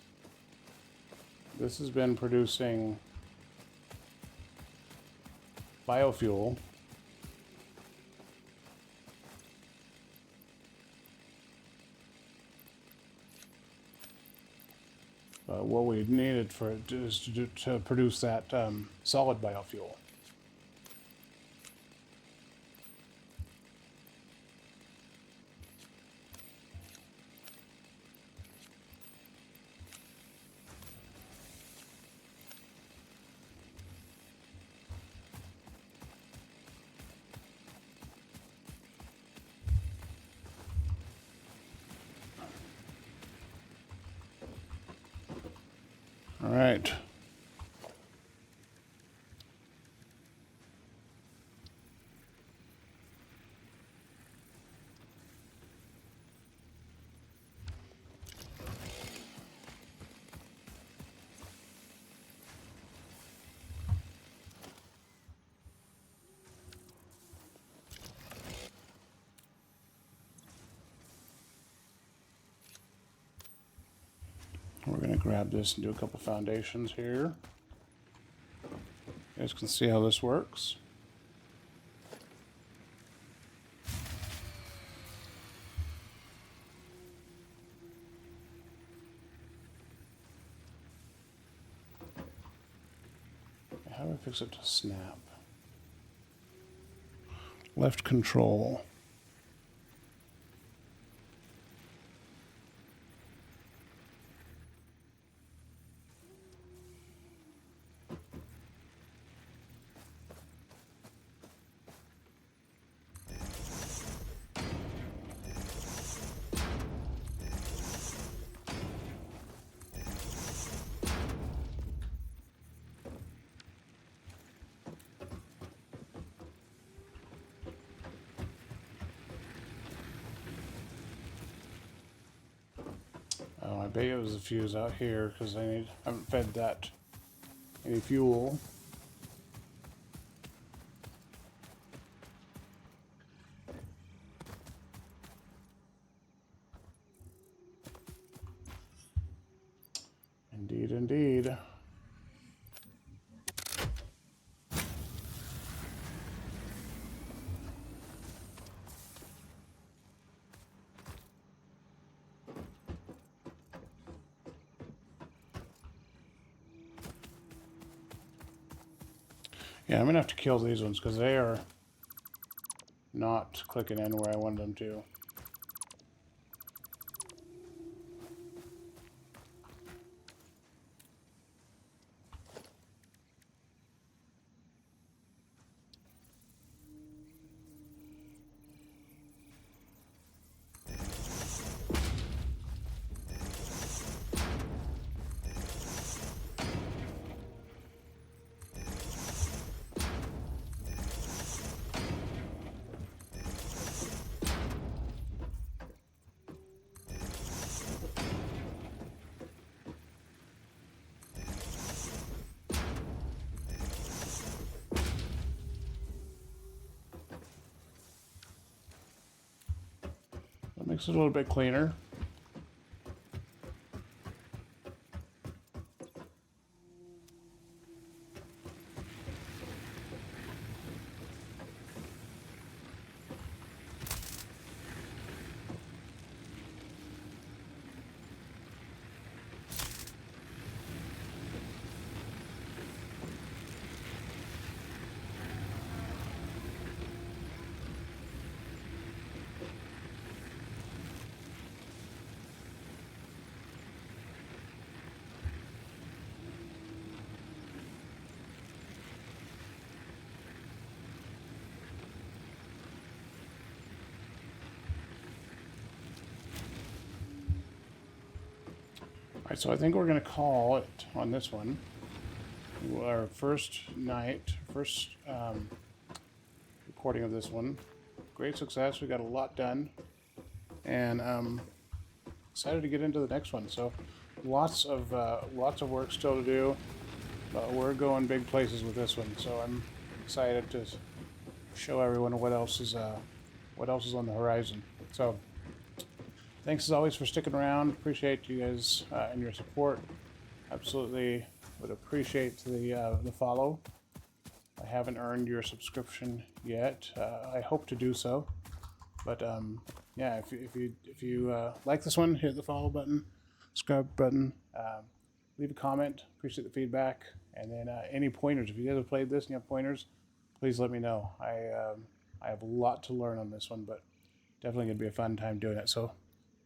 Speaker 1: this has been producing biofuel. But what we needed for it is to produce that solid biofuel. All right. We're going to grab this and do a couple foundations here. You guys can see how this works. How do I fix it to snap? Left control. Oh, I bet it was a fuse out here because I haven't fed that any fuel. Indeed, indeed. Yeah, I'm gonna have to kill these ones because they are not clicking in where I wanted them to. Makes it a little bit cleaner. Alright, so I think we're going to call it on this one. Our first night, first recording of this one. Great success. We got a lot done. And excited to get into the next one. So lots of work still to do. But we're going big places with this one. So I'm excited to show everyone what else is on the horizon. So thanks as always for sticking around. Appreciate you guys and your support. Absolutely would appreciate the follow. I haven't earned your subscription yet. I hope to do so. But yeah, if you like this one, hit the follow button, subscribe button, leave a comment. Appreciate the feedback, and then any pointers. If you guys have played this and you have pointers, please let me know. I have a lot to learn on this one, but definitely gonna be a fun time doing it. So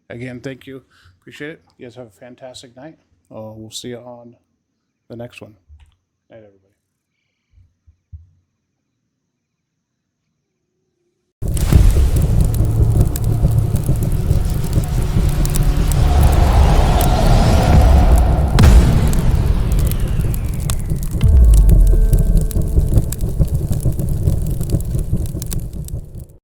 Speaker 1: again, thank you. Appreciate it. You guys have a fantastic night. We'll see you on the next one. Night, everybody.